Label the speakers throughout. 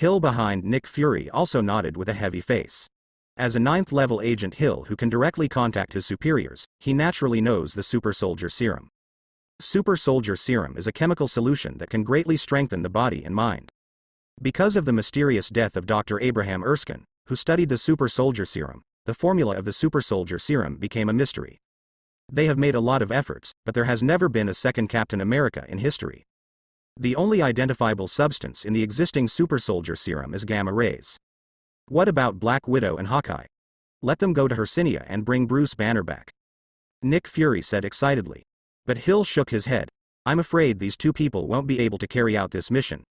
Speaker 1: Hill behind Nick Fury also nodded with a heavy face. As a 9th level agent Hill who can directly contact his superiors, he naturally knows the Super Soldier Serum. Super Soldier Serum is a chemical solution that can greatly strengthen the body and mind. Because of the mysterious death of Dr. Abraham Erskine, who studied the Super Soldier Serum, the formula of the Super Soldier Serum became a mystery. They have made a lot of efforts, but there has never been a second Captain America in history. The only identifiable substance in the existing Super Soldier Serum is gamma rays. What about Black Widow and Hawkeye? Let them go to Hercynia and bring Bruce Banner back. Nick Fury said excitedly. But Hill shook his head. I'm afraid these two people won't be able to carry out this mission.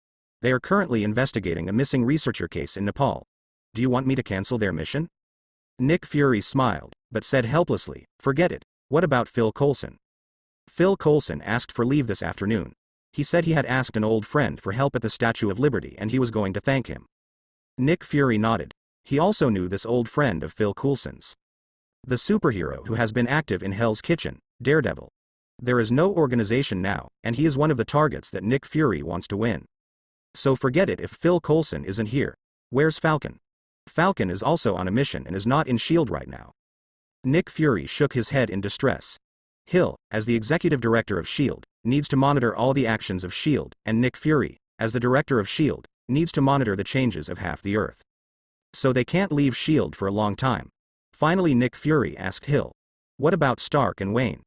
Speaker 1: They are currently investigating a missing researcher case in Nepal. Do you want me to cancel their mission? Nick Fury smiled, but said helplessly, forget it. What about Phil Coulson? Phil Coulson asked for leave this afternoon. He said he had asked an old friend for help at the Statue of Liberty and he was going to thank him. Nick Fury nodded. He also knew this old friend of Phil Coulson's. The superhero who has been active in Hell's Kitchen, Daredevil. There is no organization now, and he is one of the targets that Nick Fury wants to win. So forget it if Phil Coulson isn't here. Where's Falcon? Falcon is also on a mission and is not in S.H.I.E.L.D. right now. Nick Fury shook his head in distress. Hill, as the executive director of S.H.I.E.L.D., needs to monitor all the actions of S.H.I.E.L.D., and Nick Fury, as the director of S.H.I.E.L.D., needs to monitor the changes of half the Earth. So they can't leave S.H.I.E.L.D. for a long time. Finally Nick Fury asked Hill. What about Stark and Wayne?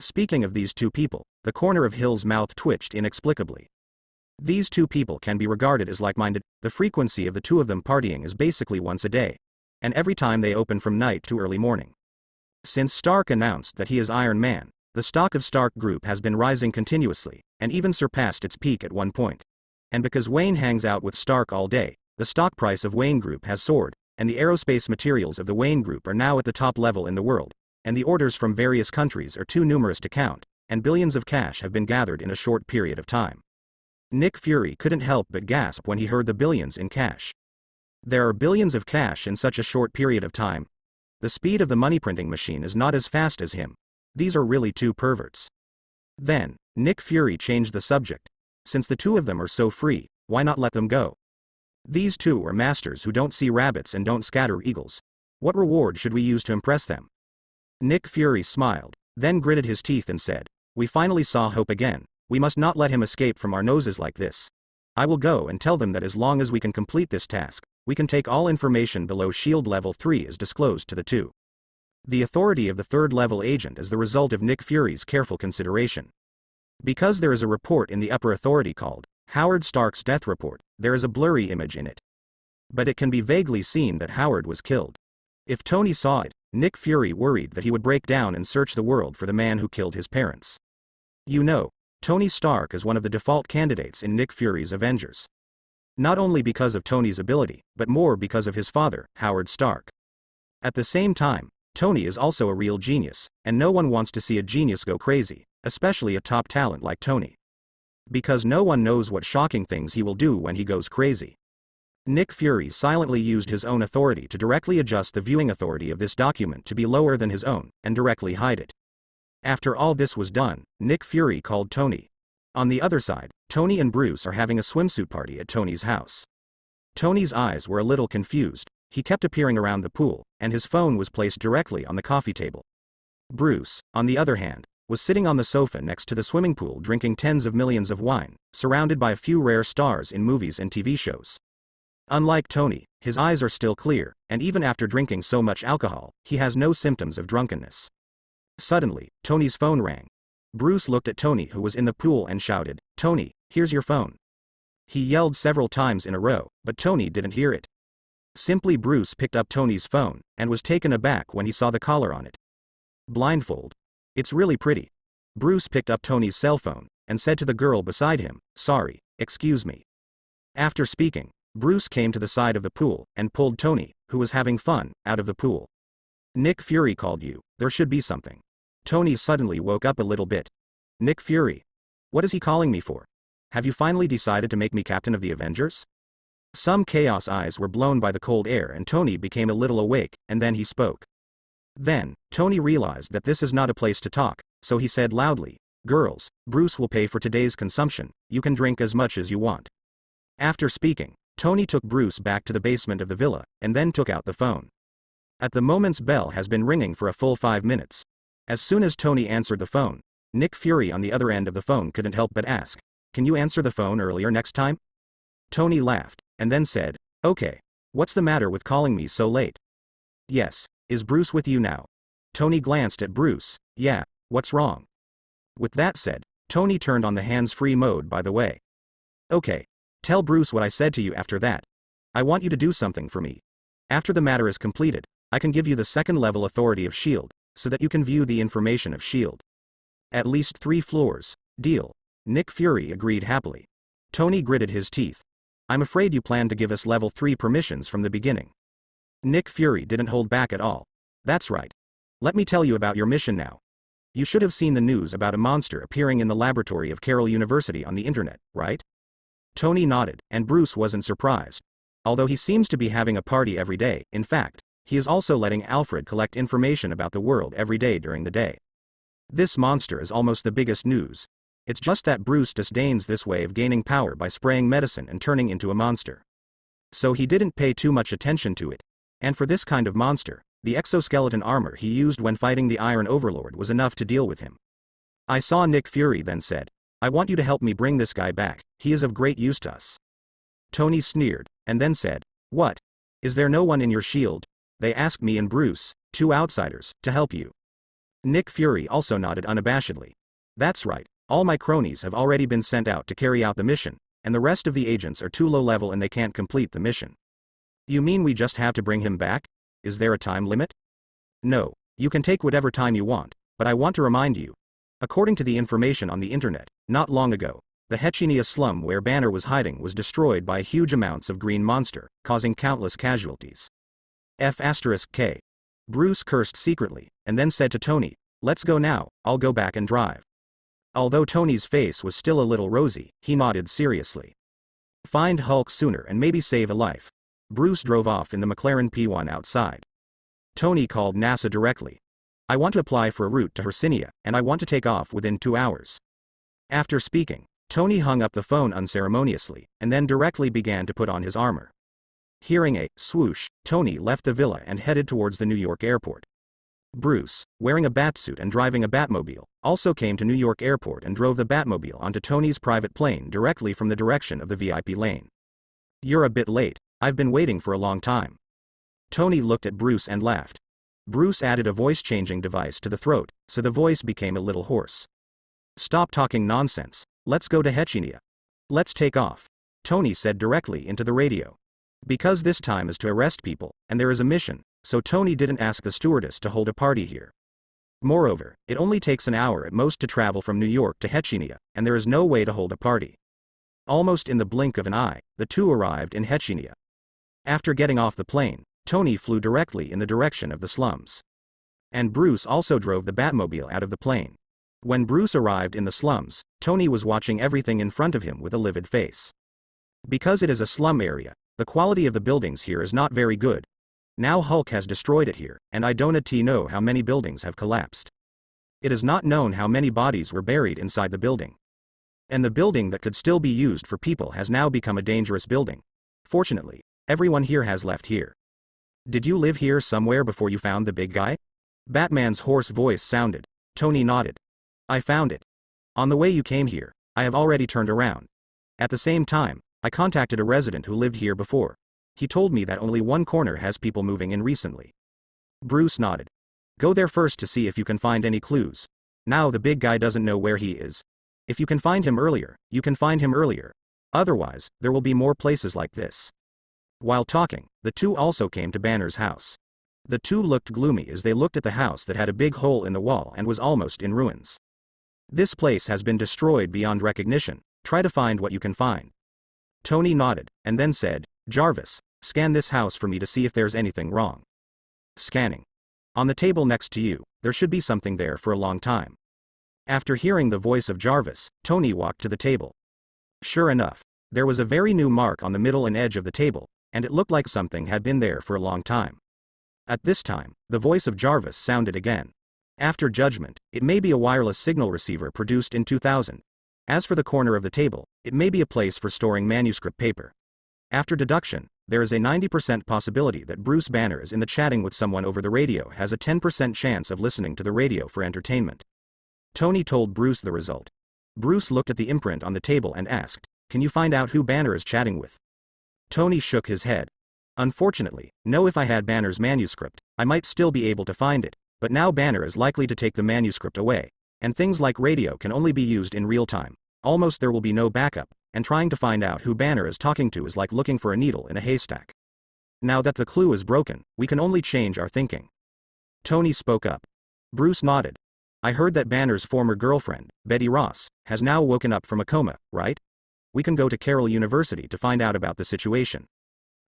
Speaker 1: Speaking of these two people, the corner of Hill's mouth twitched inexplicably. These two people can be regarded as like-minded. The frequency of the two of them partying is basically once a day. And every time they open from night to early morning. Since Stark announced that he is Iron Man, the stock of Stark Group has been rising continuously, and even surpassed its peak at one point. And because Wayne hangs out with Stark all day, the stock price of Wayne Group has soared, and the aerospace materials of the Wayne Group are now at the top level in the world. And the orders from various countries are too numerous to count, and billions of cash have been gathered in a short period of time. Nick Fury couldn't help but gasp when he heard the billions in cash. There are billions of cash in such a short period of time. The speed of the money printing machine is not as fast as him. These are really two perverts. Then, Nick Fury changed the subject. Since the two of them are so free, why not let them go? These two are masters who don't see rabbits and don't scatter eagles. What reward should we use to impress them? Nick Fury smiled, then gritted his teeth and said, we finally saw Hope again. We must not let him escape from our noses like this. I will go and tell them that as long as we can complete this task, we can take all information below S.H.I.E.L.D. Level 3 as disclosed to the two. The authority of the 3rd level agent is the result of Nick Fury's careful consideration. Because there is a report in the upper authority called Howard Stark's Death Report, there is a blurry image in it. But it can be vaguely seen that Howard was killed. If Tony saw it, Nick Fury worried that he would break down and search the world for the man who killed his parents. You know, Tony Stark is one of the default candidates in Nick Fury's Avengers. Not only because of Tony's ability, but more because of his father, Howard Stark. At the same time, Tony is also a real genius, and no one wants to see a genius go crazy, especially a top talent like Tony. Because no one knows what shocking things he will do when he goes crazy. Nick Fury silently used his own authority to directly adjust the viewing authority of this document to be lower than his own, and directly hide it. After all this was done, Nick Fury called Tony. On the other side, Tony and Bruce are having a swimsuit party at Tony's house. Tony's eyes were a little confused. He kept appearing around the pool, and his phone was placed directly on the coffee table. Bruce, on the other hand, was sitting on the sofa next to the swimming pool drinking tens of millions of wine, surrounded by a few rare stars in movies and TV shows. Unlike Tony, his eyes are still clear, and even after drinking so much alcohol, he has no symptoms of drunkenness. Suddenly, Tony's phone rang. Bruce looked at Tony who was in the pool and shouted, Tony, here's your phone. He yelled several times in a row, but Tony didn't hear it. Simply Bruce picked up Tony's phone, and was taken aback when he saw the caller on it. Blindfold. It's really pretty. Bruce picked up Tony's cell phone, and said to the girl beside him, sorry, excuse me. After speaking, Bruce came to the side of the pool, and pulled Tony, who was having fun, out of the pool. Nick Fury called you, there should be something. Tony suddenly woke up a little bit. Nick Fury. What is he calling me for? Have you finally decided to make me captain of the Avengers? Some chaos eyes were blown by the cold air and Tony became a little awake, and then he spoke. Then, Tony realized that this is not a place to talk, so he said loudly, girls, Bruce will pay for today's consumption, you can drink as much as you want. After speaking, Tony took Bruce back to the basement of the villa, and then took out the phone. At the moment's bell has been ringing for a full 5 minutes. As soon as Tony answered the phone, Nick Fury on the other end of the phone couldn't help but ask, "Can you answer the phone earlier next time?" Tony laughed, and then said, "Okay. What's the matter with calling me so late?" "Yes, is Bruce with you now?" Tony glanced at Bruce. "Yeah, what's wrong?" With that said, Tony turned on the hands-free mode by the way. "Okay. Tell Bruce what I said to you after that. I want you to do something for me. After the matter is completed, I can give you the second-level authority of S.H.I.E.L.D., so that you can view the information of S.H.I.E.L.D. At least 3 floors. Deal." Nick Fury agreed happily. Tony gritted his teeth. "I'm afraid you planned to give us level 3 permissions from the beginning." Nick Fury didn't hold back at all. "That's right. Let me tell you about your mission now. You should have seen the news about a monster appearing in the laboratory of Carroll University on the internet, right?" Tony nodded, and Bruce wasn't surprised. Although he seems to be having a party every day, in fact, he is also letting Alfred collect information about the world every day during the day. This monster is almost the biggest news. It's just that Bruce disdains this way of gaining power by spraying medicine and turning into a monster. So he didn't pay too much attention to it. And for this kind of monster, the exoskeleton armor he used when fighting the Iron Overlord was enough to deal with him. I saw Nick Fury then said, "I want you to help me bring this guy back, he is of great use to us." Tony sneered, and then said, "What? Is there no one in your S.H.I.E.L.D.? They asked me and Bruce, 2 outsiders, to help you." Nick Fury also nodded unabashedly. "That's right, all my cronies have already been sent out to carry out the mission, and the rest of the agents are too low level and they can't complete the mission." "You mean we just have to bring him back? Is there a time limit?" "No, you can take whatever time you want, but I want to remind you. According to the information on the internet, not long ago, the Hechinia slum where Banner was hiding was destroyed by huge amounts of green monster, causing countless casualties. F*K. Bruce cursed secretly, and then said to Tony, "Let's go now, I'll go back and drive." Although Tony's face was still a little rosy, he nodded seriously. "Find Hulk sooner and maybe save a life." Bruce drove off in the McLaren P1 outside. Tony called NASA directly. "I want to apply for a route to Hercinia, and I want to take off within 2 hours." After speaking, Tony hung up the phone unceremoniously, and then directly began to put on his armor. Hearing a swoosh, Tony left the villa and headed towards the New York airport. Bruce, wearing a batsuit and driving a Batmobile, also came to New York airport and drove the Batmobile onto Tony's private plane directly from the direction of the VIP lane. "You're a bit late, I've been waiting for a long time." Tony looked at Bruce and laughed. Bruce added a voice-changing device to the throat, so the voice became a little hoarse. "Stop talking nonsense, let's go to Hechinia. Let's take off," Tony said directly into the radio. Because this time is to arrest people, and there is a mission, so Tony didn't ask the stewardess to hold a party here. Moreover, it only takes an hour at most to travel from New York to Hechinia, and there is no way to hold a party. Almost in the blink of an eye, the two arrived in Hechinia. After getting off the plane, Tony flew directly in the direction of the slums. And Bruce also drove the Batmobile out of the plane. When Bruce arrived in the slums, Tony was watching everything in front of him with a livid face. Because it is a slum area, the quality of the buildings here is not very good. Now Hulk has destroyed it here, and I don't know how many buildings have collapsed. It is not known how many bodies were buried inside the building. And the building that could still be used for people has now become a dangerous building. Fortunately, everyone here has left here. Did you live here somewhere before you found the big guy? Batman's hoarse voice sounded. Tony nodded. I found it. On the way you came here, I have already turned around. At the same time, I contacted a resident who lived here before. He told me that only one corner has people moving in recently. Bruce nodded. Go there first to see if you can find any clues. Now the big guy doesn't know where he is. If you can find him earlier, you can find him earlier. Otherwise, there will be more places like this. While talking, the two also came to Banner's house. The two looked gloomy as they looked at the house that had a big hole in the wall and was almost in ruins. This place has been destroyed beyond recognition. Try to find what you can find. Tony nodded, and then said, Jarvis, scan this house for me to see if there's anything wrong. Scanning. On the table next to you, there should be something there for a long time. After hearing the voice of Jarvis, Tony walked to the table. Sure enough, there was a very new mark on the middle and edge of the table, and it looked like something had been there for a long time. At this time, the voice of Jarvis sounded again. After judgment, it may be a wireless signal receiver produced in 2000. As for the corner of the table, it may be a place for storing manuscript paper. After deduction, there is a 90% possibility that Bruce Banners in the chatting with someone over the radio has a 10% chance of listening to the radio for entertainment. Tony told Bruce the result. Bruce looked at the imprint on the table and asked, "Can you find out who Banner is chatting with?" Tony shook his head. "Unfortunately, no. If I had Banner's manuscript, I might still be able to find it, but now Banner is likely to take the manuscript away, and things like radio can only be used in real time. Almost there will be no backup, and trying to find out who Banner is talking to is like looking for a needle in a haystack. Now that the clue is broken, we can only change our thinking." Tony spoke up. Bruce nodded. "I heard that Banner's former girlfriend, Betty Ross, has now woken up from a coma, right? We can go to Carroll University to find out about the situation."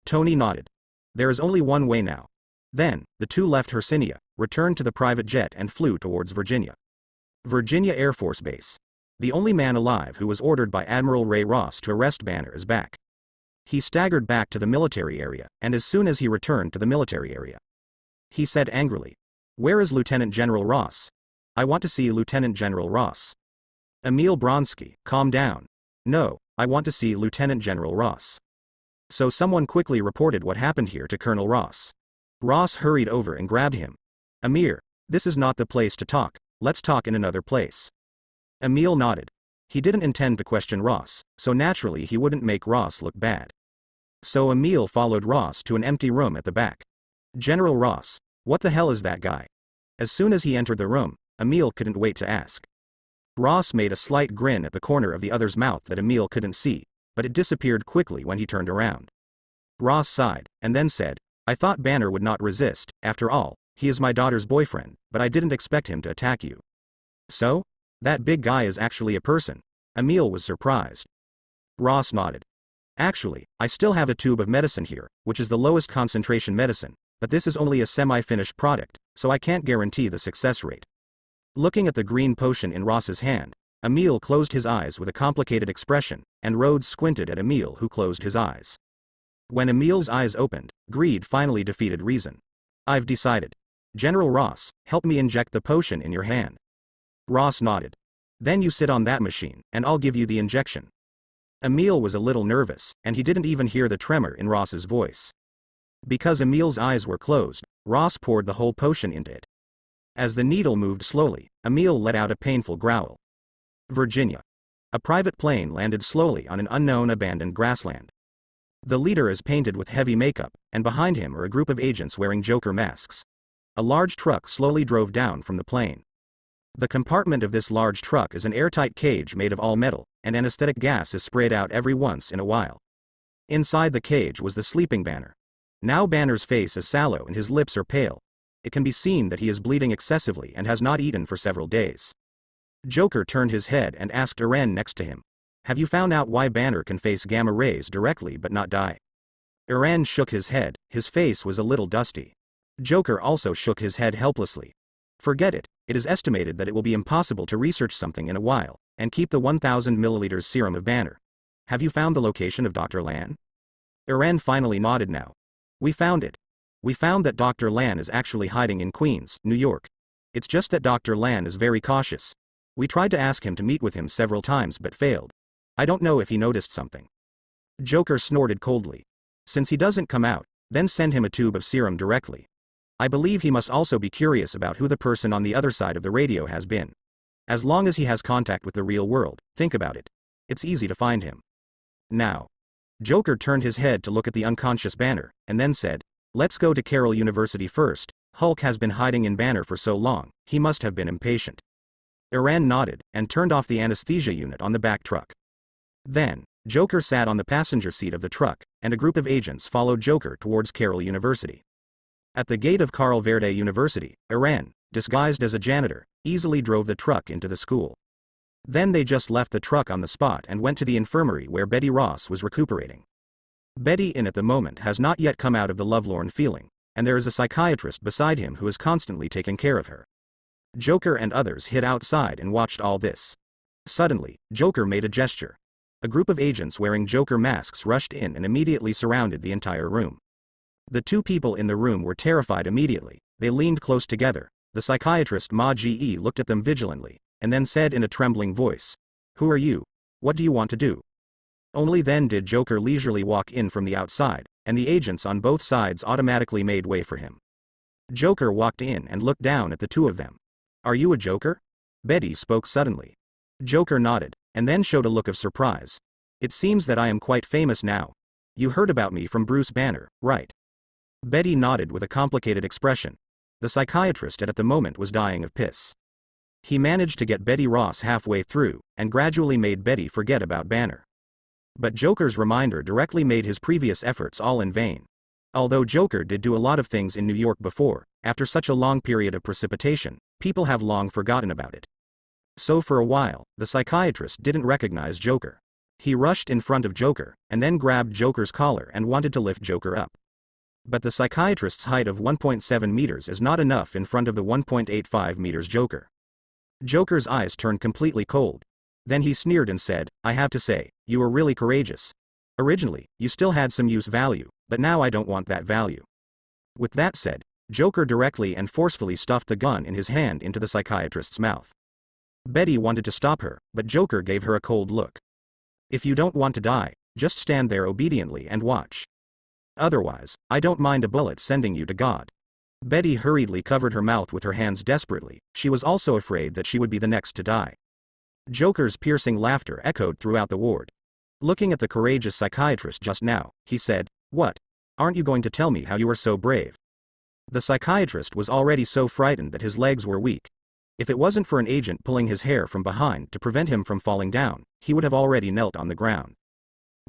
Speaker 1: Tony nodded. There is only one way now. Then, the two left Hercynia, returned to the private jet and flew towards Virginia. Virginia Air Force Base. The only man alive who was ordered by Admiral Ray Ross to arrest Banner is back. He staggered back to the military area, and as soon as he returned to the military area, he said angrily, "Where is Lieutenant General Ross? I want to see Lieutenant General Ross." Emil Bronsky, calm down. "No, I want to see Lieutenant General Ross." So someone quickly reported what happened here to Colonel Ross. Ross hurried over and grabbed him. "Amir, this is not the place to talk, let's talk in another place." Emil nodded. He didn't intend to question Ross, so naturally he wouldn't make Ross look bad. So Emil followed Ross to an empty room at the back. "General Ross, what the hell is that guy?" As soon as he entered the room, Emil couldn't wait to ask. Ross made a slight grin at the corner of the other's mouth that Emil couldn't see, but it disappeared quickly when he turned around. Ross sighed, and then said, "I thought Banner would not resist. After all, he is my daughter's boyfriend, but I didn't expect him to attack you." "So? That big guy is actually a person?" Emil was surprised. Ross nodded. "Actually, I still have a tube of medicine here, which is the lowest concentration medicine, but this is only a semi-finished product, so I can't guarantee the success rate." Looking at the green potion in Ross's hand, Emil closed his eyes with a complicated expression, and Rhodes squinted at Emil, who closed his eyes. When Emil's eyes opened, greed finally defeated reason. "I've decided. General Ross, help me inject the potion in your hand." Ross nodded. "Then you sit on that machine, and I'll give you the injection." Emil was a little nervous, and he didn't even hear the tremor in Ross's voice. Because Emil's eyes were closed, Ross poured the whole potion into it. As the needle moved slowly, Emil let out a painful growl. Virginia. A private plane landed slowly on an unknown abandoned grassland. The leader is painted with heavy makeup, and behind him are a group of agents wearing Joker masks. A large truck slowly drove down from the plane. The compartment of this large truck is an airtight cage made of all metal, and anesthetic gas is sprayed out every once in a while. Inside the cage was the sleeping Banner. Now Banner's face is sallow and his lips are pale. It can be seen that he is bleeding excessively and has not eaten for several days. Joker turned his head and asked Eren next to him, "Have you found out why Banner can face gamma rays directly but not die?" Eren shook his head, his face was a little dusty. Joker also shook his head helplessly. "Forget it. It is estimated that it will be impossible to research something in a while, and keep the 1000 milliliters serum of Banner. Have you found the location of Dr. Lan?" Eren finally nodded now. "We found it. We found that Dr. Lan is actually hiding in Queens, New York. It's just that Dr. Lan is very cautious. We tried to ask him to meet with him several times but failed. I don't know if he noticed something." Joker snorted coldly. "Since he doesn't come out, then send him a tube of serum directly. I believe he must also be curious about who the person on the other side of the radio has been. As long as he has contact with the real world, think about it. It's easy to find him. Now." Joker turned his head to look at the unconscious Banner, and then said, "Let's go to Carroll University first. Hulk has been hiding in Banner for so long, he must have been impatient." Eren nodded, and turned off the anesthesia unit on the back truck. Then, Joker sat on the passenger seat of the truck, and a group of agents followed Joker towards Carroll University. At the gate of Carl Verde University, Eren, disguised as a janitor, easily drove the truck into the school. Then they just left the truck on the spot and went to the infirmary where Betty Ross was recuperating. Betty in at the moment has not yet come out of the lovelorn feeling, and there is a psychiatrist beside him who is constantly taking care of her. Joker and others hid outside and watched all this. Suddenly, Joker made a gesture. A group of agents wearing Joker masks rushed in and immediately surrounded the entire room. The two people in the room were terrified immediately. They leaned close together. The psychiatrist Ma Ge looked at them vigilantly, and then said in a trembling voice, "Who are you? What do you want to do?" Only then did Joker leisurely walk in from the outside, and the agents on both sides automatically made way for him. Joker walked in and looked down at the two of them. "Are you a Joker?" Betty spoke suddenly. Joker nodded, and then showed a look of surprise. "It seems that I am quite famous now. You heard about me from Bruce Banner, right?" Betty nodded with a complicated expression. The psychiatrist at the moment was dying of piss. He managed to get Betty Ross halfway through, and gradually made Betty forget about Banner. But Joker's reminder directly made his previous efforts all in vain. Although Joker did do a lot of things in New York before, after such a long period of precipitation, people have long forgotten about it. So for a while, the psychiatrist didn't recognize Joker. He rushed in front of Joker, and then grabbed Joker's collar and wanted to lift Joker up. But the psychiatrist's height of 1.7 meters is not enough in front of the 1.85 meters Joker. Joker's eyes turned completely cold. Then he sneered and said, "I have to say, you were really courageous. Originally, you still had some use value, but now I don't want that value." With that said, Joker directly and forcefully stuffed the gun in his hand into the psychiatrist's mouth. Betty wanted to stop her, but Joker gave her a cold look. "If you don't want to die, just stand there obediently and watch. Otherwise, I don't mind a bullet sending you to God." Betty hurriedly covered her mouth with her hands desperately. She was also afraid that she would be the next to die. Joker's piercing laughter echoed throughout the ward. Looking at the courageous psychiatrist just now, he said, "What? Aren't you going to tell me how you are so brave?" The psychiatrist was already so frightened that his legs were weak. If it wasn't for an agent pulling his hair from behind to prevent him from falling down, he would have already knelt on the ground.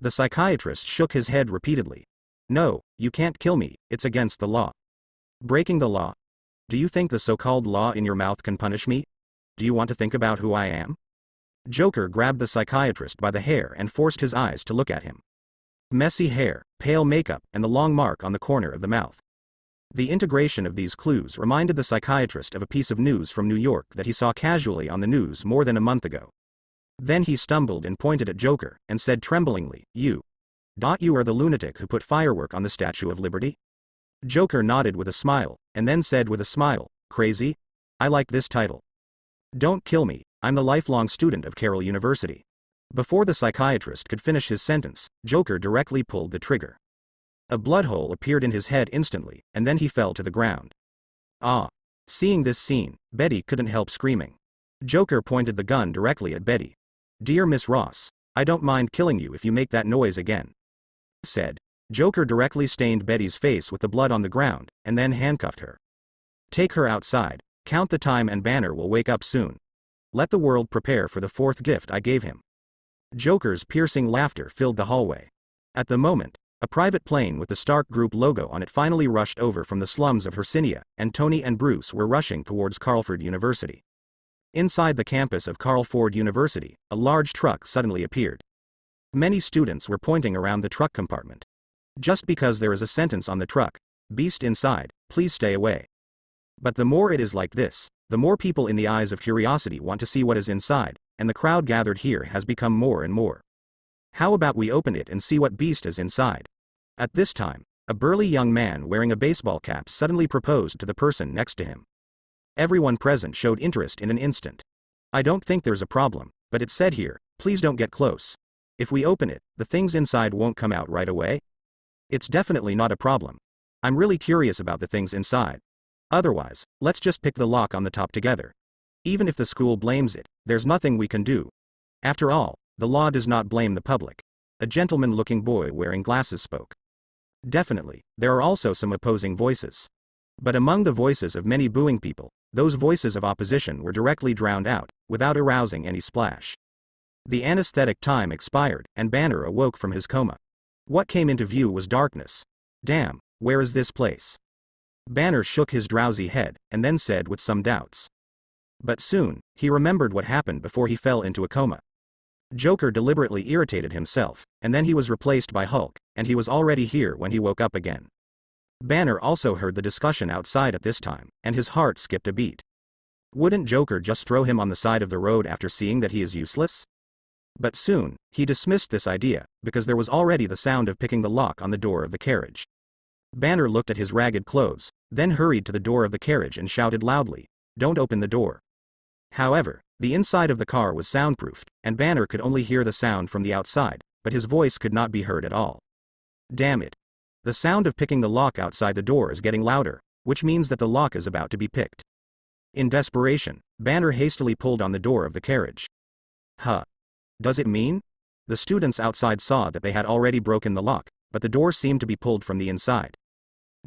Speaker 1: The psychiatrist shook his head repeatedly. "No, you can't kill me, it's against the law." "Breaking the law? Do you think the so-called law in your mouth can punish me? Do you want to think about who I am?" Joker grabbed the psychiatrist by the hair and forced his eyes to look at him. Messy hair, pale makeup, and the long mark on the corner of the mouth. The integration of these clues reminded the psychiatrist of a piece of news from New York that he saw casually on the news more than a month ago. Then he stumbled and pointed at Joker, and said tremblingly, You are the lunatic who put firework on the Statue of Liberty?" Joker nodded with a smile, and then said with a smile, "Crazy? I like this title. Don't kill me, I'm the lifelong student of Carroll University." Before the psychiatrist could finish his sentence, Joker directly pulled the trigger. A blood hole appeared in his head instantly, and then he fell to the ground. Ah! Seeing this scene, Betty couldn't help screaming. Joker pointed the gun directly at Betty. "Dear Miss Ross, I don't mind killing you if you make that noise again," said. Joker directly stained Betty's face with the blood on the ground, and then handcuffed her. "Take her outside, count the time and Banner will wake up soon. Let the world prepare for the fourth gift I gave him." Joker's piercing laughter filled the hallway. At the moment, a private plane with the Stark Group logo on it finally rushed over from the slums of Hercynia, and Tony and Bruce were rushing towards Carlford University. Inside the campus of Carlford University, a large truck suddenly appeared. Many students were pointing around the truck compartment. Just because there is a sentence on the truck, "Beast inside, please stay away." But the more it is like this, the more people in the eyes of curiosity want to see what is inside, and the crowd gathered here has become more and more. "How about we open it and see what beast is inside?" At this time, a burly young man wearing a baseball cap suddenly proposed to the person next to him. Everyone present showed interest in an instant. "I don't think there's a problem, but it said here, please don't get close. If we open it, the things inside won't come out right away?" "It's definitely not a problem. I'm really curious about the things inside. Otherwise, let's just pick the lock on the top together. Even if the school blames it, there's nothing we can do. After all, the law does not blame the public." A gentleman-looking boy wearing glasses spoke. Definitely, there are also some opposing voices. But among the voices of many booing people, those voices of opposition were directly drowned out, without arousing any splash. The anesthetic time expired, and Banner awoke from his coma. What came into view was darkness. "Damn, where is this place?" Banner shook his drowsy head, and then said with some doubts. But soon, he remembered what happened before he fell into a coma. Joker deliberately irritated himself, and then he was replaced by Hulk, and he was already here when he woke up again. Banner also heard the discussion outside at this time, and his heart skipped a beat. Wouldn't Joker just throw him on the side of the road after seeing that he is useless? But soon, he dismissed this idea, because there was already the sound of picking the lock on the door of the carriage. Banner looked at his ragged clothes, then hurried to the door of the carriage and shouted loudly, "Don't open the door." However, the inside of the car was soundproofed, and Banner could only hear the sound from the outside, but his voice could not be heard at all. Damn it. The sound of picking the lock outside the door is getting louder, which means that the lock is about to be picked. In desperation, Banner hastily pulled on the door of the carriage. Huh. Does it mean? The students outside saw that they had already broken the lock, but the door seemed to be pulled from the inside.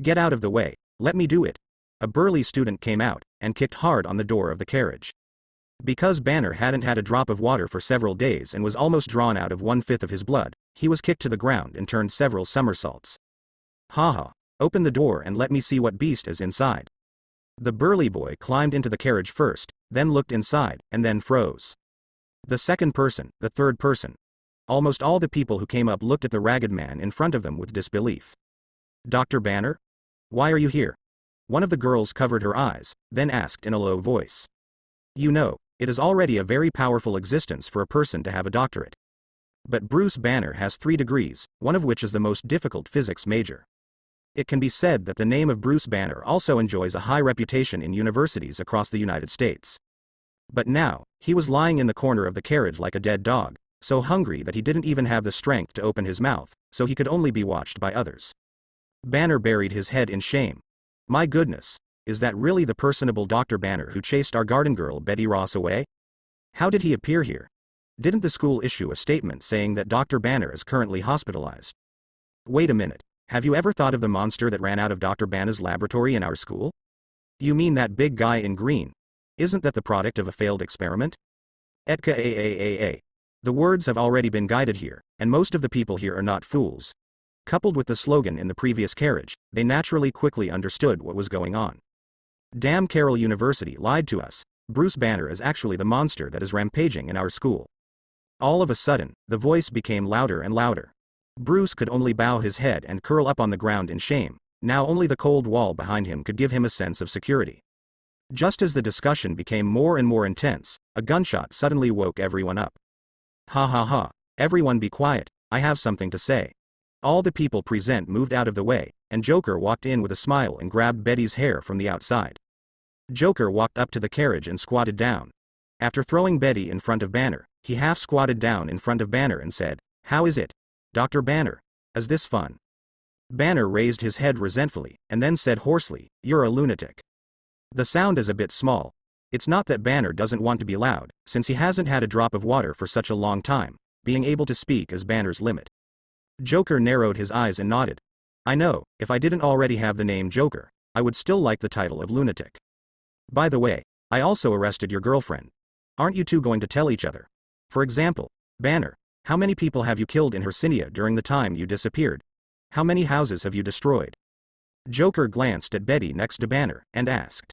Speaker 1: Get out of the way, let me do it. A burly student came out, and kicked hard on the door of the carriage. Because Banner hadn't had a drop of water for several days and was almost drawn out of 1/5 of his blood, he was kicked to the ground and turned several somersaults. Haha, open the door and let me see what beast is inside. The burly boy climbed into the carriage first, then looked inside, and then froze. The second person, the third person. Almost all the people who came up looked at the ragged man in front of them with disbelief. Dr. Banner? Why are you here? One of the girls covered her eyes, then asked in a low voice. You know, it is already a very powerful existence for a person to have a doctorate. But Bruce Banner has 3 degrees, one of which is the most difficult physics major. It can be said that the name of Bruce Banner also enjoys a high reputation in universities across the United States. But now, he was lying in the corner of the carriage like a dead dog, so hungry that he didn't even have the strength to open his mouth, so he could only be watched by others. Banner buried his head in shame. My goodness, is that really the personable Dr. Banner who chased our garden girl Betty Ross away? How did he appear here? Didn't the school issue a statement saying that Dr. Banner is currently hospitalized? Wait a minute, have you ever thought of the monster that ran out of Dr. Banner's laboratory in our school? You mean that big guy in green? Isn't that the product of a failed experiment? Etka AAAA. The words have already been guided here, and most of the people here are not fools. Coupled with the slogan in the previous carriage, they naturally quickly understood what was going on. Damn, Carroll University lied to us. Bruce Banner is actually the monster that is rampaging in our school. All of a sudden, the voice became louder and louder. Bruce could only bow his head and curl up on the ground in shame. Now only the cold wall behind him could give him a sense of security. Just as the discussion became more and more intense, a gunshot suddenly woke everyone up. Ha ha ha, everyone be quiet, I have something to say. All the people present moved out of the way, and Joker walked in with a smile and grabbed Betty's hair from the outside. Joker walked up to the carriage and squatted down. After throwing Betty in front of Banner, he half squatted down in front of Banner and said, How is it, Dr. Banner? Is this fun? Banner raised his head resentfully, and then said hoarsely, You're a lunatic. The sound is a bit small. It's not that Banner doesn't want to be loud, since he hasn't had a drop of water for such a long time. Being able to speak is Banner's limit. Joker narrowed his eyes and nodded. I know, if I didn't already have the name Joker, I would still like the title of lunatic. By the way, I also arrested your girlfriend. Aren't you two going to tell each other? For example, Banner, how many people have you killed in Heria during the time you disappeared? How many houses have you destroyed? Joker glanced at Betty next to Banner, and asked.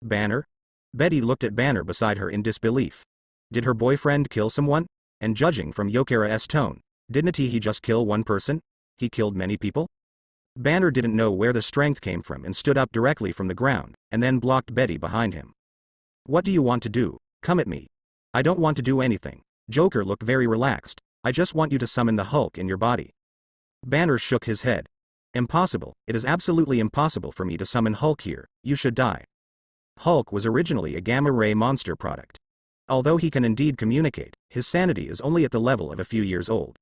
Speaker 1: Banner? Betty looked at Banner beside her in disbelief. Did her boyfriend kill someone? And judging from Yokera's tone, didn't he just kill one person? He killed many people? Banner didn't know where the strength came from and stood up directly from the ground, and then blocked Betty behind him. What do you want to do? Come at me. I don't want to do anything. Joker looked very relaxed. I just want you to summon the Hulk in your body. Banner shook his head. Impossible, it is absolutely impossible for me to summon Hulk here, you should die. Hulk was originally a gamma-ray monster product. Although he can indeed communicate, his sanity is only at the level of a few years old.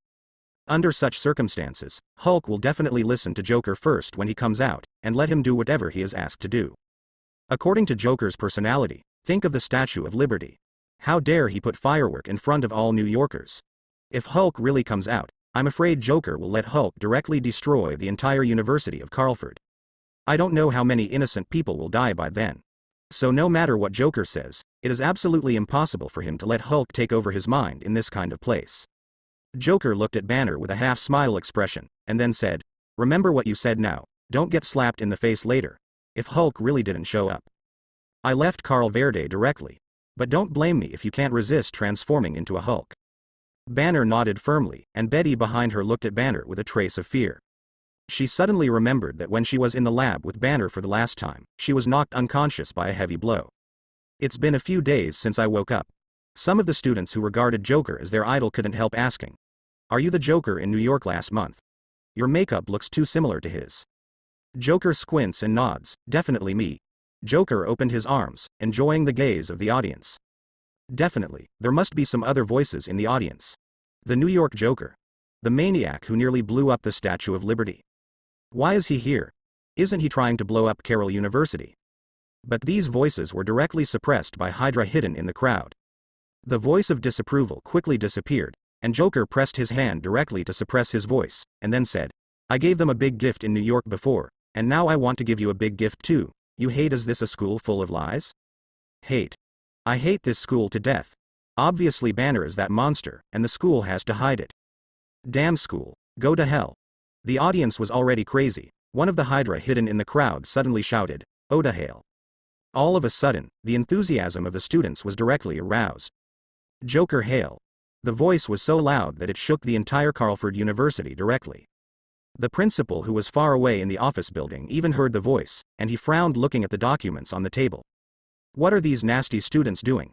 Speaker 1: Under such circumstances, Hulk will definitely listen to Joker first when he comes out, and let him do whatever he is asked to do. According to Joker's personality, think of the Statue of Liberty. How dare he put firework in front of all New Yorkers? If Hulk really comes out, I'm afraid Joker will let Hulk directly destroy the entire University of Carlford. I don't know how many innocent people will die by then. So no matter what Joker says, it is absolutely impossible for him to let Hulk take over his mind in this kind of place. Joker looked at Banner with a half-smile expression, and then said, Remember what you said now, don't get slapped in the face later. If Hulk really didn't show up. I left Carl Verde directly. But don't blame me if you can't resist transforming into a Hulk. Banner nodded firmly, and Betty behind her looked at Banner with a trace of fear. She suddenly remembered that when she was in the lab with Banner for the last time, she was knocked unconscious by a heavy blow. It's been a few days since I woke up. Some of the students who regarded Joker as their idol couldn't help asking. Are you the Joker in New York last month? Your makeup looks too similar to his. Joker squints and nods, definitely me. Joker opened his arms, enjoying the gaze of the audience. Definitely, there must be some other voices in the audience. The New York Joker. The maniac who nearly blew up the Statue of Liberty. Why is he here? Isn't he trying to blow up Carroll University? But these voices were directly suppressed by Hydra hidden in the crowd. The voice of disapproval quickly disappeared, and Joker pressed his hand directly to suppress his voice, and then said, I gave them a big gift in New York before, and now I want to give you a big gift too. You hate? Is this a school full of lies? Hate. I hate this school to death. Obviously Banner is that monster, and the school has to hide it. Damn school, go to hell. The audience was already crazy. One of the Hydra hidden in the crowd suddenly shouted, Oda hail. All of a sudden, the enthusiasm of the students was directly aroused. Joker hail. The voice was so loud that it shook the entire Carlford University directly. The principal, who was far away in the office building, even heard the voice, and he frowned looking at the documents on the table. What are these nasty students doing?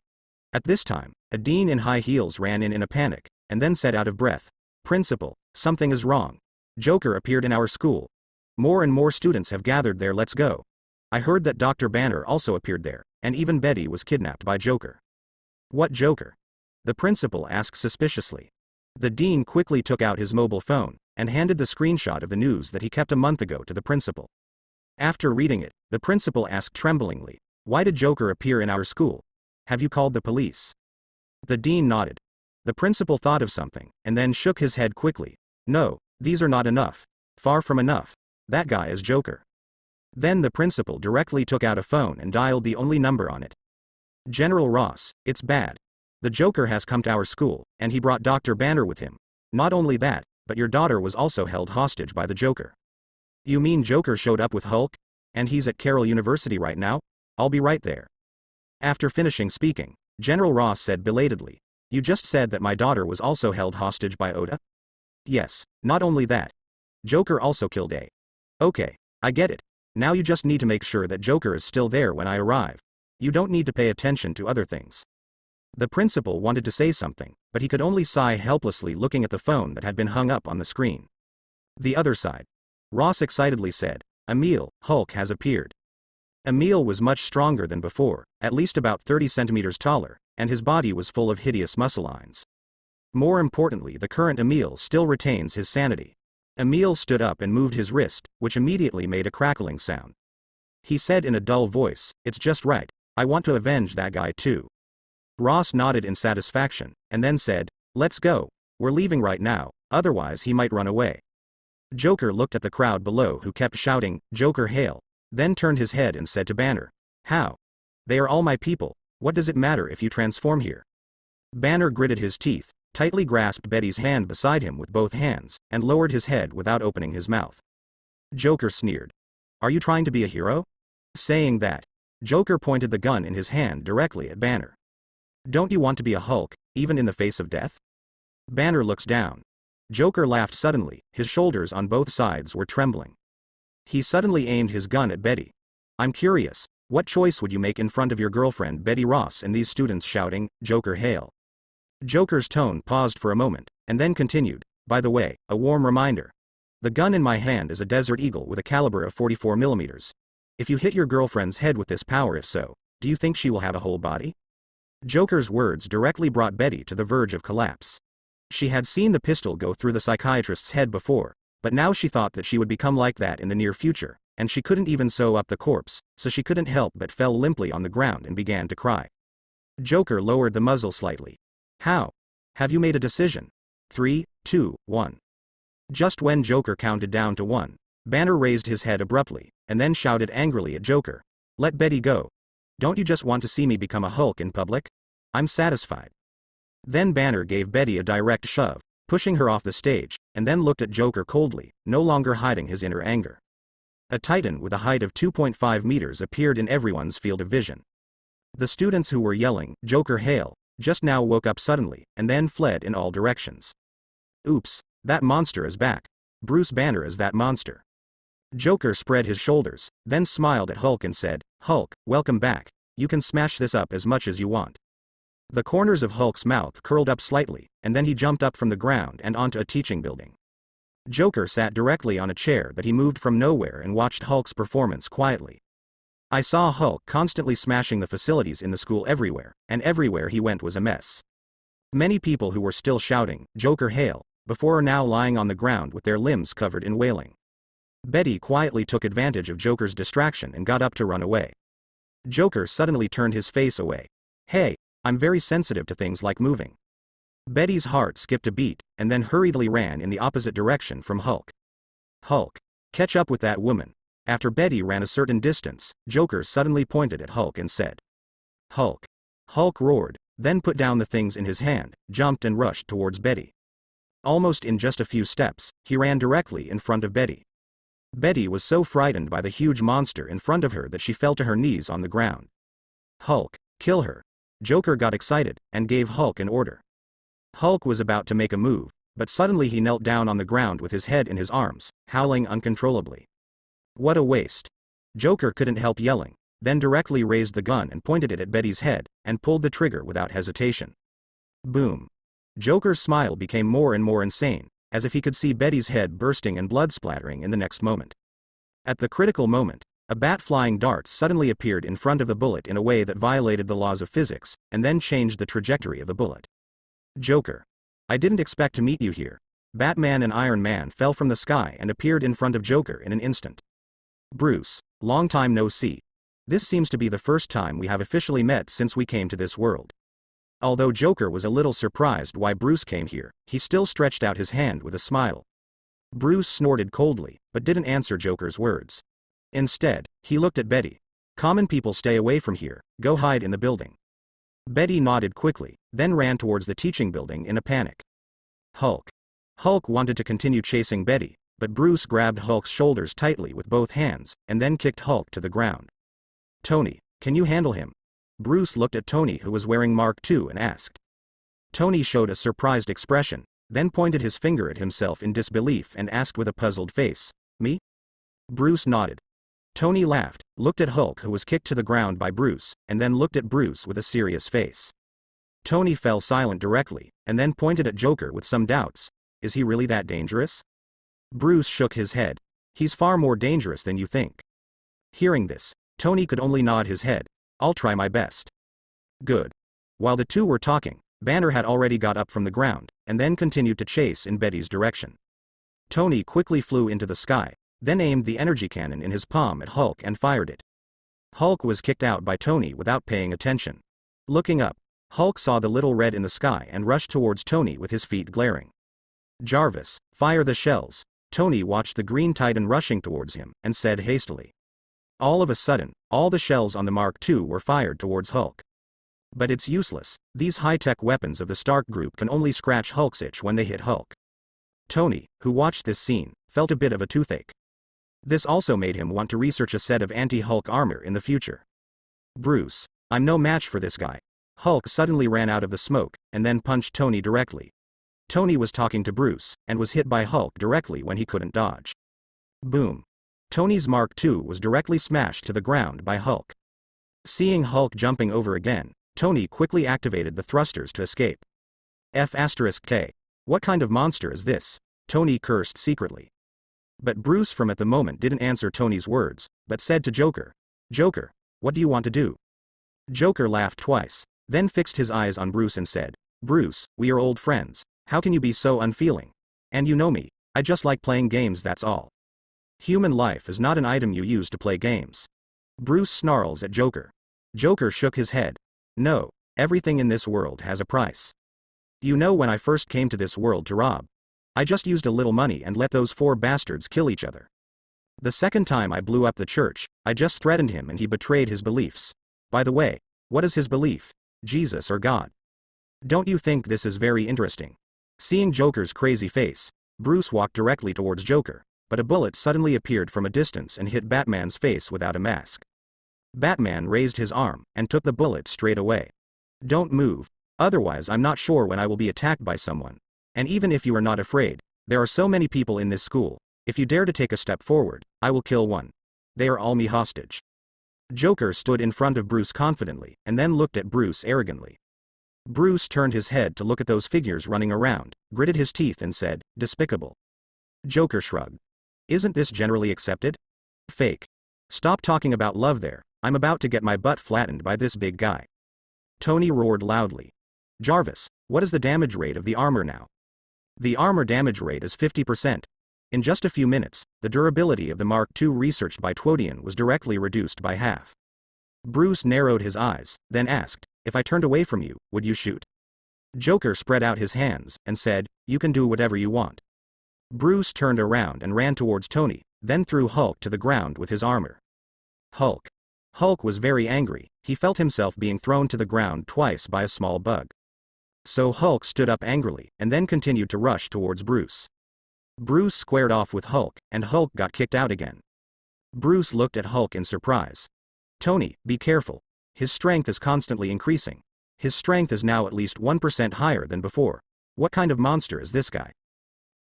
Speaker 1: At this time, a dean in high heels ran in a panic, and then said out of breath, Principal, something is wrong. Joker appeared in our school. More and more students have gathered there. Let's go. I heard that Dr. Banner also appeared there, and even Betty was kidnapped by Joker. What Joker? The principal asked suspiciously. The dean quickly took out his mobile phone, and handed the screenshot of the news that he kept a month ago to the principal. After reading it, the principal asked tremblingly, Why did Joker appear in our school? Have you called the police? The dean nodded. The principal thought of something, and then shook his head quickly. No, these are not enough. Far from enough. That guy is Joker. Then the principal directly took out a phone and dialed the only number on it. General Ross, it's bad. The Joker has come to our school, and he brought Dr. Banner with him. Not only that, but your daughter was also held hostage by the Joker. You mean Joker showed up with Hulk? And he's at Carroll University right now? I'll be right there. After finishing speaking, General Ross said belatedly, You just said that my daughter was also held hostage by Oda? Yes, not only that. Joker also killed A. Okay, I get it. Now you just need to make sure that Joker is still there when I arrive. You don't need to pay attention to other things. The principal wanted to say something, but he could only sigh helplessly looking at the phone that had been hung up on the screen. The other side. Ross excitedly said, Emil, Hulk has appeared. Emil was much stronger than before, at least about 30 centimeters taller, and his body was full of hideous muscle lines. More importantly, the current Emil still retains his sanity. Emil stood up and moved his wrist, which immediately made a crackling sound. He said in a dull voice, It's just right, I want to avenge that guy too. Ross nodded in satisfaction, and then said, Let's go, we're leaving right now, otherwise he might run away. Joker looked at the crowd below who kept shouting, Joker hail, then turned his head and said to Banner, How? They are all my people, what does it matter if you transform here? Banner gritted his teeth, tightly grasped Betty's hand beside him with both hands, and lowered his head without opening his mouth. Joker sneered. Are you trying to be a hero? Saying that, Joker pointed the gun in his hand directly at Banner. Don't you want to be a Hulk, even in the face of death? Banner looks down. Joker laughed suddenly, his shoulders on both sides were trembling. He suddenly aimed his gun at Betty. I'm curious, what choice would you make in front of your girlfriend Betty Ross and these students shouting, Joker hail? Joker's tone paused for a moment, and then continued, By the way, a warm reminder. The gun in my hand is a Desert Eagle with a caliber of 44 millimeters. If you hit your girlfriend's head with this power, if so, do you think she will have a whole body? Joker's words directly brought Betty to the verge of collapse. She had seen the pistol go through the psychiatrist's head before, but now she thought that she would become like that in the near future, and she couldn't even sew up the corpse, so she couldn't help but fell limply on the ground and began to cry. Joker lowered the muzzle slightly. How? Have you made a decision? 3, 2, 1. Just when Joker counted down to 1, Banner raised his head abruptly, and then shouted angrily at Joker, Let Betty go. Don't you just want to see me become a Hulk in public? I'm satisfied. Then Banner gave Betty a direct shove, pushing her off the stage, and then looked at Joker coldly, no longer hiding his inner anger. A titan with a height of 2.5 meters appeared in everyone's field of vision. The students who were yelling, Joker hail, just now woke up suddenly, and then fled in all directions. Oops, that monster is back. Bruce Banner is that monster. Joker spread his shoulders, then smiled at Hulk and said, Hulk, welcome back. You can smash this up as much as you want. The corners of Hulk's mouth curled up slightly, and then he jumped up from the ground and onto a teaching building. Joker sat directly on a chair that he moved from nowhere and watched Hulk's performance quietly. I saw Hulk constantly smashing the facilities in the school everywhere, and everywhere he went was a mess. Many people who were still shouting, Joker hail, before now lying on the ground with their limbs covered in wailing. Betty quietly took advantage of Joker's distraction and got up to run away. Joker suddenly turned his face away. Hey, I'm very sensitive to things like moving. Betty's heart skipped a beat, and then hurriedly ran in the opposite direction from Hulk. Hulk, catch up with that woman. After Betty ran a certain distance, Joker suddenly pointed at Hulk and said, Hulk. Hulk roared, then put down the things in his hand, jumped and rushed towards Betty. Almost in just a few steps, he ran directly in front of Betty. Betty was so frightened by the huge monster in front of her that she fell to her knees on the ground. Hulk, kill her. Joker got excited, and gave Hulk an order. Hulk was about to make a move, but suddenly he knelt down on the ground with his head in his arms, howling uncontrollably. What a waste. Joker couldn't help yelling, then directly raised the gun and pointed it at Betty's head, and pulled the trigger without hesitation. Boom. Joker's smile became more and more insane, as if he could see Betty's head bursting and blood splattering in the next moment. At the critical moment, a bat flying darts suddenly appeared in front of the bullet in a way that violated the laws of physics, and then changed the trajectory of the bullet. Joker. I didn't expect to meet you here. Batman and Iron Man fell from the sky and appeared in front of Joker in an instant. Bruce, long time no see. This seems to be the first time we have officially met since we came to this world. Although Joker was a little surprised why Bruce came here, he still stretched out his hand with a smile. Bruce snorted coldly, but didn't answer Joker's words. Instead, he looked at Betty. Common people stay away from here, go hide in the building. Betty nodded quickly, then ran towards the teaching building in a panic. Hulk. Hulk wanted to continue chasing Betty, but Bruce grabbed Hulk's shoulders tightly with both hands, and then kicked Hulk to the ground. Tony, can you handle him? Bruce looked at Tony, who was wearing Mark II, and asked. Tony showed a surprised expression, then pointed his finger at himself in disbelief and asked with a puzzled face, Me? Bruce nodded. Tony laughed, looked at Hulk, who was kicked to the ground by Bruce, and then looked at Bruce with a serious face. Tony fell silent directly, and then pointed at Joker with some doubts. Is he really that dangerous? Bruce shook his head. He's far more dangerous than you think. Hearing this, Tony could only nod his head. I'll try my best. Good. While the two were talking, Banner had already got up from the ground, and then continued to chase in Betty's direction. Tony quickly flew into the sky, then aimed the energy cannon in his palm at Hulk and fired it. Hulk was kicked out by Tony without paying attention. Looking up, Hulk saw the little red in the sky and rushed towards Tony with his feet glaring. Jarvis, fire the shells. Tony watched the Green Titan rushing towards him, and said hastily. All of a sudden, all the shells on the Mark II were fired towards Hulk. But it's useless, these high-tech weapons of the Stark group can only scratch Hulk's itch when they hit Hulk. Tony, who watched this scene, felt a bit of a toothache. This also made him want to research a set of anti-Hulk armor in the future. Bruce, I'm no match for this guy. Hulk suddenly ran out of the smoke, and then punched Tony directly. Tony was talking to Bruce, and was hit by Hulk directly when he couldn't dodge. Boom. Tony's Mark II was directly smashed to the ground by Hulk. Seeing Hulk jumping over again, Tony quickly activated the thrusters to escape. F*K. What kind of monster is this? Tony cursed secretly. But Bruce from at the moment didn't answer Tony's words, but said to Joker, Joker, what do you want to do? Joker laughed twice, then fixed his eyes on Bruce and said, Bruce, we are old friends, how can you be so unfeeling? And you know me, I just like playing games, that's all. Human life is not an item you use to play games. Bruce snarls at Joker. Joker shook his head. No, everything in this world has a price. You know, when I first came to this world to rob, I just used a little money and let those 4 bastards kill each other. The second time I blew up the church, I just threatened him and he betrayed his beliefs. By the way, what is his belief? Jesus or God? Don't you think this is very interesting? Seeing Joker's crazy face, Bruce walked directly towards Joker, but a bullet suddenly appeared from a distance and hit Batman's face without a mask. Batman raised his arm and took the bullet straight away. Don't move, otherwise I'm not sure when I will be attacked by someone. And even if you are not afraid, there are so many people in this school, if you dare to take a step forward, I will kill one. They are all me hostage. Joker stood in front of Bruce confidently, and then looked at Bruce arrogantly. Bruce turned his head to look at those figures running around, gritted his teeth and said, despicable. Joker shrugged. Isn't this generally accepted? Fake. Stop talking about love there, I'm about to get my butt flattened by this big guy. Tony roared loudly. Jarvis, what is the damage rate of the armor now? The armor damage rate is 50%. In just a few minutes, the durability of the Mark II researched by Twodian was directly reduced by half. Bruce narrowed his eyes, then asked, "If I turned away from you, would you shoot?" Joker spread out his hands and said, "You can do whatever you want." Bruce turned around and ran towards Tony, then threw Hulk to the ground with his armor. Hulk. Hulk was very angry. He felt himself being thrown to the ground twice by a small bug. So Hulk stood up angrily, and then continued to rush towards Bruce. Bruce squared off with Hulk, and Hulk got kicked out again. Bruce looked at Hulk in surprise. "Tony, be careful. His strength is constantly increasing. His strength is now at least 1% higher than before. What kind of monster is this guy?"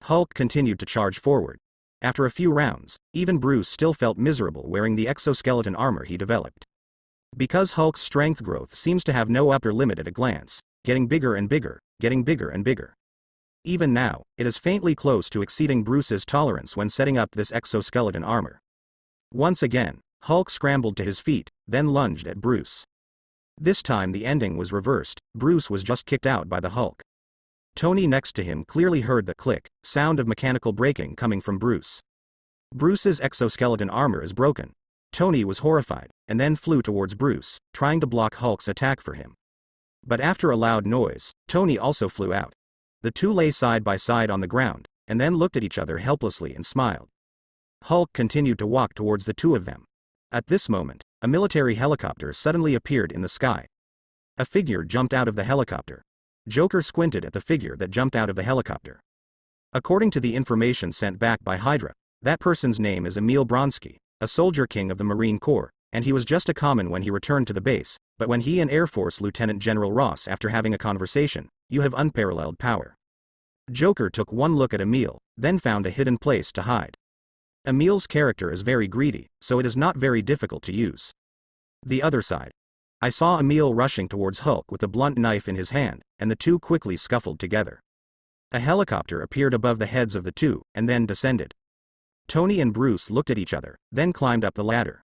Speaker 1: Hulk continued to charge forward. After a few rounds, even Bruce still felt miserable wearing the exoskeleton armor he developed. Because Hulk's strength growth seems to have no upper limit at a glance, getting bigger and bigger, getting bigger and bigger. Even now, it is faintly close to exceeding Bruce's tolerance when setting up this exoskeleton armor. Once again, Hulk scrambled to his feet, then lunged at Bruce. This time the ending was reversed. Bruce was just kicked out by the Hulk. Tony next to him clearly heard the click, sound of mechanical braking coming from Bruce. Bruce's exoskeleton armor is broken. Tony was horrified, and then flew towards Bruce, trying to block Hulk's attack for him. But after a loud noise, Tony also flew out. The two lay side by side on the ground, and then looked at each other helplessly and smiled. Hulk continued to walk towards the two of them. At this moment, a military helicopter suddenly appeared in the sky. A figure jumped out of the helicopter. Joker squinted at the figure that jumped out of the helicopter. According to the information sent back by Hydra, that person's name is Emil Bronsky, a soldier king of the Marine Corps, and he was just a common when he returned to the base, but when he and Air Force Lieutenant General Ross after having a conversation, "You have unparalleled power." Joker took one look at Emil, then found a hidden place to hide. Emil's character is very greedy, so it is not very difficult to use. The other side. I saw Emil rushing towards Hulk with a blunt knife in his hand, and the two quickly scuffled together. A helicopter appeared above the heads of the two, and then descended. Tony and Bruce looked at each other, then climbed up the ladder.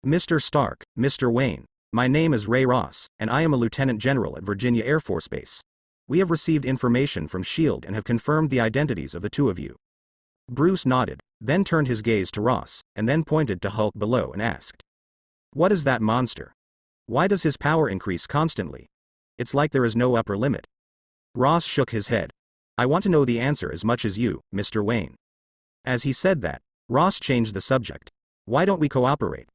Speaker 1: "Mr. Stark, Mr. Wayne, my name is Ray Ross, and I am a lieutenant general at Virginia Air Force Base. We have received information from S.H.I.E.L.D. and have confirmed the identities of the two of you." Bruce nodded, then turned his gaze to Ross, and then pointed to Hulk below and asked, "What is that monster? Why does his power increase constantly? It's like there is no upper limit." Ross shook his head. "I want to know the answer as much as you, Mr. Wayne." As he said that, Ross changed the subject. "Why don't we cooperate?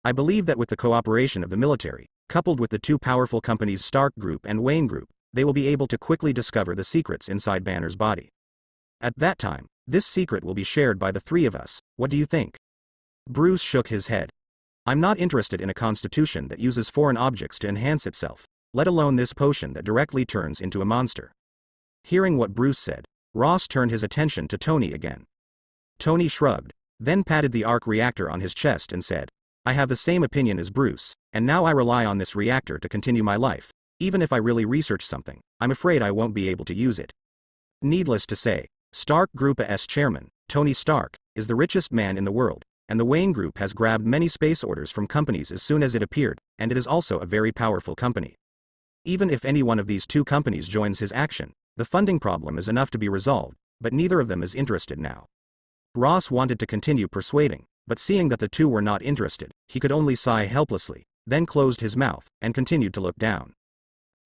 Speaker 1: I believe that with the cooperation of the military, coupled with the two powerful companies Stark Group and Wayne Group, they will be able to quickly discover the secrets inside Banner's body. At that time, this secret will be shared by the three of us. What do you think?" Bruce shook his head. "I'm not interested in a constitution that uses foreign objects to enhance itself, let alone this potion that directly turns into a monster." Hearing what Bruce said, Ross turned his attention to Tony again. Tony shrugged, then patted the arc reactor on his chest and said, "I have the same opinion as Bruce, and now I rely on this reactor to continue my life. Even if I really research something, I'm afraid I won't be able to use it." Needless to say, Stark Group's chairman, Tony Stark, is the richest man in the world, and the Wayne Group has grabbed many space orders from companies as soon as it appeared, and it is also a very powerful company. Even if any one of these two companies joins his action, the funding problem is enough to be resolved, but neither of them is interested now. Ross wanted to continue persuading, but seeing that the two were not interested, he could only sigh helplessly, then closed his mouth, and continued to look down.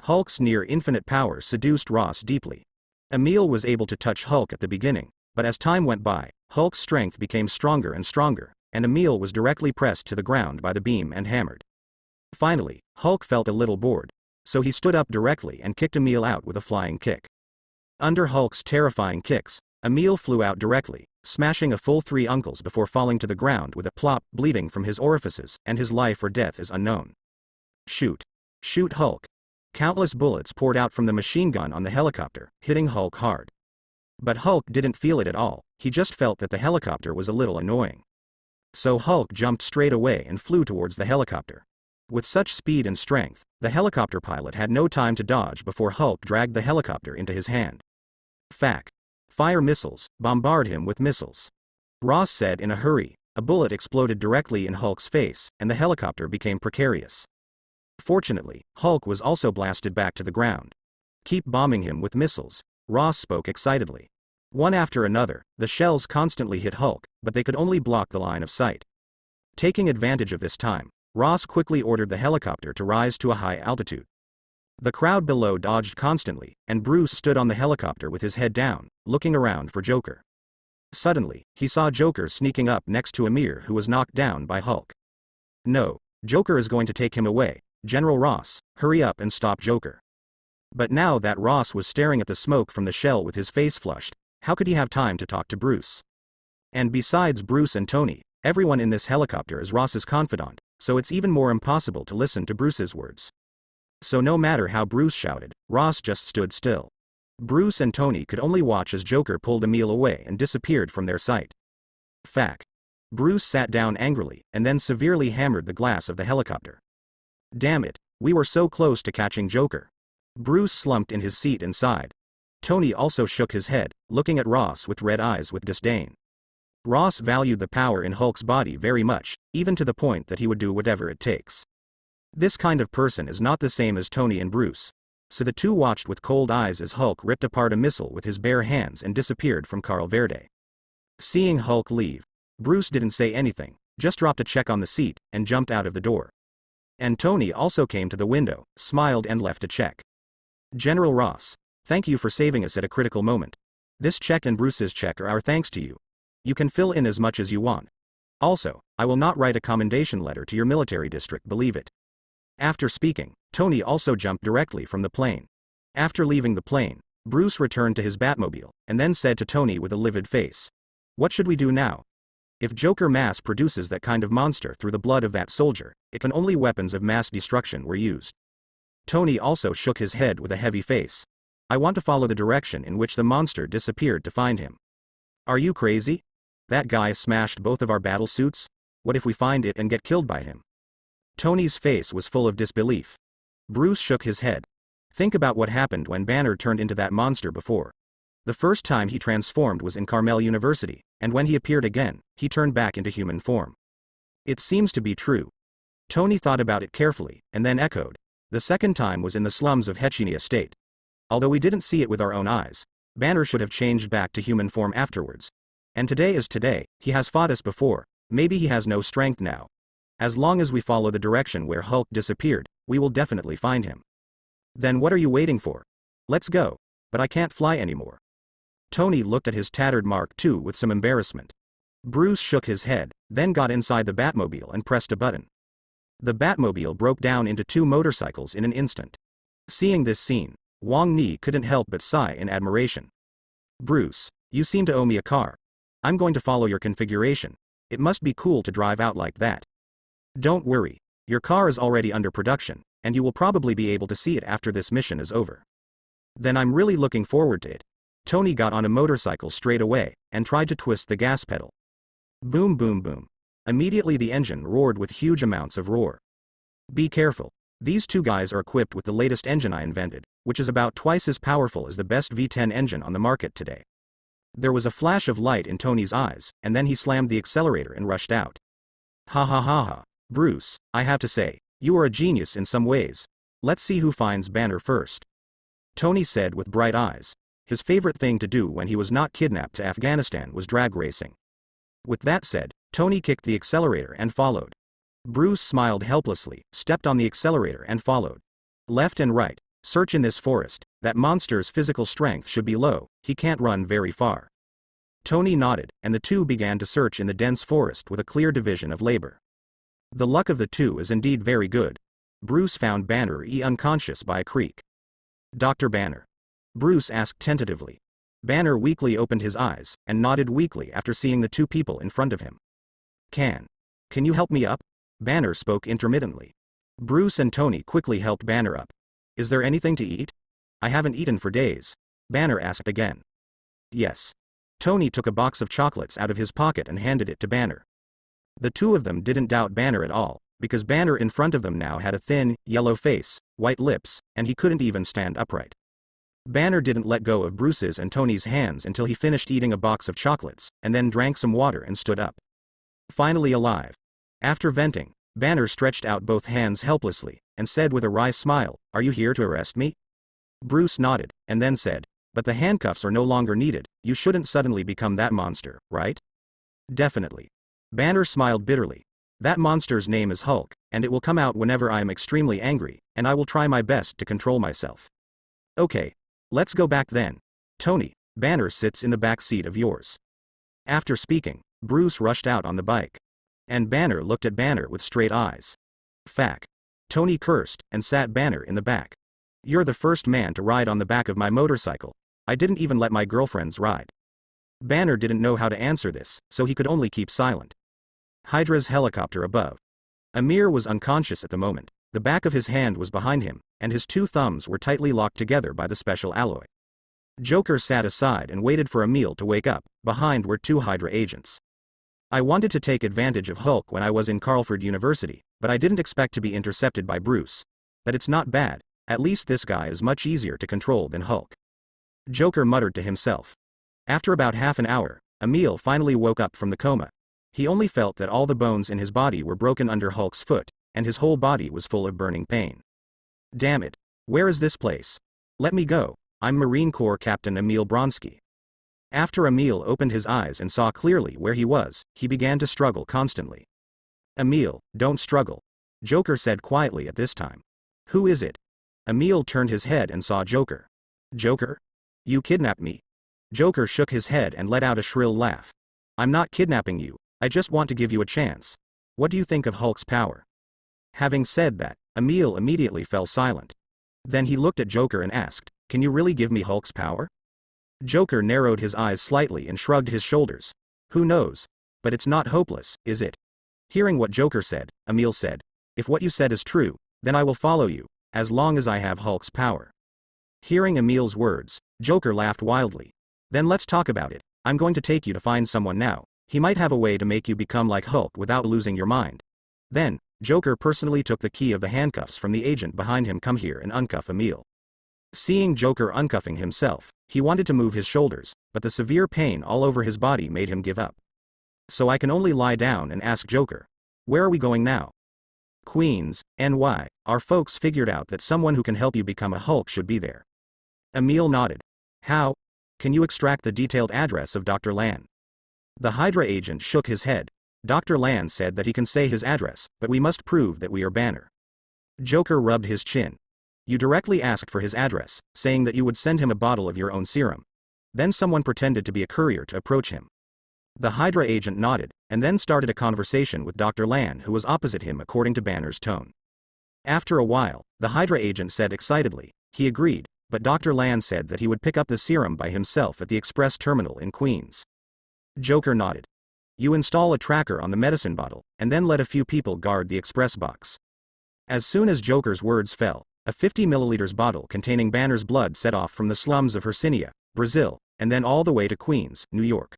Speaker 1: Hulk's near-infinite power seduced Ross deeply. Emil was able to touch Hulk at the beginning, but as time went by, Hulk's strength became stronger and stronger, and Emil was directly pressed to the ground by the beam and hammered. Finally, Hulk felt a little bored, so he stood up directly and kicked Emil out with a flying kick. Under Hulk's terrifying kicks, Emil flew out directly, smashing a full 3 uncles before falling to the ground with a plop, bleeding from his orifices, and his life or death is unknown. "Shoot! Shoot Hulk!" Countless bullets poured out from the machine gun on the helicopter, hitting Hulk hard. But Hulk didn't feel it at all, he just felt that the helicopter was a little annoying. So Hulk jumped straight away and flew towards the helicopter. With such speed and strength, the helicopter pilot had no time to dodge before Hulk dragged the helicopter into his hand. "Fac. Fire missiles, bombard him with missiles," Ross said in a hurry. A bullet exploded directly in Hulk's face, and the helicopter became precarious. Fortunately, Hulk was also blasted back to the ground. "Keep bombing him with missiles. Ross spoke excitedly. One after another, the shells constantly hit Hulk, but they could only block the line of sight. Taking advantage of this time, Ross quickly ordered the helicopter to rise to a high altitude. The crowd below dodged constantly, and Bruce stood on the helicopter with his head down, looking around for Joker. Suddenly, he saw Joker sneaking up next to Amir, who was knocked down by Hulk. No, Joker is going to take him away. General Ross, hurry up and stop Joker. But now that Ross was staring at the smoke from the shell with his face flushed, how could he have time to talk to Bruce? And besides Bruce and Tony, everyone in this helicopter is Ross's confidant, so it's even more impossible to listen to Bruce's words. So no matter how Bruce shouted, Ross just stood still. Bruce and Tony could only watch as Joker pulled Emil away and disappeared from their sight. Fact. Bruce sat down angrily and then severely hammered the glass of the helicopter. Damn it, we were so close to catching Joker. Bruce slumped in his seat and sighed. Tony also shook his head, looking at Ross with red eyes with disdain. Ross valued the power in Hulk's body very much, even to the point that he would do whatever it takes. This kind of person is not the same as Tony and Bruce, so the two watched with cold eyes as Hulk ripped apart a missile with his bare hands and disappeared from Carl Verde. Seeing Hulk leave, Bruce didn't say anything, just dropped a check on the seat, and jumped out of the door. And Tony also came to the window, smiled and left a check. General Ross, thank you for saving us at a critical moment. This check and Bruce's check are our thanks to you. You can fill in as much as you want. Also, I will not write a commendation letter to your military district, believe it. After speaking, Tony also jumped directly from the plane. After leaving the plane, Bruce returned to his Batmobile, and then said to Tony with a livid face, "What should we do now? If Joker mass produces that kind of monster through the blood of that soldier, it can only weapons of mass destruction were used." Tony also shook his head with a heavy face. "I want to follow the direction in which the monster disappeared to find him." "Are you crazy? That guy smashed both of our battle suits. What if we find it and get killed by him?" Tony's face was full of disbelief. Bruce shook his head. "Think about what happened when Banner turned into that monster before. The first time he transformed was in Carmel University, and when he appeared again, he turned back into human form. It seems to be true." Tony thought about it carefully, and then echoed, "The second time was in the slums of Hechinia State. Although we didn't see it with our own eyes, Banner should have changed back to human form afterwards. And today is today, he has fought us before, maybe he has no strength now. As long as we follow the direction where Hulk disappeared, we will definitely find him." "Then what are you waiting for? Let's go." "But I can't fly anymore." Tony looked at his tattered Mark II with some embarrassment. Bruce shook his head, then got inside the Batmobile and pressed a button. The Batmobile broke down into two motorcycles in an instant. Seeing this scene, Wang Ni couldn't help but sigh in admiration. "Bruce, you seem to owe me a car. I'm going to follow your configuration. It must be cool to drive out like that." "Don't worry, your car is already under production, and you will probably be able to see it after this mission is over." "Then I'm really looking forward to it." Tony got on a motorcycle straight away, and tried to twist the gas pedal. Boom boom boom. Immediately the engine roared with huge amounts of roar. "Be careful. These two guys are equipped with the latest engine I invented, which is about twice as powerful as the best V10 engine on the market today." There was a flash of light in Tony's eyes, and then he slammed the accelerator and rushed out. "Ha ha ha ha. Bruce, I have to say, you are a genius in some ways. Let's see who finds Banner first." Tony said with bright eyes. His favorite thing to do when he was not kidnapped to Afghanistan was drag racing. With that said, Tony kicked the accelerator and followed. Bruce smiled helplessly, stepped on the accelerator and followed. Left and right, search in this forest. That monster's physical strength should be low, he can't run very far. Tony nodded, and the two began to search in the dense forest with a clear division of labor. The luck of the two is indeed very good. Bruce found Banner unconscious by a creek. "Dr. Banner?" Bruce asked tentatively. Banner weakly opened his eyes, and nodded weakly after seeing the two people in front of him. Can you help me up?" Banner spoke intermittently. Bruce and Tony quickly helped Banner up. "Is there anything to eat?" "I haven't eaten for days." Banner asked again. "Yes." Tony took a box of chocolates out of his pocket and handed it to Banner. The two of them didn't doubt Banner at all, because Banner in front of them now had a thin, yellow face, white lips, and he couldn't even stand upright. Banner didn't let go of Bruce's and Tony's hands until he finished eating a box of chocolates, and then drank some water and stood up. Finally alive. After venting, Banner stretched out both hands helplessly, and said with a wry smile, "Are you here to arrest me?" Bruce nodded, and then said, But the handcuffs are no longer needed, you shouldn't suddenly become that monster, right? Definitely. Banner smiled bitterly. That monster's name is Hulk, and it will come out whenever I am extremely angry, and I will try my best to control myself. Okay. Let's go back then. Tony, Banner sits in the back seat of yours. After speaking, Bruce rushed out on the bike. And Banner looked at Banner with straight eyes. Fack. Tony cursed, and sat Banner in the back. You're the first man to ride on the back of my motorcycle. I didn't even let my girlfriends ride. Banner didn't know how to answer this, so he could only keep silent. Hydra's helicopter above. Amir was unconscious at the moment. The back of his hand was behind him, and his two thumbs were tightly locked together by the special alloy. Joker sat aside and waited for Emil to wake up. Behind were two Hydra agents. I wanted to take advantage of Hulk when I was in Carlford University, but I didn't expect to be intercepted by Bruce. But it's not bad, at least this guy is much easier to control than Hulk. Joker muttered to himself. After about half an hour, Emil finally woke up from the coma. He only felt that all the bones in his body were broken under Hulk's foot, and his whole body was full of burning pain. Damn it. Where is this place? Let me go. I'm Marine Corps Captain Emil Bronsky. After Emil opened his eyes and saw clearly where he was, he began to struggle constantly. Emil, don't struggle. Joker said quietly at this time. Who is it? Emil turned his head and saw Joker. Joker? You kidnapped me. Joker shook his head and let out a shrill laugh. I'm not kidnapping you, I just want to give you a chance. What do you think of Hulk's power? Having said that, Emil immediately fell silent. Then he looked at Joker and asked, Can you really give me Hulk's power? Joker narrowed his eyes slightly and shrugged his shoulders. Who knows? But it's not hopeless, is it? Hearing what Joker said, Emil said, If what you said is true, then I will follow you, as long as I have Hulk's power. Hearing Emil's words, Joker laughed wildly. Then let's talk about it. I'm going to take you to find someone now. He might have a way to make you become like Hulk without losing your mind. Then, Joker personally took the key of the handcuffs from the agent behind him. Come here and uncuff Emil. Seeing Joker uncuffing himself, he wanted to move his shoulders, but the severe pain all over his body made him give up. So I can only lie down and ask Joker. Where are we going now? Queens, NY. Our folks figured out that someone who can help you become a Hulk should be there. Emil nodded. How? Can you extract the detailed address of Dr. Lan? The Hydra agent shook his head. Dr. Lan said that he can say his address, but we must prove that we are Banner. Joker rubbed his chin. You directly asked for his address, saying that you would send him a bottle of your own serum. Then someone pretended to be a courier to approach him. The Hydra agent nodded, and then started a conversation with Dr. Lan, who was opposite him according to Banner's tone. After a while, the Hydra agent said excitedly, he agreed, but Dr. Lan said that he would pick up the serum by himself at the express terminal in Queens. Joker nodded. You install a tracker on the medicine bottle, and then let a few people guard the express box. As soon as Joker's words fell, a 50 milliliters bottle containing Banner's blood set off from the slums of Heria, Brazil, and then all the way to Queens, New York.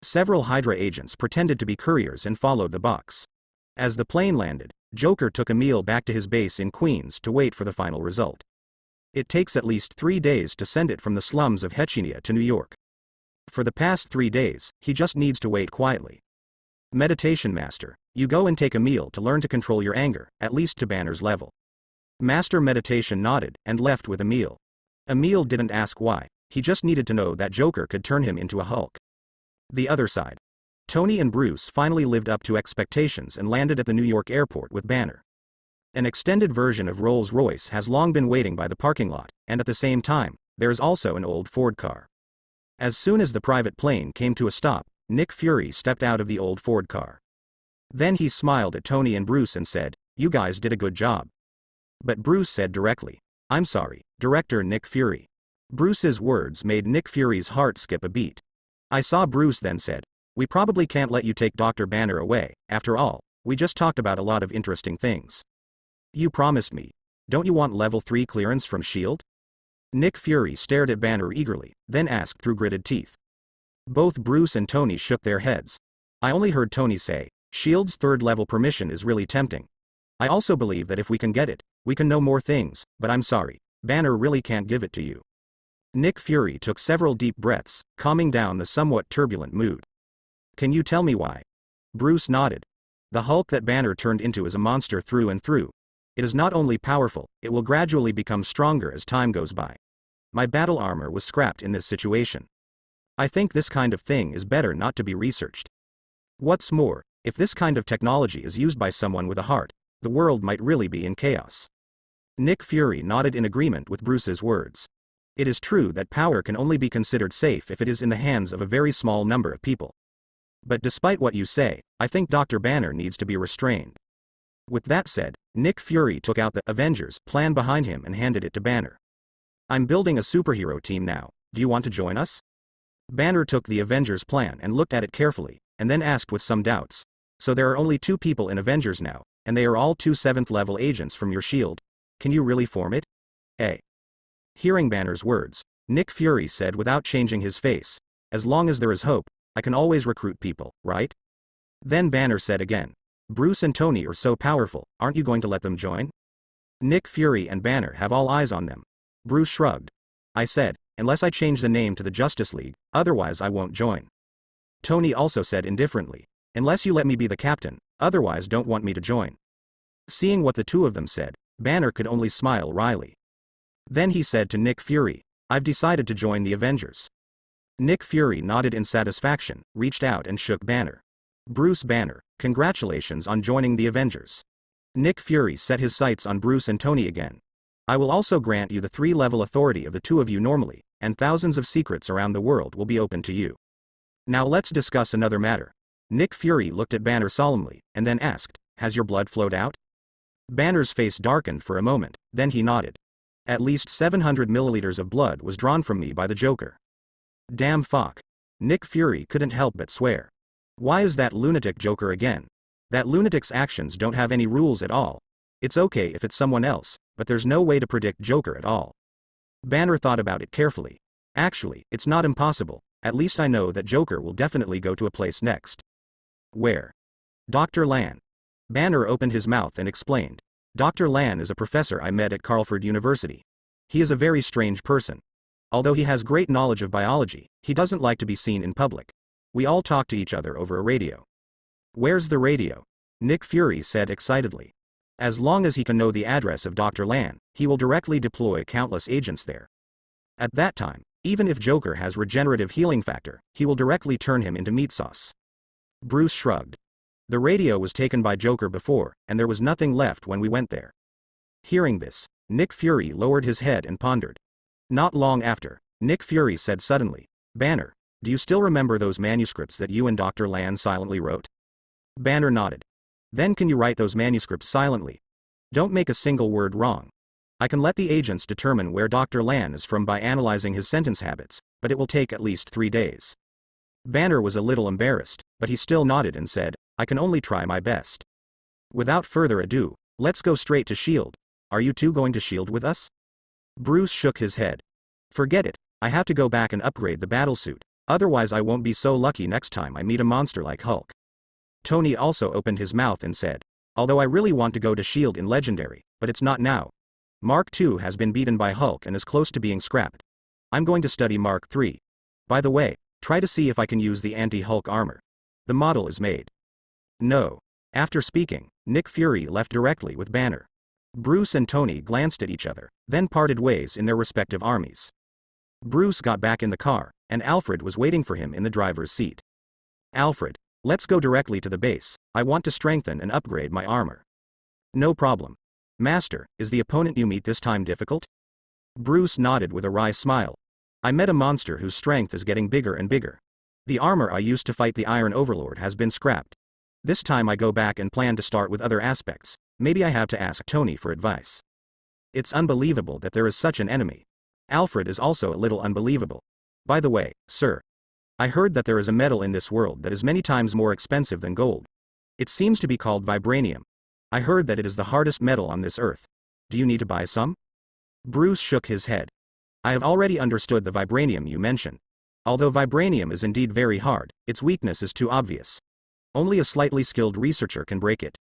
Speaker 1: Several Hydra agents pretended to be couriers and followed the box. As the plane landed, Joker took Emil back to his base in Queens to wait for the final result. It takes at least 3 days to send it from the slums of Heria to New York. For the past 3 days, he just needs to wait quietly. Meditation Master, you go and take Emil to learn to control your anger, at least to Banner's level. Master Meditation nodded and left with Emil. Emil didn't ask why, he just needed to know that Joker could turn him into a Hulk. The other side. Tony and Bruce finally lived up to expectations and landed at the New York airport with Banner. An extended version of Rolls-Royce has long been waiting by the parking lot, and at the same time, there is also an old Ford car. As soon as the private plane came to a stop, Nick Fury stepped out of the old Ford car. Then he smiled at Tony and Bruce and said, You guys did a good job. But Bruce said directly, I'm sorry, Director Nick Fury. Bruce's words made Nick Fury's heart skip a beat. I saw Bruce then said, We probably can't let you take Dr. Banner away, after all, we just talked about a lot of interesting things. You promised me. Don't you want level 3 clearance from S.H.I.E.L.D.? Nick Fury stared at Banner eagerly, then asked through gritted teeth. Both Bruce and Tony shook their heads. I only heard Tony say, S.H.I.E.L.D.'s 3rd level permission is really tempting. I also believe that if we can get it, we can know more things, but I'm sorry, Banner really can't give it to you. Nick Fury took several deep breaths, calming down the somewhat turbulent mood. Can you tell me why? Bruce nodded. The Hulk that Banner turned into is a monster through and through. It is not only powerful, it will gradually become stronger as time goes by. My battle armor was scrapped in this situation. I think this kind of thing is better not to be researched. What's more, if this kind of technology is used by someone with a heart, the world might really be in chaos. Nick Fury nodded in agreement with Bruce's words. It is true that power can only be considered safe if it is in the hands of a very small number of people. But despite what you say, I think Dr. Banner needs to be restrained. With that said, Nick Fury took out the Avengers plan behind him and handed it to Banner. I'm building a superhero team now, do you want to join us? Banner took the Avengers plan and looked at it carefully, and then asked with some doubts. So there are only 2 people in Avengers now, and they are all 2 7th level agents from your shield. Can you really form it? Hearing Banner's words, Nick Fury said without changing his face, as long as there is hope, I can always recruit people, right? Then Banner said again, Bruce and Tony are so powerful, aren't you going to let them join? Nick Fury and Banner have all eyes on them. Bruce shrugged. I said, unless I change the name to the Justice League, otherwise I won't join. Tony also said indifferently, unless you let me be the captain, otherwise don't want me to join. Seeing what the 2 of them said, Banner could only smile wryly. Then he said to Nick Fury, I've decided to join the Avengers. Nick Fury nodded in satisfaction, reached out and shook Banner. Bruce Banner, congratulations on joining the Avengers. Nick Fury set his sights on Bruce and Tony again. I will also grant you the 3-level authority of the 2 of you normally, and thousands of secrets around the world will be open to you. Now let's discuss another matter. Nick Fury looked at Banner solemnly, and then asked, has your blood flowed out? Banner's face darkened for a moment, then he nodded. At least 700 milliliters of blood was drawn from me by the Joker. Damn fuck. Nick Fury couldn't help but swear. Why is that lunatic Joker again? That lunatic's actions don't have any rules at all. It's okay if it's someone else, but there's no way to predict Joker at all. Banner thought about it carefully. Actually, it's not impossible, at least I know that Joker will definitely go to a place next. Where? Dr. Lan. Banner opened his mouth and explained. Dr. Lan is a professor I met at Carlford University. He is a very strange person. Although he has great knowledge of biology, he doesn't like to be seen in public. We all talk to each other over a radio. Where's the radio? Nick Fury said excitedly. As long as he can know the address of Dr. Lan, he will directly deploy countless agents there. At that time, even if Joker has regenerative healing factor, he will directly turn him into meat sauce. Bruce shrugged. The radio was taken by Joker before, and there was nothing left when we went there. Hearing this, Nick Fury lowered his head and pondered. Not long after, Nick Fury said suddenly, Banner, do you still remember those manuscripts that you and Dr. Lan silently wrote? Banner nodded. Then can you write those manuscripts silently? Don't make a single word wrong. I can let the agents determine where Dr. Lan is from by analyzing his sentence habits, but it will take at least 3 days. Banner was a little embarrassed, but he still nodded and said, I can only try my best. Without further ado, let's go straight to S.H.I.E.L.D. Are you 2 going to S.H.I.E.L.D. with us? Bruce shook his head. Forget it, I have to go back and upgrade the battlesuit, otherwise I won't be so lucky next time I meet a monster like Hulk. Tony also opened his mouth and said, although I really want to go to S.H.I.E.L.D. in Legendary, but it's not now. Mark II has been beaten by Hulk and is close to being scrapped. I'm going to study Mark III. By the way, try to see if I can use the anti-Hulk armor. The model is made. No. After speaking, Nick Fury left directly with Banner. Bruce and Tony glanced at each other, then parted ways in their respective armies. Bruce got back in the car, and Alfred was waiting for him in the driver's seat. Alfred, let's go directly to the base, I want to strengthen and upgrade my armor. No problem. Master, is the opponent you meet this time difficult? Bruce nodded with a wry smile. I met a monster whose strength is getting bigger and bigger. The armor I used to fight the Iron Overlord has been scrapped. This time I go back and plan to start with other aspects, maybe I have to ask Tony for advice. It's unbelievable that there is such an enemy. Alfred is also a little unbelievable. By the way, sir. I heard that there is a metal in this world that is many times more expensive than gold. It seems to be called vibranium. I heard that it is the hardest metal on this earth. Do you need to buy some? Bruce shook his head. I have already understood the vibranium you mentioned. Although vibranium is indeed very hard, its weakness is too obvious. Only a slightly skilled researcher can break it.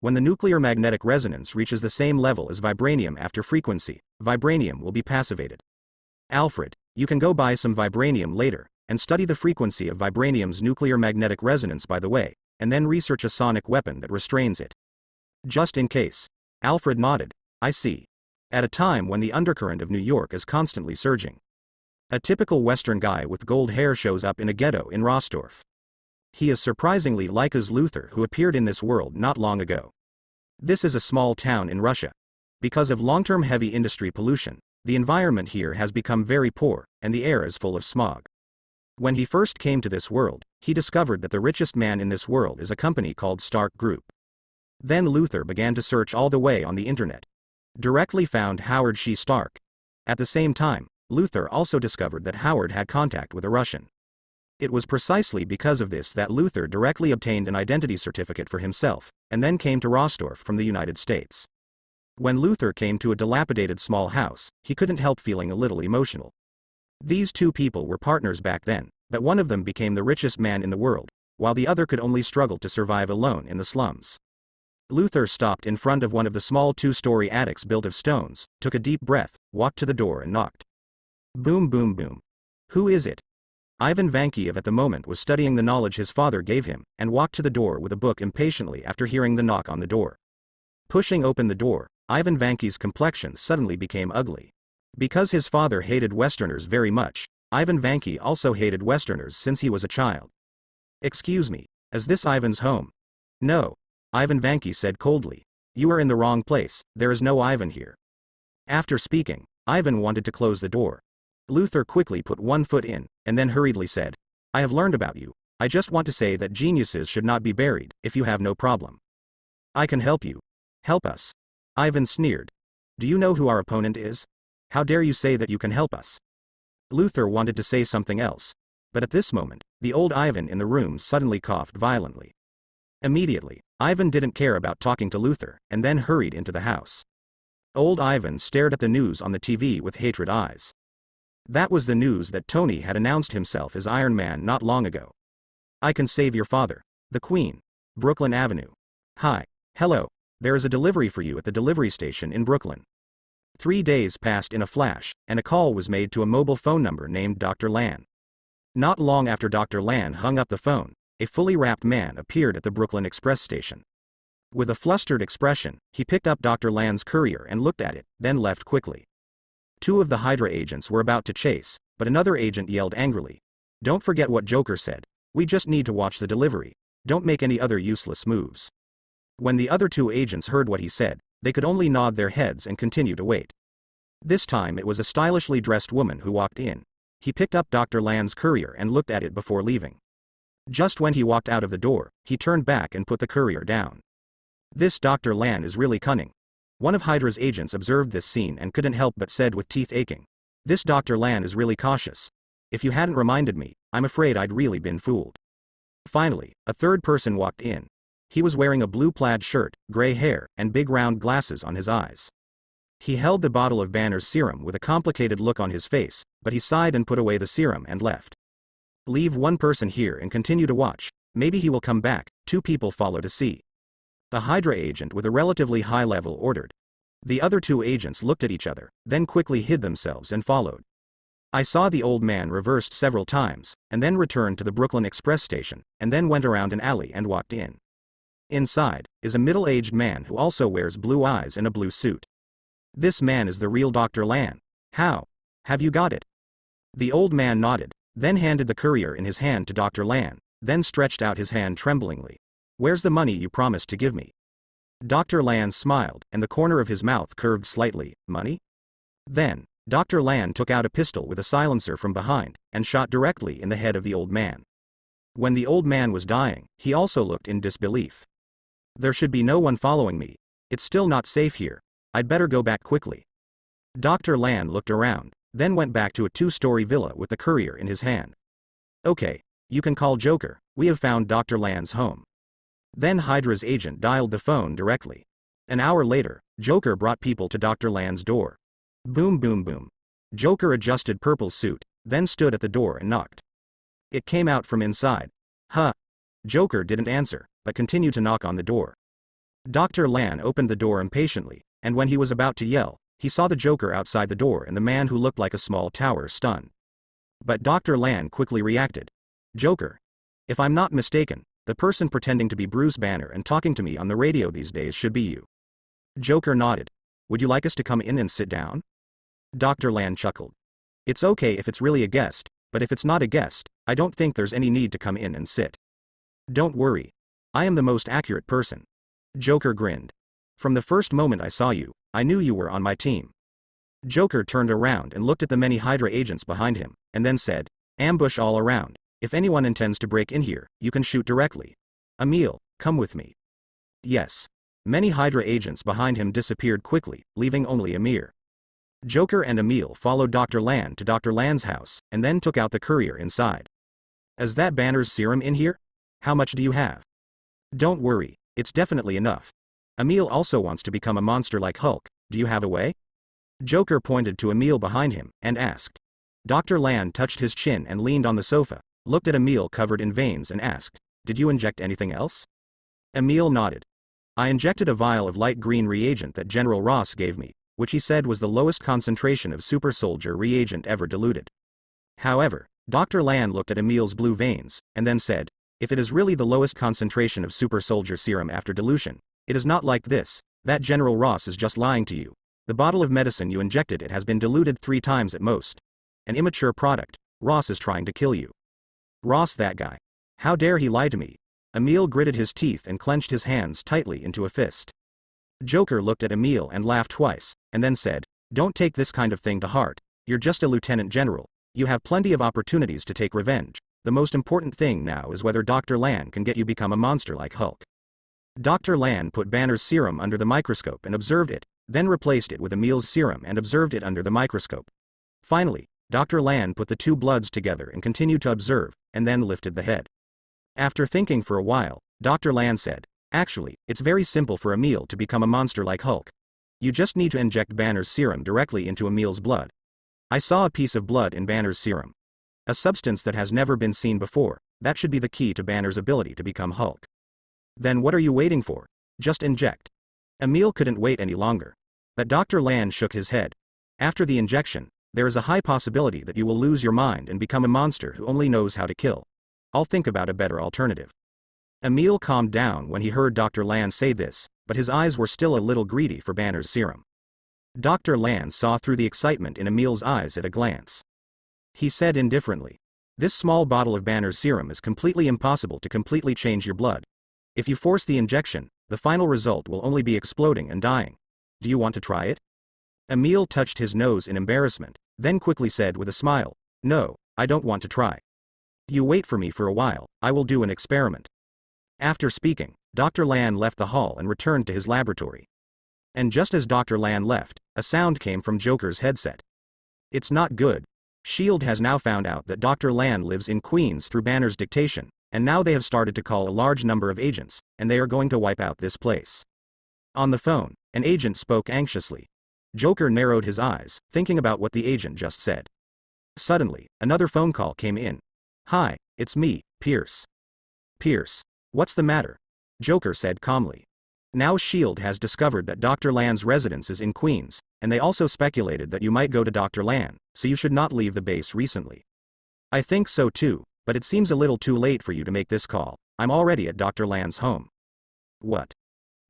Speaker 1: When the nuclear magnetic resonance reaches the same level as vibranium after frequency, vibranium will be passivated. Alfred, you can go buy some vibranium later, and study the frequency of vibranium's nuclear magnetic resonance by the way, and then research a sonic weapon that restrains it. Just in case. Alfred nodded. I see. At a time when the undercurrent of New York is constantly surging. A typical Western guy with gold hair shows up in a ghetto in Rostorf. He is surprisingly like as Luther, who appeared in this world not long ago. This is a small town in Russia. Because of long-term heavy industry pollution, the environment here has become very poor, and the air is full of smog. When he first came to this world, he discovered that the richest man in this world is a company called Stark Group. Then Luther began to search all the way on the internet. Directly found Howard She Stark. At the same time, Luther also discovered that Howard had contact with a Russian. It was precisely because of this that Luther directly obtained an identity certificate for himself, and then came to Rostorf from the United States. When Luther came to a dilapidated small house, he couldn't help feeling a little emotional. These two people were partners back then, but one of them became the richest man in the world, while the other could only struggle to survive alone in the slums. Luther stopped in front of one of the small two-story attics built of stones, took a deep breath, walked to the door and knocked. Boom boom boom. Who is it? Ivan Vankiev at the moment was studying the knowledge his father gave him, and walked to the door with a book impatiently after hearing the knock on the door. Pushing open the door, Ivan Vanki's complexion suddenly became ugly. Because his father hated Westerners very much, Ivan Vanki also hated Westerners since he was a child. Excuse me, is this Ivan's home? No. Ivan Vanki said coldly. You are in the wrong place, there is no Ivan here. After speaking, Ivan wanted to close the door. Luther quickly put one foot in, and then hurriedly said, I have learned about you. I just want to say that geniuses should not be buried, if you have no problem. I can help you. Help us. Ivan sneered. Do you know who our opponent is? How dare you say that you can help us? Luther wanted to say something else. But at this moment, the old Ivan in the room suddenly coughed violently. Immediately, Ivan didn't care about talking to Luther, and then hurried into the house. Old Ivan stared at the news on the TV with hatred eyes. That was the news that Tony had announced himself as Iron Man not long ago. I can save your father. The Queen. Brooklyn Avenue. Hi. Hello. There is a delivery for you at the delivery station in Brooklyn. 3 days passed in a flash, and a call was made to a mobile phone number named Dr. Lan. Not long after Dr. Lan hung up the phone, a fully wrapped man appeared at the Brooklyn Express station. With a flustered expression, he picked up Dr. Lan's courier and looked at it, then left quickly. 2 of the Hydra agents were about to chase, but another agent yelled angrily. Don't forget what Joker said. We just need to watch the delivery. Don't make any other useless moves. When the other 2 agents heard what he said, they could only nod their heads and continue to wait. This time it was a stylishly dressed woman who walked in. He picked up Dr. Lan's courier and looked at it before leaving. Just when he walked out of the door, he turned back and put the courier down. This Dr. Lan is really cunning. One of Hydra's agents observed this scene and couldn't help but said with teeth aching. This Dr. Lan is really cautious. If you hadn't reminded me, I'm afraid I'd really been fooled. Finally, a third person walked in. He was wearing a blue plaid shirt, gray hair, and big round glasses on his eyes. He held the bottle of Banner's serum with a complicated look on his face, but he sighed and put away the serum and left. Leave one person here and continue to watch. Maybe he will come back. 2 people follow to see. The Hydra agent with a relatively high level ordered. The other 2 agents looked at each other, then quickly hid themselves and followed. I saw the old man reversed several times, and then returned to the Brooklyn Express station, and then went around an alley and walked in. Inside is a middle-aged man who also wears blue eyes and a blue suit. This man is the real Dr. Lan. How? Have you got it? The old man nodded, then handed the courier in his hand to Dr. Lan, then stretched out his hand tremblingly. Where's the money you promised to give me? Dr. Lan smiled, and the corner of his mouth curved slightly. Money? Then, Dr. Lan took out a pistol with a silencer from behind, and shot directly in the head of the old man. When the old man was dying, he also looked in disbelief. There should be no one following me. It's still not safe here. I'd better go back quickly. Dr. Lan looked around, then went back to a 2-story villa with the courier in his hand. Okay, you can call Joker. We have found Dr. Lan's home. Then Hydra's agent dialed the phone directly. An hour later, Joker brought people to Dr. Lan's door. Boom boom boom. Joker adjusted Purple's suit, then stood at the door and knocked. It came out from inside. Huh. Joker didn't answer, but continued to knock on the door. Dr. Lan opened the door impatiently, and when he was about to yell, he saw the Joker outside the door and the man who looked like a small tower stunned. But Dr. Lan quickly reacted. Joker. If I'm not mistaken, the person pretending to be Bruce Banner and talking to me on the radio these days should be you. Joker nodded. would you like us to come in and sit down? Dr. Lan chuckled. It's okay if it's really a guest, but if it's not a guest, I don't think there's any need to come in and sit. Don't worry. I am the most accurate person. Joker grinned. From the first moment I saw you, I knew you were on my team. Joker turned around and looked at the many Hydra agents behind him, and then said, ambush all around. If anyone intends to break in here, you can shoot directly. Emil, come with me. Yes. Many Hydra agents behind him disappeared quickly, leaving only Amir. Joker and Emil followed Dr. Lan to Dr. Lan's house, and then took out the courier inside. Is that Banner's serum in here? How much do you have? Don't worry, it's definitely enough. Emil also wants to become a monster like Hulk, do you have a way? Joker pointed to Emil behind him, and asked. Dr. Lan touched his chin and leaned on the sofa, looked at Emil covered in veins and asked, did you inject anything else? Emil nodded. I injected a vial of light green reagent that General Ross gave me, which he said was the lowest concentration of super soldier reagent ever diluted. However, Dr. Lan looked at Emil's blue veins, and then said, if it is really the lowest concentration of super soldier serum after dilution, it is not like this, that General Ross is just lying to you. The bottle of medicine you injected it has been diluted 3 times at most. An immature product, Ross is trying to kill you. Ross that guy. How dare he lie to me? Emil gritted his teeth and clenched his hands tightly into a fist. Joker looked at Emil and laughed twice, and then said, don't take this kind of thing to heart, you're just a lieutenant general, you have plenty of opportunities to take revenge, the most important thing now is whether Dr. Lan can get you become a monster like Hulk. Dr. Lan put Banner's serum under the microscope and observed it, then replaced it with Emil's serum and observed it under the microscope. Finally, Dr. Lan put the 2 bloods together and continued to observe, and then lifted the head. After thinking for a while, Dr. Lan said, actually, it's very simple for Emil to become a monster like Hulk. You just need to inject Banner's serum directly into Emil's blood. I saw a piece of blood in Banner's serum. A substance that has never been seen before, that should be the key to Banner's ability to become Hulk. Then what are you waiting for? Just inject. Emil couldn't wait any longer. But Dr. Lan shook his head. After the injection, there is a high possibility that you will lose your mind and become a monster who only knows how to kill. I'll think about a better alternative. Emil calmed down when he heard Dr. Lan say this, but his eyes were still a little greedy for Banner's serum. Dr. Lan saw through the excitement in Emil's eyes at a glance. He said indifferently, this small bottle of Banner's serum is completely impossible to completely change your blood. If you force the injection, the final result will only be exploding and dying. Do you want to try it? Emil touched his nose in embarrassment, then quickly said with a smile, no, I don't want to try. You wait for me for a while, I will do an experiment. After speaking, Dr. Lan left the hall and returned to his laboratory. And just as Dr. Lan left, a sound came from Joker's headset. It's not good. S.H.I.E.L.D. has now found out that Dr. Lan lives in Queens through Banner's dictation, and now they have started to call a large number of agents, and they are going to wipe out this place. On the phone, an agent spoke anxiously. Joker narrowed his eyes, thinking about what the agent just said. Suddenly, another phone call came in. Hi, it's me, Pierce. Pierce, what's the matter? Joker said calmly. Now S.H.I.E.L.D. has discovered that Dr. Lan's residence is in Queens, and they also speculated that you might go to Dr. Lan, so you should not leave the base recently. I think so too, but it seems a little too late for you to make this call. I'm already at Dr. Lan's home. What?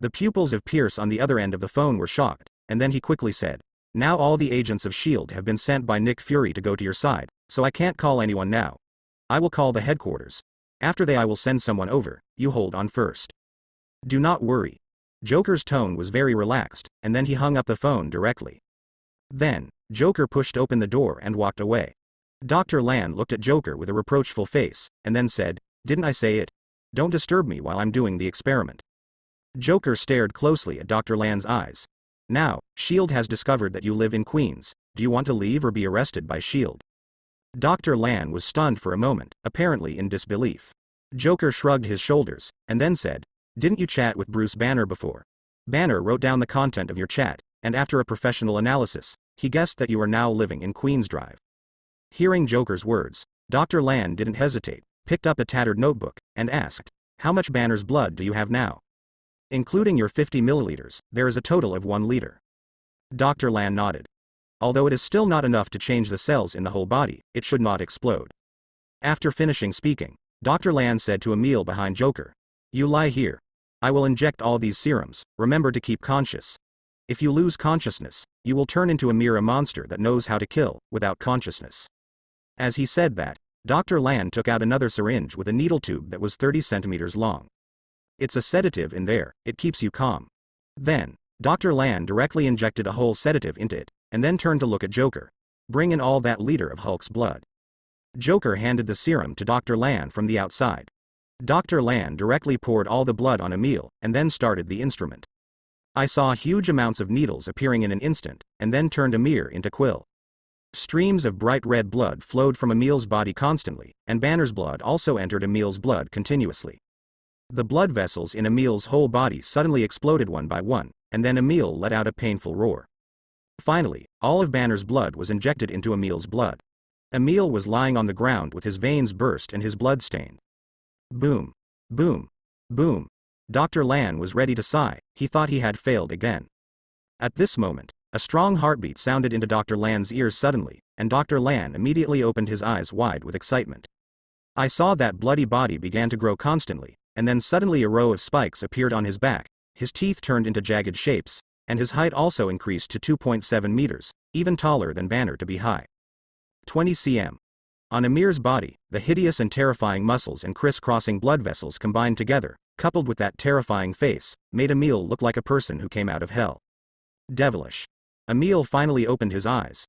Speaker 1: The pupils of Pierce on the other end of the phone were shocked, and then he quickly said, now all the agents of S.H.I.E.L.D. have been sent by Nick Fury to go to your side, so I can't call anyone now. I will call the headquarters. After I will send someone over, you hold on first. Do not worry. Joker's tone was very relaxed, and then he hung up the phone directly. Then, Joker pushed open the door and walked away. Dr. Lan looked at Joker with a reproachful face, and then said, didn't I say it? Don't disturb me while I'm doing the experiment. Joker stared closely at Dr. Lan's eyes. Now, S.H.I.E.L.D. has discovered that you live in Queens. Do you want to leave or be arrested by S.H.I.E.L.D.? Dr. Lan was stunned for a moment, apparently in disbelief. Joker shrugged his shoulders, and then said, didn't you chat with Bruce Banner before? Banner wrote down the content of your chat, and after a professional analysis, he guessed that you are now living in Queens Drive. Hearing Joker's words, Dr. Lan didn't hesitate, picked up a tattered notebook, and asked, how much Banner's blood do you have now? Including your 50 milliliters, there is a total of 1 liter. Dr. Lan nodded. Although it is still not enough to change the cells in the whole body, it should not explode. After finishing speaking, Dr. Lan said to Emil behind Joker, you lie here. I will inject all these serums, remember to keep conscious. If you lose consciousness, you will turn into a monster that knows how to kill, without consciousness. As he said that, Dr. Lan took out another syringe with a needle tube that was 30 centimeters long. It's a sedative in there, it keeps you calm. Then, Dr. Lan directly injected a whole sedative into it, and then turned to look at Joker. Bring in all that liter of Hulk's blood. Joker handed the serum to Dr. Lan from the outside. Dr. Lan directly poured all the blood on Emil, and then started the instrument. I saw huge amounts of needles appearing in an instant, and then turned Emir into Quill. Streams of bright red blood flowed from Emil's body constantly, and Banner's blood also entered Emil's blood continuously. The blood vessels in Emil's whole body suddenly exploded one by one, and then Emil let out a painful roar. Finally, all of Banner's blood was injected into Emil's blood. Emil was lying on the ground with his veins burst and his blood stained. Boom. Boom. Boom. Dr. Lan was ready to sigh, he thought he had failed again. At this moment, a strong heartbeat sounded into Dr. Lan's ears suddenly, and Dr. Lan immediately opened his eyes wide with excitement. I saw that bloody body began to grow constantly, and then suddenly a row of spikes appeared on his back, his teeth turned into jagged shapes, and his height also increased to 2.7 meters, even taller than Banner to be high. 20 cm. On Emir's body, the hideous and terrifying muscles and criss-crossing blood vessels combined together, coupled with that terrifying face, made Emil look like a person who came out of hell. Devilish. Emil finally opened his eyes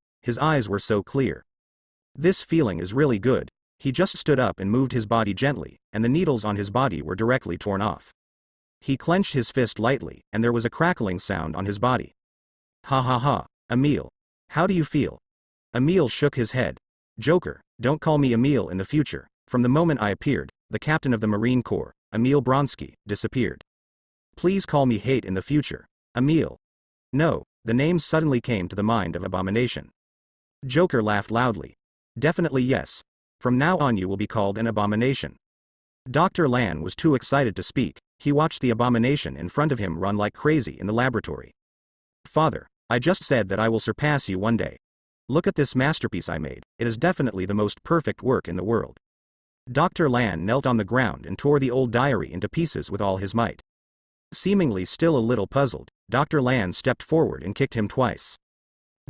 Speaker 1: were so clear. This feeling is really good. He just stood up and moved his body gently, and the needles on his body were directly torn off. He clenched his fist lightly, and there was a crackling sound on his body. Ha ha ha, Emil. How do you feel? Emil shook his head. Joker, don't call me Emil in the future. From the moment I appeared, the captain of the Marine Corps, Emil Bronsky, disappeared. Please call me Hate in the future. Emil. No, the name suddenly came to the mind of Abomination. Joker laughed loudly. Definitely yes. From now on you will be called an Abomination. Dr. Lan was too excited to speak, he watched the Abomination in front of him run like crazy in the laboratory. Father, I just said that I will surpass you one day. Look at this masterpiece I made, it is definitely the most perfect work in the world. Dr. Lan knelt on the ground and tore the old diary into pieces with all his might. Seemingly still a little puzzled, Dr. Lan stepped forward and kicked him twice.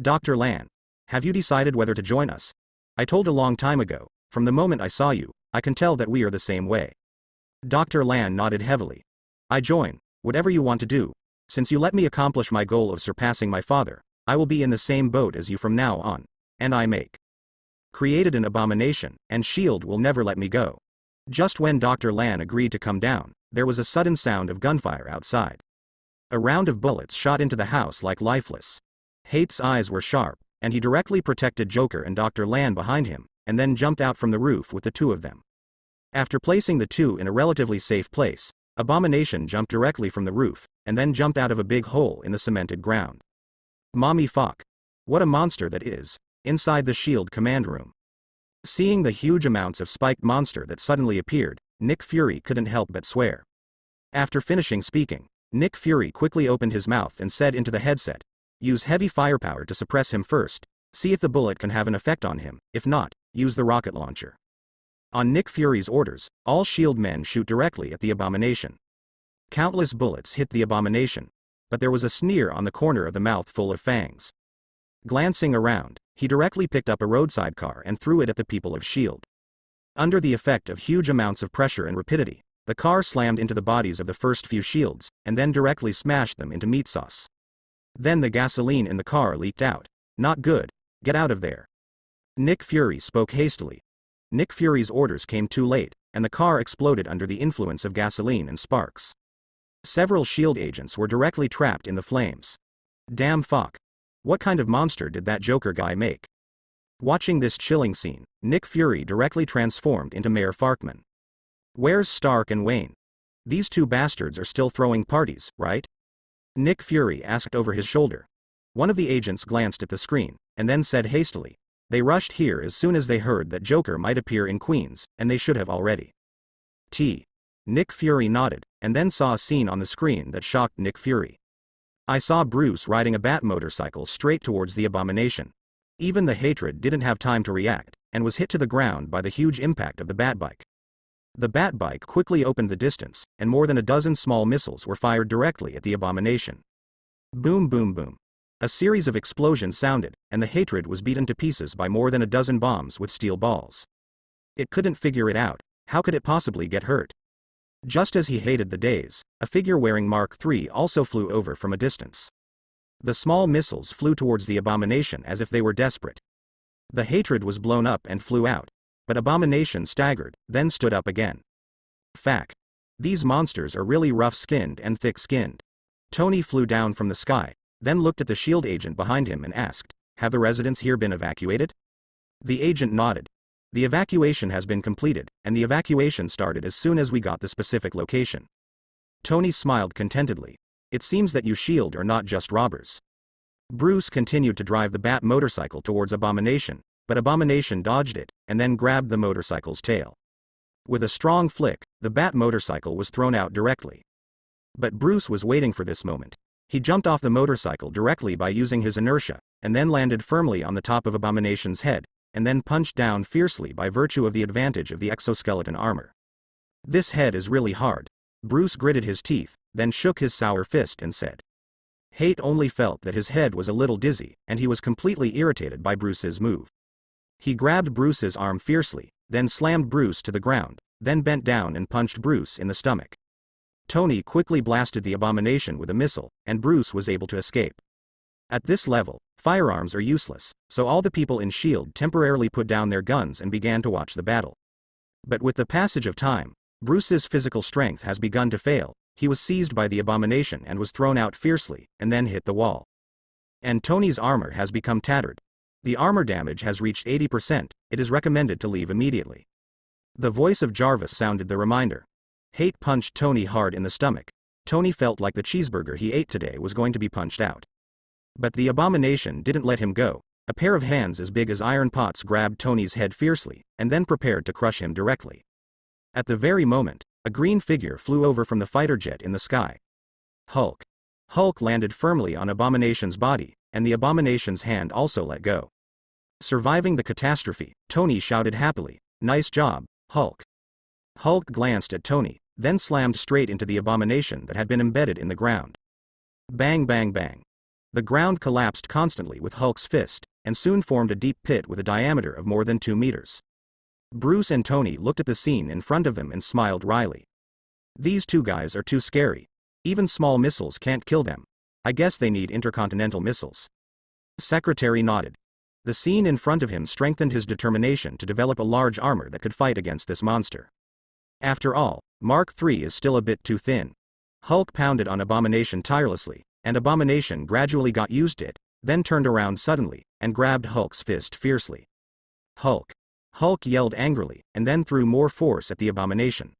Speaker 1: Dr. Lan, have you decided whether to join us? I told a long time ago, from the moment I saw you, I can tell that we are the same way. Dr. Lan nodded heavily. I join, whatever you want to do. Since you let me accomplish my goal of surpassing my father, I will be in the same boat as you from now on. And I make. Created an Abomination, and S.H.I.E.L.D. will never let me go. Just when Dr. Lan agreed to come down, there was a sudden sound of gunfire outside. A round of bullets shot into the house like lifeless. Hate's eyes were sharp, and he directly protected Joker and Dr. Lan behind him, and then jumped out from the roof with the two of them. After placing the two in a relatively safe place, Abomination jumped directly from the roof, and then jumped out of a big hole in the cemented ground. Mommy fuck. What a monster that is, inside the S.H.I.E.L.D. command room. Seeing the huge amounts of spiked monster that suddenly appeared, Nick Fury couldn't help but swear. After finishing speaking, Nick Fury quickly opened his mouth and said into the headset, use heavy firepower to suppress him first, see if the bullet can have an effect on him, if not, use the rocket launcher. On Nick Fury's orders, all S.H.I.E.L.D. men shoot directly at the Abomination. Countless bullets hit the Abomination, but there was a sneer on the corner of the mouth full of fangs. Glancing around, he directly picked up a roadside car and threw it at the people of S.H.I.E.L.D. Under the effect of huge amounts of pressure and rapidity, the car slammed into the bodies of the first few S.H.I.E.L.D.s, and then directly smashed them into meat sauce. Then the gasoline in the car leaked out. Not good, get out of there. Nick Fury spoke hastily. Nick Fury's orders came too late, and the car exploded under the influence of gasoline and sparks. Several S.H.I.E.L.D. agents were directly trapped in the flames. Damn fuck. What kind of monster did that Joker guy make? Watching this chilling scene, Nick Fury directly transformed into Mayor Farkman. Where's Stark and Wayne? These two bastards are still throwing parties, right? Nick Fury asked over his shoulder. One of the agents glanced at the screen, and then said hastily, they rushed here as soon as they heard that Joker might appear in Queens, and they should have already. Nick Fury nodded, and then saw a scene on the screen that shocked Nick Fury. I saw Bruce riding a bat motorcycle straight towards the Abomination. Even the Hatred didn't have time to react, and was hit to the ground by the huge impact of the Batbike. The Batbike quickly opened the distance, and more than a dozen small missiles were fired directly at the Abomination. Boom boom boom. A series of explosions sounded, and the hatred was beaten to pieces by more than a dozen bombs with steel balls. It couldn't figure it out. How could it possibly get hurt? Just as he hated the days, a figure wearing Mark III also flew over from a distance. The small missiles flew towards the Abomination as if they were desperate. The hatred was blown up and flew out, but Abomination staggered, then stood up again. Fact. These monsters are really rough-skinned and thick-skinned. Tony flew down from the sky, then looked at the shield agent behind him and asked, "Have the residents here been evacuated?" The agent nodded. "The evacuation has been completed, and the evacuation started as soon as we got the specific location." Tony smiled contentedly. "It seems that you SHIELD are not just robbers." Bruce continued to drive the Bat motorcycle towards Abomination, but Abomination dodged it, and then grabbed the motorcycle's tail. With a strong flick, the Bat motorcycle was thrown out directly. But Bruce was waiting for this moment. He jumped off the motorcycle directly by using his inertia, and then landed firmly on the top of Abomination's head, and then punched down fiercely by virtue of the advantage of the exoskeleton armor. "This head is really hard." Bruce gritted his teeth, then shook his sour fist and said. Hate only felt that his head was a little dizzy, and he was completely irritated by Bruce's move. He grabbed Bruce's arm fiercely, then slammed Bruce to the ground, then bent down and punched Bruce in the stomach. Tony quickly blasted the Abomination with a missile, and Bruce was able to escape. At this level, firearms are useless, so all the people in SHIELD temporarily put down their guns and began to watch the battle. But with the passage of time, Bruce's physical strength has begun to fail. He was seized by the Abomination and was thrown out fiercely, and then hit the wall. And Tony's armor has become tattered. The armor damage has reached 80%, it is recommended to leave immediately. The voice of Jarvis sounded the reminder. Hate punched Tony hard in the stomach. Tony felt like the cheeseburger he ate today was going to be punched out. But the Abomination didn't let him go. A pair of hands as big as iron pots grabbed Tony's head fiercely, and then prepared to crush him directly. At the very moment, a green figure flew over from the fighter jet in the sky. Hulk. Hulk landed firmly on Abomination's body, and the Abomination's hand also let go. Surviving the catastrophe, Tony shouted happily, "Nice job, Hulk." Hulk glanced at Tony, then slammed straight into the Abomination that had been embedded in the ground. Bang bang bang. The ground collapsed constantly with Hulk's fist, and soon formed a deep pit with a diameter of more than 2 meters. Bruce and Tony looked at the scene in front of them and smiled wryly. These two guys are too scary. Even small missiles can't kill them. I guess they need intercontinental missiles. Secretary nodded. The scene in front of him strengthened his determination to develop a large armor that could fight against this monster. After all, Mark III is still a bit too thin. Hulk pounded on Abomination tirelessly, and Abomination gradually got used to it, then turned around suddenly, and grabbed Hulk's fist fiercely. Hulk. Hulk yelled angrily, and then threw more force at the Abomination.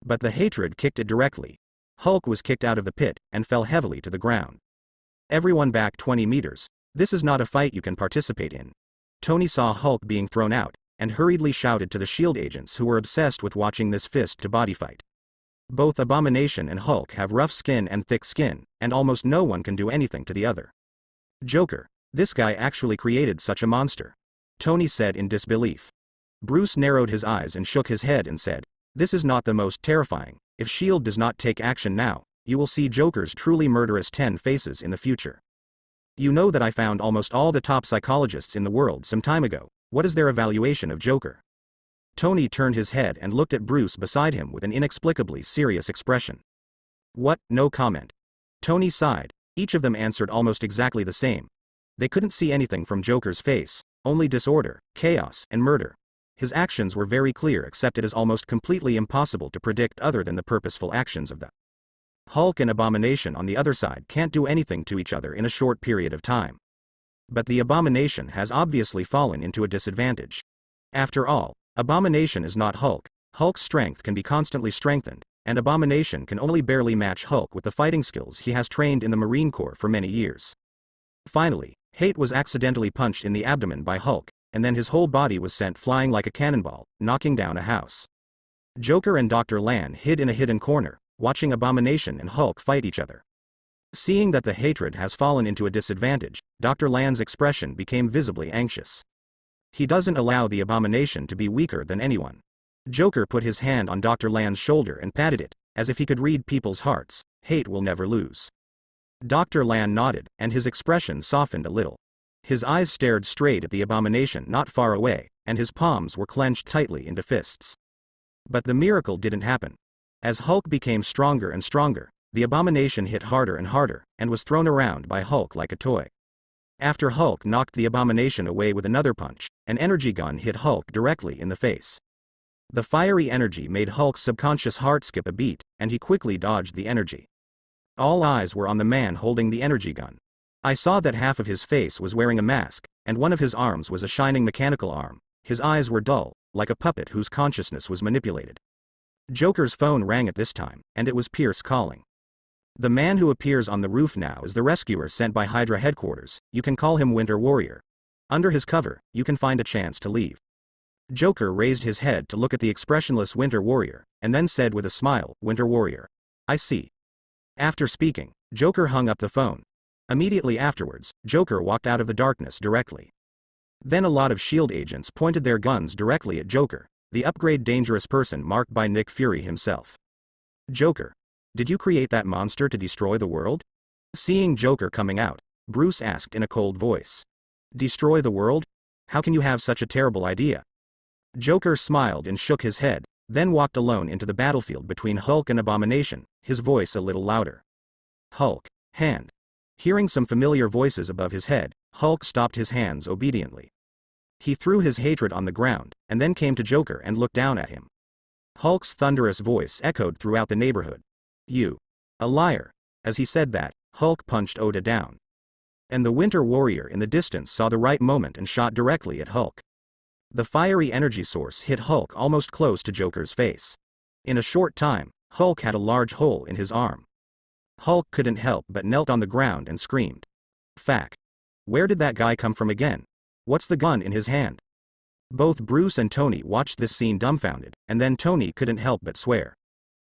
Speaker 1: But the hatred kicked it directly. Hulk was kicked out of the pit, and fell heavily to the ground. Everyone back 20 meters. This is not a fight you can participate in. Tony saw Hulk being thrown out, and hurriedly shouted to the SHIELD agents who were obsessed with watching this fist-to-body fight. Both Abomination and Hulk have rough skin and thick skin, and almost no one can do anything to the other. Joker. This guy actually created such a monster. Tony said in disbelief. Bruce narrowed his eyes and shook his head and said, "This is not the most terrifying. If SHIELD does not take action now, you will see Joker's truly murderous 10 faces in the future. You know that I found almost all the top psychologists in the world some time ago. What is their evaluation of Joker?" Tony turned his head and looked at Bruce beside him with an inexplicably serious expression. "What? No comment." Tony sighed. Each of them answered almost exactly the same. They couldn't see anything from Joker's face, only disorder, chaos, and murder. His actions were very clear, except it is almost completely impossible to predict other than the purposeful actions of the Hulk and Abomination on the other side can't do anything to each other in a short period of time. But the Abomination has obviously fallen into a disadvantage. After all, Abomination is not Hulk. Hulk's strength can be constantly strengthened, and Abomination can only barely match Hulk with the fighting skills he has trained in the Marine Corps for many years. Finally, Hate was accidentally punched in the abdomen by Hulk, and then his whole body was sent flying like a cannonball, knocking down a house. Joker and Dr. Lan hid in a hidden corner, watching Abomination and Hulk fight each other. Seeing that the hatred has fallen into a disadvantage, Dr. Lan's expression became visibly anxious. He doesn't allow the Abomination to be weaker than anyone. Joker put his hand on Dr. Lan's shoulder and patted it, as if he could read people's hearts. Hate will never lose. Dr. Lan nodded, and his expression softened a little. His eyes stared straight at the abomination not far away, and his palms were clenched tightly into fists. But the miracle didn't happen. As Hulk became stronger and stronger, the abomination hit harder and harder, and was thrown around by Hulk like a toy. After Hulk knocked the abomination away with another punch, an energy gun hit Hulk directly in the face. The fiery energy made Hulk's subconscious heart skip a beat, and he quickly dodged the energy. All eyes were on the man holding the energy gun. I saw that half of his face was wearing a mask, and one of his arms was a shining mechanical arm. His eyes were dull, like a puppet whose consciousness was manipulated. Joker's phone rang at this time, and it was Pierce calling. The man who appears on the roof now is the rescuer sent by Hydra headquarters. You can call him Winter Warrior. Under his cover, you can find a chance to leave. Joker raised his head to look at the expressionless Winter Warrior, and then said with a smile, Winter Warrior. I see. After speaking, Joker hung up the phone. Immediately afterwards, Joker walked out of the darkness directly. Then a lot of S.H.I.E.L.D. agents pointed their guns directly at Joker, the upgrade dangerous person marked by Nick Fury himself. Joker. Did you create that monster to destroy the world? Seeing Joker coming out, Bruce asked in a cold voice. Destroy the world? How can you have such a terrible idea? Joker smiled and shook his head, then walked alone into the battlefield between Hulk and Abomination, his voice a little louder. Hulk. Hand. Hearing some familiar voices above his head, Hulk stopped his hands obediently. He threw his hatred on the ground, and then came to Joker and looked down at him. Hulk's thunderous voice echoed throughout the neighborhood. You. A liar. As he said that, Hulk punched Oda down. And the Winter Warrior in the distance saw the right moment and shot directly at Hulk. The fiery energy source hit Hulk almost close to Joker's face. In a short time, Hulk had a large hole in his arm. Hulk couldn't help but knelt on the ground and screamed. Fuck. Where did that guy come from again? What's the gun in his hand? Both Bruce and Tony watched this scene dumbfounded, and then Tony couldn't help but swear.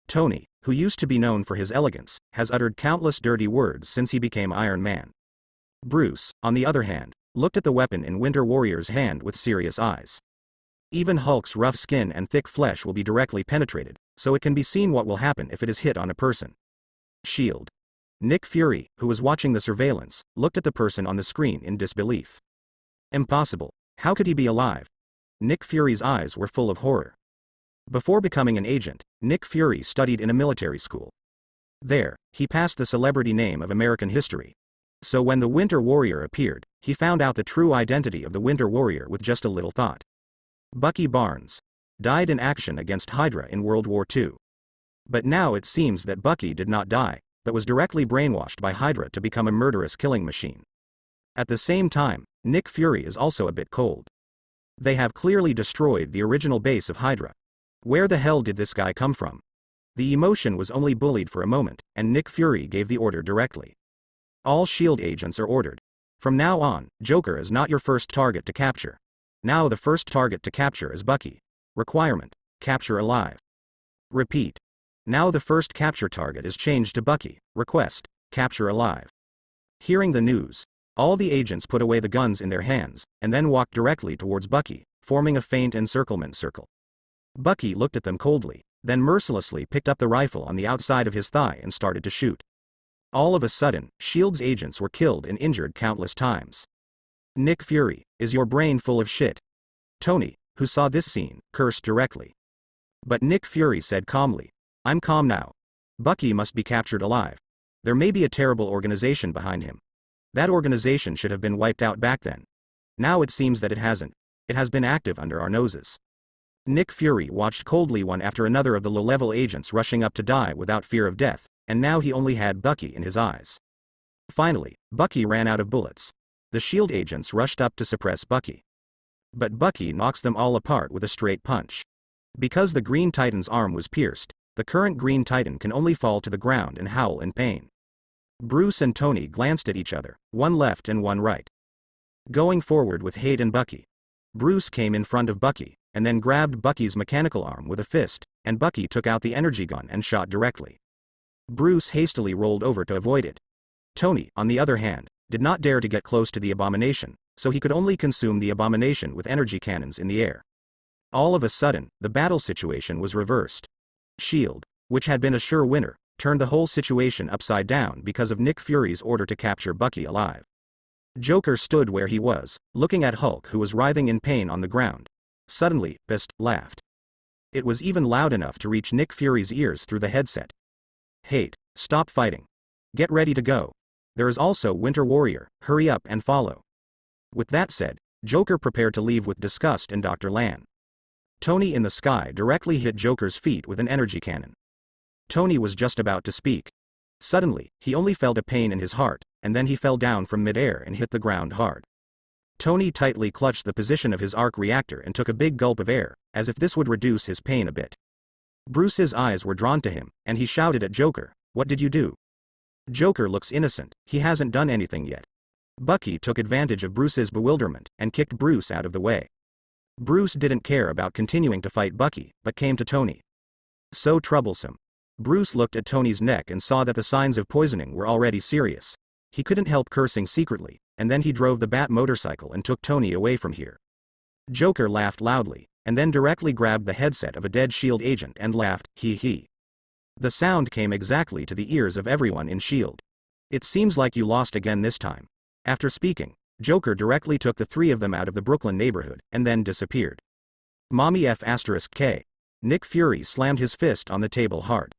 Speaker 1: Tony, who used to be known for his elegance, has uttered countless dirty words since he became Iron Man. Bruce, on the other hand, looked at the weapon in Winter Warrior's hand with serious eyes. Even Hulk's rough skin and thick flesh will be directly penetrated, so it can be seen what will happen if it is hit on a person. S.H.I.E.L.D. Nick Fury, who was watching the surveillance, looked at the person on the screen in disbelief. Impossible. How could he be alive? Nick Fury's eyes were full of horror. Before becoming an agent, Nick Fury studied in a military school. There, he passed the celebrity name of American history. So when the Winter Warrior appeared, he found out the true identity of the Winter Warrior with just a little thought. Bucky Barnes. Died in action against Hydra in World War II. But now it seems that Bucky did not die, but was directly brainwashed by Hydra to become a murderous killing machine. At the same time, Nick Fury is also a bit cold. They have clearly destroyed the original base of Hydra. Where the hell did this guy come from? The emotion was only bullied for a moment, and Nick Fury gave the order directly. All S.H.I.E.L.D. agents are ordered. From now on, Joker is not your first target to capture. Now the first target to capture is Bucky. Requirement: capture alive. Repeat. Now the first capture target is changed to Bucky. Request: capture alive. Hearing the news, all the agents put away the guns in their hands, and then walked directly towards Bucky, forming a faint encirclement circle. Bucky looked at them coldly, then mercilessly picked up the rifle on the outside of his thigh and started to shoot. All of a sudden, S.H.I.E.L.D.'s agents were killed and injured countless times. Nick Fury, is your brain full of shit? Tony, who saw this scene, cursed directly. But Nick Fury said calmly, I'm calm now. Bucky must be captured alive. There may be a terrible organization behind him. That organization should have been wiped out back then. Now it seems that it hasn't. It has been active under our noses. Nick Fury watched coldly one after another of the low-level agents rushing up to die without fear of death, and now he only had Bucky in his eyes. Finally, Bucky ran out of bullets. The S.H.I.E.L.D. agents rushed up to suppress Bucky. But Bucky knocks them all apart with a straight punch. Because the Green Titan's arm was pierced, the current Green Titan can only fall to the ground and howl in pain. Bruce and Tony glanced at each other, one left and one right. Going forward with hate and Bucky. Bruce came in front of Bucky, and then grabbed Bucky's mechanical arm with a fist, and Bucky took out the energy gun and shot directly. Bruce hastily rolled over to avoid it. Tony, on the other hand, did not dare to get close to the Abomination, so he could only consume the Abomination with energy cannons in the air. All of a sudden, the battle situation was reversed. S.H.I.E.L.D., which had been a sure winner, turned the whole situation upside down because of Nick Fury's order to capture Bucky alive. Joker stood where he was, looking at Hulk, who was writhing in pain on the ground. Suddenly, Beast laughed. It was even loud enough to reach Nick Fury's ears through the headset. "Hate, stop fighting. Get ready to go. There is also Winter Warrior, hurry up and follow." With that said, Joker prepared to leave with disgust and Dr. Lan. Tony in the sky directly hit Joker's feet with an energy cannon. Tony was just about to speak. Suddenly, he only felt a pain in his heart, and then he fell down from midair and hit the ground hard. Tony tightly clutched the position of his arc reactor and took a big gulp of air, as if this would reduce his pain a bit. Bruce's eyes were drawn to him, and he shouted at Joker, "What did you do?" Joker looks innocent, he hasn't done anything yet. Bucky took advantage of Bruce's bewilderment, and kicked Bruce out of the way. Bruce didn't care about continuing to fight Bucky, but came to Tony. So troublesome. Bruce looked at Tony's neck and saw that the signs of poisoning were already serious. He couldn't help cursing secretly, and then he drove the Bat motorcycle and took Tony away from here. Joker laughed loudly, and then directly grabbed the headset of a dead S.H.I.E.L.D. agent and laughed, hee hee. The sound came exactly to the ears of everyone in S.H.I.E.L.D. "It seems like you lost again this time." After speaking, Joker directly took the three of them out of the Brooklyn neighborhood, and then disappeared. Mommy F***K. Nick Fury slammed his fist on the table hard.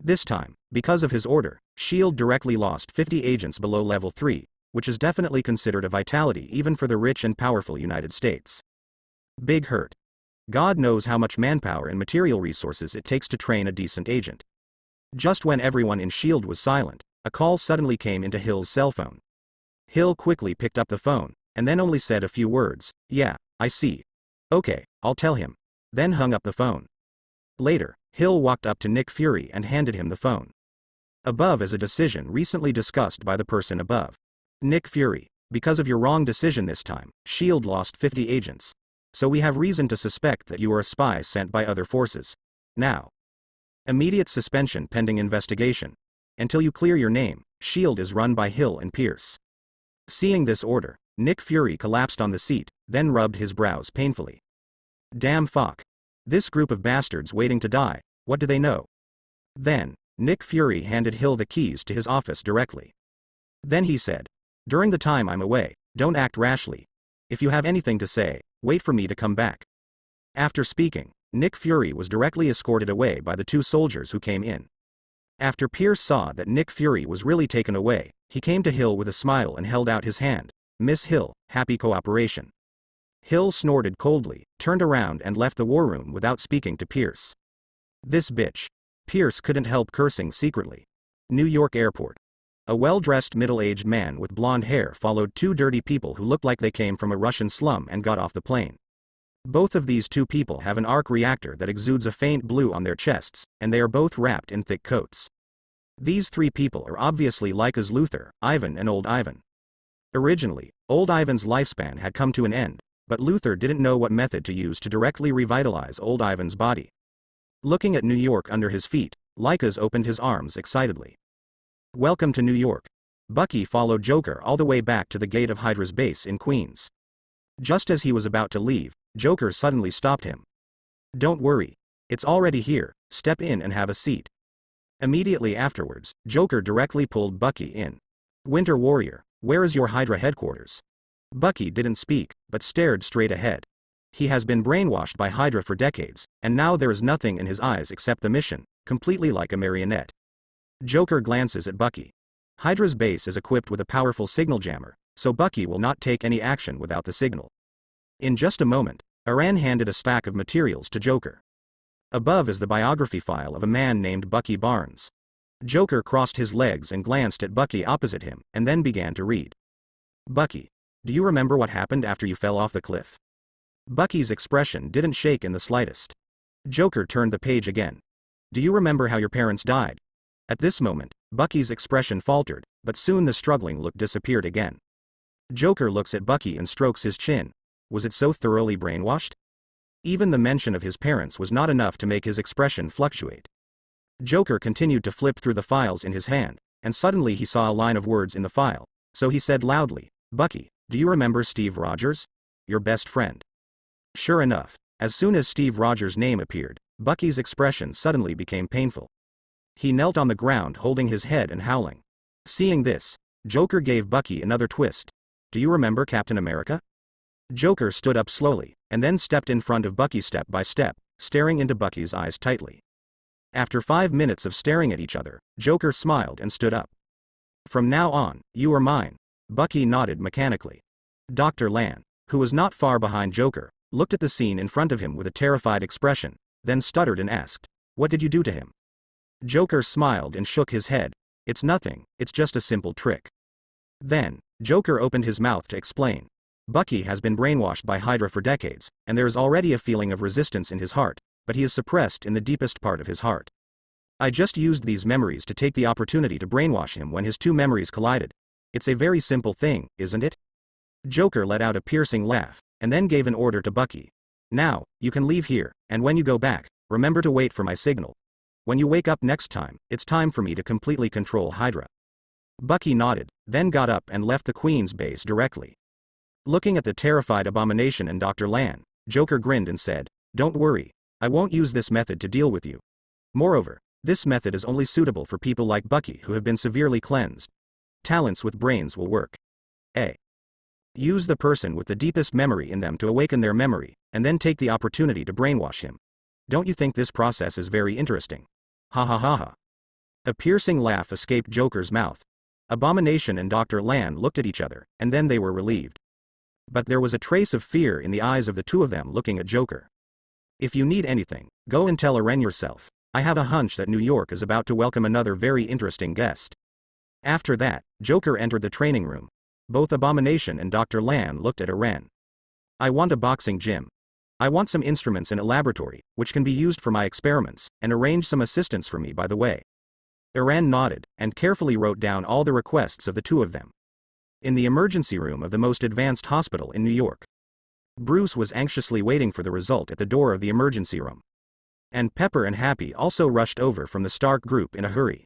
Speaker 1: This time, because of his order, S.H.I.E.L.D. directly lost 50 agents below level 3, which is definitely considered a vitality even for the rich and powerful United States. Big hurt. God knows how much manpower and material resources it takes to train a decent agent. Just when everyone in S.H.I.E.L.D. was silent, a call suddenly came into Hill's cell phone. Hill quickly picked up the phone, and then only said a few words, "Yeah, I see. Okay, I'll tell him." Then hung up the phone. Later, Hill walked up to Nick Fury and handed him the phone. Above is a decision recently discussed by the person above. Nick Fury, because of your wrong decision this time, S.H.I.E.L.D. lost 50 agents. So we have reason to suspect that you are a spy sent by other forces. Now. Immediate suspension pending investigation. Until you clear your name, S.H.I.E.L.D. is run by Hill and Pierce. Seeing this order, Nick Fury collapsed on the seat, then rubbed his brows painfully. Damn fuck. This group of bastards waiting to die, what do they know? Then, Nick Fury handed Hill the keys to his office directly. Then he said, "During the time I'm away, don't act rashly. If you have anything to say, wait for me to come back." After speaking, Nick Fury was directly escorted away by the two soldiers who came in. After Pierce saw that Nick Fury was really taken away, he came to Hill with a smile and held out his hand. "Miss Hill, happy cooperation." Hill snorted coldly, turned around and left the war room without speaking to Pierce. This bitch. Pierce couldn't help cursing secretly. New York Airport. A well-dressed middle-aged man with blonde hair followed two dirty people who looked like they came from a Russian slum and got off the plane. Both of these two people have an arc reactor that exudes a faint blue on their chests, and they are both wrapped in thick coats. These three people are obviously Laika's Luther, Ivan and Old Ivan. Originally, Old Ivan's lifespan had come to an end, but Luther didn't know what method to use to directly revitalize Old Ivan's body. Looking at New York under his feet, Laika's opened his arms excitedly. "Welcome to New York." Bucky followed Joker all the way back to the gate of Hydra's base in Queens. Just as he was about to leave, Joker suddenly stopped him. "Don't worry. It's already here, step in and have a seat." Immediately afterwards, Joker directly pulled Bucky in. "Winter Warrior, where is your Hydra headquarters?" Bucky didn't speak, but stared straight ahead. He has been brainwashed by Hydra for decades, and now there is nothing in his eyes except the mission, completely like a marionette. Joker glances at Bucky. Hydra's base is equipped with a powerful signal jammer, so Bucky will not take any action without the signal. In just a moment, Aran handed a stack of materials to Joker. Above is the biography file of a man named Bucky Barnes. Joker crossed his legs and glanced at Bucky opposite him, and then began to read. "Bucky, do you remember what happened after you fell off the cliff?" Bucky's expression didn't shake in the slightest. Joker turned the page again. "Do you remember how your parents died?" At this moment, Bucky's expression faltered, but soon the struggling look disappeared again. Joker looks at Bucky and strokes his chin. Was it so thoroughly brainwashed? Even the mention of his parents was not enough to make his expression fluctuate. Joker continued to flip through the files in his hand, and suddenly he saw a line of words in the file, so he said loudly, "Bucky, do you remember Steve Rogers? Your best friend?" Sure enough, as soon as Steve Rogers' name appeared, Bucky's expression suddenly became painful. He knelt on the ground holding his head and howling. Seeing this, Joker gave Bucky another twist. Do you remember Captain America? Joker stood up slowly, and then stepped in front of Bucky step by step, staring into Bucky's eyes tightly. After 5 minutes of staring at each other, Joker smiled and stood up. From now on, you are mine. Bucky nodded mechanically. Dr. Lan, who was not far behind Joker, looked at the scene in front of him with a terrified expression, then stuttered and asked, "What did you do to him?" Joker smiled and shook his head. "It's nothing, it's just a simple trick." Then, Joker opened his mouth to explain. Bucky has been brainwashed by Hydra for decades, and there is already a feeling of resistance in his heart, but he is suppressed in the deepest part of his heart. I just used these memories to take the opportunity to brainwash him when his two memories collided. It's a very simple thing, isn't it? Joker let out a piercing laugh, and then gave an order to Bucky. Now, you can leave here, and when you go back, remember to wait for my signal. When you wake up next time, it's time for me to completely control Hydra. Bucky nodded, then got up and left the Queen's base directly. Looking at the terrified Abomination and Dr. Lan, Joker grinned and said, "Don't worry, I won't use this method to deal with you. Moreover, this method is only suitable for people like Bucky who have been severely cleansed. Talents with brains will work. A. Use the person with the deepest memory in them to awaken their memory, and then take the opportunity to brainwash him. Don't you think this process is very interesting?" Ha ha ha ha. A piercing laugh escaped Joker's mouth. Abomination and Dr. Lan looked at each other, and then they were relieved. But there was a trace of fear in the eyes of the two of them looking at Joker. "If you need anything, go and tell Aren yourself. I have a hunch that New York is about to welcome another very interesting guest." After that, Joker entered the training room. Both Abomination and Dr. Lan looked at Aren. "I want a boxing gym. I want some instruments in a laboratory, which can be used for my experiments, and arrange some assistants for me by the way." Aren nodded, and carefully wrote down all the requests of the two of them. In the emergency room of the most advanced hospital in New York, Bruce was anxiously waiting for the result at the door of the emergency room. And Pepper and Happy also rushed over from the Stark group in a hurry.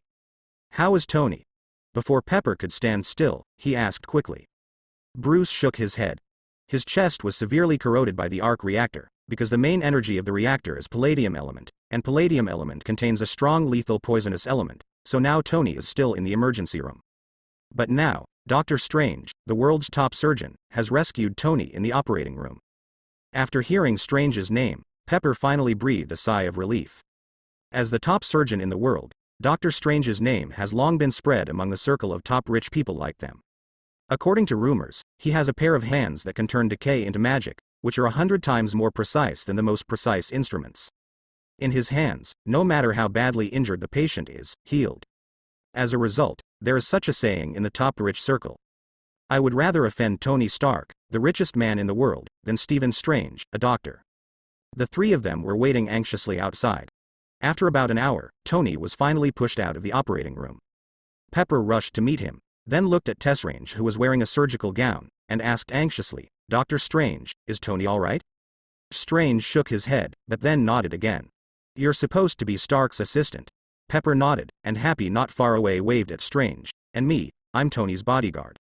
Speaker 1: "How is Tony?" Before Pepper could stand still, he asked quickly. Bruce shook his head. His chest was severely corroded by the arc reactor, because the main energy of the reactor is palladium element, and palladium element contains a strong lethal poisonous element, so now Tony is still in the emergency room. But now, Dr. Strange, the world's top surgeon, has rescued Tony in the operating room. After hearing Strange's name, Pepper finally breathed a sigh of relief. As the top surgeon in the world, Dr. Strange's name has long been spread among the circle of top rich people like them. According to rumors, he has a pair of hands that can turn decay into magic, which are 100 times more precise than the most precise instruments. In his hands, no matter how badly injured the patient is, healed. As a result, there is such a saying in the top rich circle: "I would rather offend Tony Stark, the richest man in the world, than Stephen Strange, a doctor." The three of them were waiting anxiously outside. After about an hour, Tony was finally pushed out of the operating room. Pepper rushed to meet him, then looked at Tessrange, who was wearing a surgical gown, and asked anxiously, "Dr. Strange, is Tony all right?" Strange shook his head, but then nodded again. "You're supposed to be Stark's assistant." Pepper nodded, and Happy not far away waved at Strange. "And me, I'm Tony's bodyguard."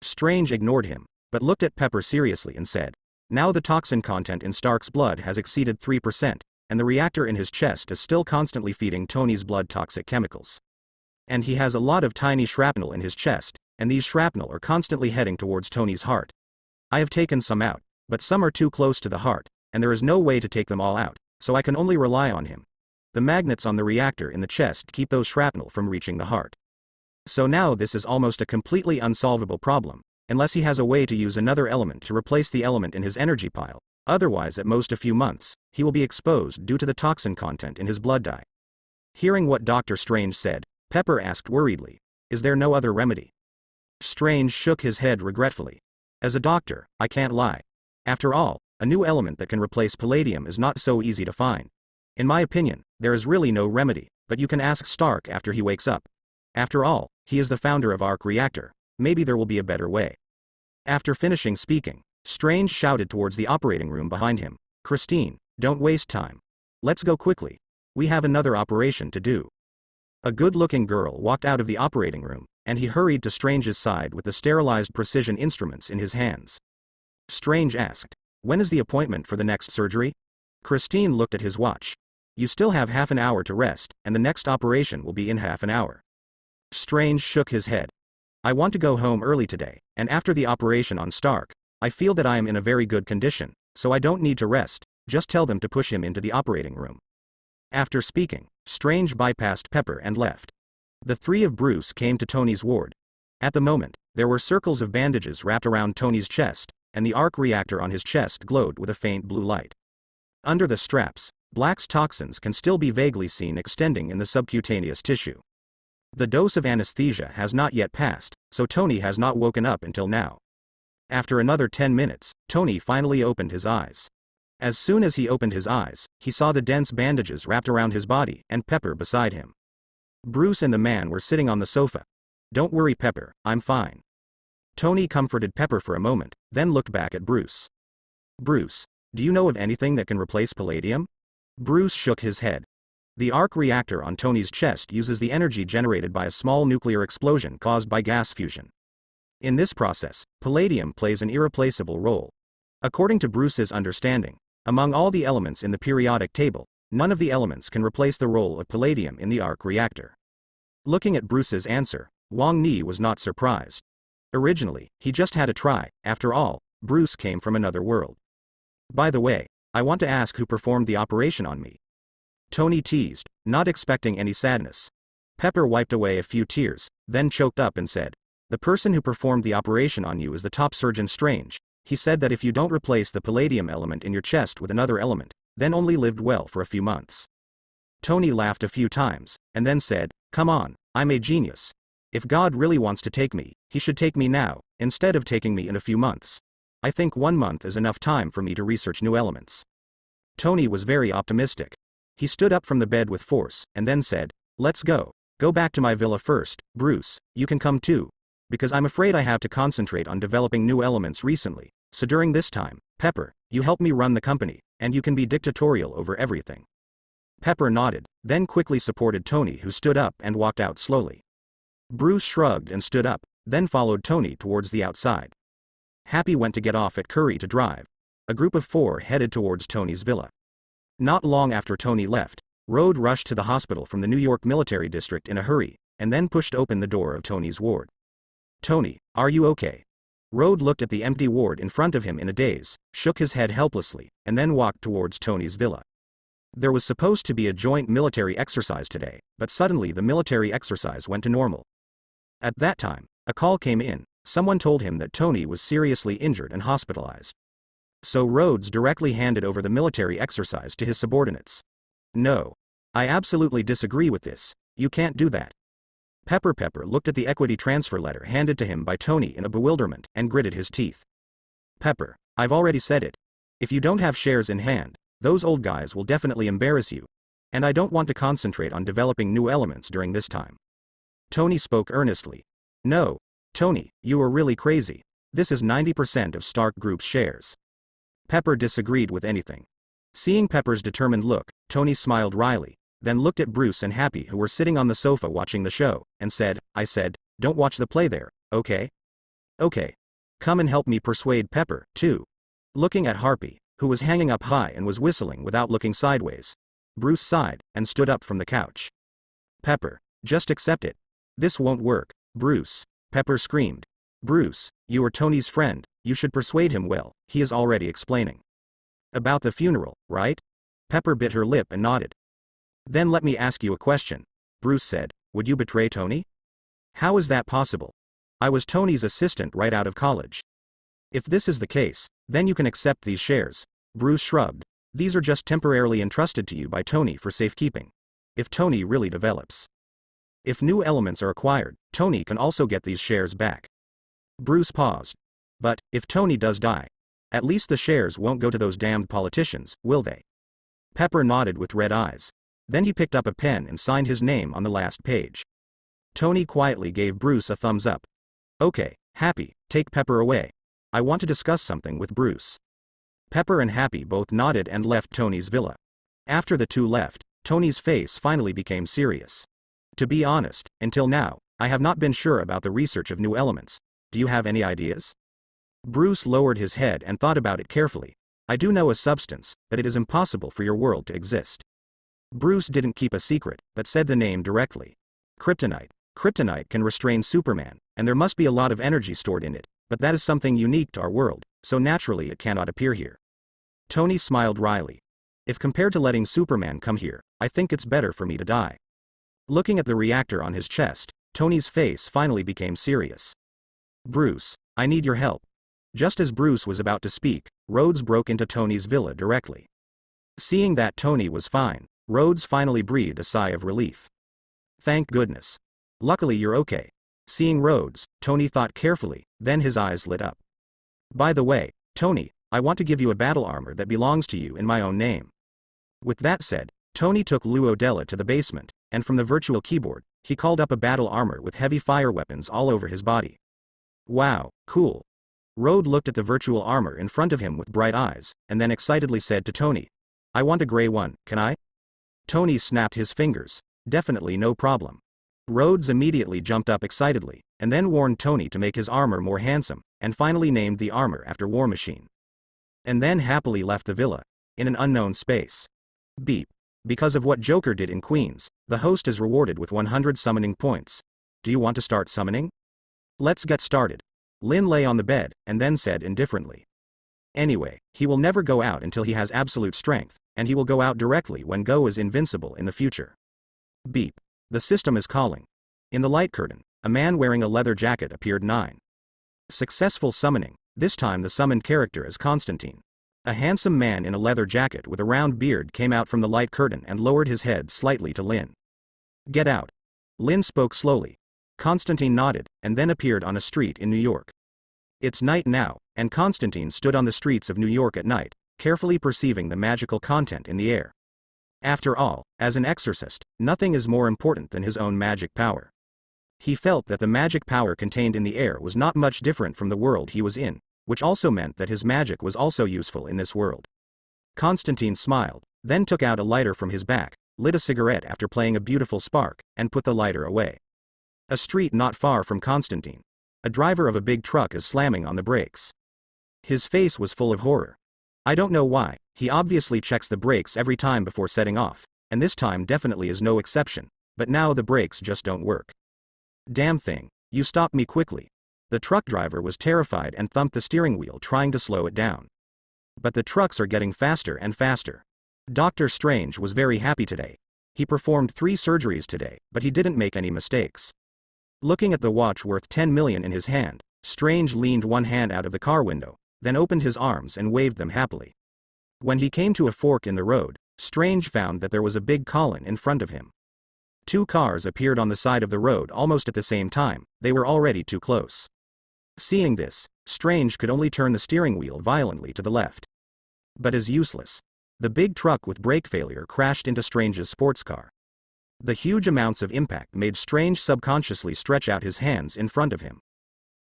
Speaker 1: Strange ignored him, but looked at Pepper seriously and said, "Now the toxin content in Stark's blood has exceeded 3%, and the reactor in his chest is still constantly feeding Tony's blood toxic chemicals. And he has a lot of tiny shrapnel in his chest, and these shrapnel are constantly heading towards Tony's heart. I have taken some out, but some are too close to the heart, and there is no way to take them all out, so I can only rely on him. The magnets on the reactor in the chest keep those shrapnel from reaching the heart. So now this is almost a completely unsolvable problem, unless he has a way to use another element to replace the element in his energy pile. Otherwise, at most a few months, he will be exposed due to the toxin content in his blood dye." Hearing what Dr. Strange said, Pepper asked worriedly, "Is there no other remedy?" Strange shook his head regretfully. "As a doctor, I can't lie. After all, a new element that can replace palladium is not so easy to find. In my opinion, there is really no remedy, but you can ask Stark after he wakes up. After all, he is the founder of Arc Reactor. Maybe there will be a better way." After finishing speaking, Strange shouted towards the operating room behind him, "Christine, don't waste time. Let's go quickly. We have another operation to do." A good-looking girl walked out of the operating room, and he hurried to Strange's side with the sterilized precision instruments in his hands. Strange asked, "When is the appointment for the next surgery?" Christine looked at his watch. You still have half an hour to rest, and the next operation will be in half an hour. Strange shook his head. I want to go home early today, and after the operation on Stark, I feel that I am in a very good condition, so I don't need to rest, just tell them to push him into the operating room. After speaking, Strange bypassed Pepper and left. The three of Bruce came to Tony's ward. At the moment, there were circles of bandages wrapped around Tony's chest, and the arc reactor on his chest glowed with a faint blue light. Under the straps, Black's toxins can still be vaguely seen extending in the subcutaneous tissue. The dose of anesthesia has not yet passed, so Tony has not woken up until now. After another 10 minutes, Tony finally opened his eyes. As soon as he opened his eyes, he saw the dense bandages wrapped around his body and Pepper beside him. Bruce and the man were sitting on the sofa. Don't worry, Pepper, I'm fine. Tony comforted Pepper for a moment, then looked back at Bruce. Bruce, do you know of anything that can replace palladium? Bruce shook his head. The arc reactor on Tony's chest uses the energy generated by a small nuclear explosion caused by gas fusion. In this process, palladium plays an irreplaceable role. According to Bruce's understanding, among all the elements in the periodic table, none of the elements can replace the role of palladium in the arc reactor. Looking at Bruce's answer, Wang Ni was not surprised. Originally, he just had a try. After all, Bruce came from another world. By the way, I want to ask who performed the operation on me. Tony teased, not expecting any sadness. Pepper wiped away a few tears, then choked up and said, the person who performed the operation on you is the top surgeon Strange. He said that if you don't replace the palladium element in your chest with another element, then only lived well for a few months. Tony laughed a few times, and then said, come on, I'm a genius. If God really wants to take me, he should take me now, instead of taking me in a few months. I think 1 month is enough time for me to research new elements. Tony was very optimistic. He stood up from the bed with force, and then said, let's go. Go back to my villa first. Bruce, you can come too. Because I'm afraid I have to concentrate on developing new elements recently, so during this time, Pepper, you help me run the company, and you can be dictatorial over everything. Pepper nodded, then quickly supported Tony, who stood up and walked out slowly. Bruce shrugged and stood up, then followed Tony towards the outside. Happy went to get off at Curry to drive. A group of 4 headed towards Tony's villa. Not long after Tony left, Rode rushed to the hospital from the New York military district in a hurry, and then pushed open the door of Tony's ward. Tony, are you okay? Rode looked at the empty ward in front of him in a daze, shook his head helplessly, and then walked towards Tony's villa. There was supposed to be a joint military exercise today, but suddenly the military exercise went to normal. At that time, a call came in. Someone told him that Tony was seriously injured and hospitalized. So Rhodes directly handed over the military exercise to his subordinates. No. I absolutely disagree with this. You can't do that. Pepper looked at the equity transfer letter handed to him by Tony in a bewilderment and gritted his teeth. Pepper, I've already said it. If you don't have shares in hand, those old guys will definitely embarrass you. And I don't want to concentrate on developing new elements during this time. Tony spoke earnestly. No, Tony, you are really crazy. This is 90% of Stark Group's shares. Pepper disagreed with anything. Seeing Pepper's determined look, Tony smiled wryly, then looked at Bruce and Happy, who were sitting on the sofa watching the show, and said, I said, don't watch the play there, okay? Okay. Come and help me persuade Pepper, too. Looking at Harpy, who was hanging up high and was whistling without looking sideways, Bruce sighed and stood up from the couch. Pepper, just accept it. This won't work, Bruce. Pepper screamed. Bruce, you are Tony's friend, you should persuade him well, he is already explaining. About the funeral, right? Pepper bit her lip and nodded. Then let me ask you a question, Bruce said, would you betray Tony? How is that possible? I was Tony's assistant right out of college. If this is the case, then you can accept these shares. Bruce shrugged. These are just temporarily entrusted to you by Tony for safekeeping. If Tony really develops. If new elements are acquired, Tony can also get these shares back. Bruce paused. But, if Tony does die, at least the shares won't go to those damned politicians, will they? Pepper nodded with red eyes. Then he picked up a pen and signed his name on the last page. Tony quietly gave Bruce a thumbs up. Okay, Happy, take Pepper away. I want to discuss something with Bruce. Pepper and Happy both nodded and left Tony's villa. After the two left, Tony's face finally became serious. To be honest, until now, I have not been sure about the research of new elements. Do you have any ideas? Bruce lowered his head and thought about it carefully. I do know a substance, but it is impossible for your world to exist. Bruce didn't keep a secret, but said the name directly. Kryptonite. Kryptonite can restrain Superman, and there must be a lot of energy stored in it, but that is something unique to our world, so naturally it cannot appear here. Tony smiled wryly. If compared to letting Superman come here, I think it's better for me to die. Looking at the reactor on his chest, Tony's face finally became serious. Bruce, I need your help. Just as Bruce was about to speak, Rhodes broke into Tony's villa directly. Seeing that Tony was fine, Rhodes finally breathed a sigh of relief. Thank goodness. Luckily you're okay. Seeing Rhodes, Tony thought carefully, then his eyes lit up. By the way, Tony, I want to give you a battle armor that belongs to you in my own name. With that said, Tony took Lou Odella to the basement, and from the virtual keyboard, he called up a battle armor with heavy fire weapons all over his body. Wow, cool. Rhodes looked at the virtual armor in front of him with bright eyes, and then excitedly said to Tony, I want a gray one, can I? Tony snapped his fingers. Definitely no problem. Rhodes immediately jumped up excitedly, and then warned Tony to make his armor more handsome, and finally named the armor after War Machine. And then happily left the villa, in an unknown space. Beep. Because of what Joker did in Queens, the host is rewarded with 100 summoning points. Do you want to start summoning? Let's get started. Lin lay on the bed, and then said indifferently. Anyway, he will never go out until he has absolute strength, and he will go out directly when Go is invincible in the future. Beep. The system is calling. In the light curtain, a man wearing a leather jacket appeared. 9. Successful summoning, this time the summoned character is Constantine. A handsome man in a leather jacket with a round beard came out from the light curtain and lowered his head slightly to Lin. Get out. Lin spoke slowly. Constantine nodded, and then appeared on a street in New York. It's night now, and Constantine stood on the streets of New York at night, carefully perceiving the magical content in the air. After all, as an exorcist, nothing is more important than his own magic power. He felt that the magic power contained in the air was not much different from the world he was in, which also meant that his magic was also useful in this world. Constantine smiled, then took out a lighter from his back, lit a cigarette after playing a beautiful spark, and put the lighter away. A street not far from Constantine. A driver of a big truck is slamming on the brakes. His face was full of horror. I don't know why, he obviously checks the brakes every time before setting off, and this time definitely is no exception, but now the brakes just don't work. Damn thing, you stopped me quickly. The truck driver was terrified and thumped the steering wheel trying to slow it down. But the trucks are getting faster and faster. Dr. Strange was very happy today. He performed 3 surgeries today, but he didn't make any mistakes. Looking at the watch worth 10 million in his hand, Strange leaned one hand out of the car window, then opened his arms and waved them happily. When he came to a fork in the road, Strange found that there was a big column in front of him. 2 cars appeared on the side of the road almost at the same time, they were already too close. Seeing this, Strange could only turn the steering wheel violently to the left. But is useless. The big truck with brake failure crashed into Strange's sports car. The huge amounts of impact made Strange subconsciously stretch out his hands in front of him.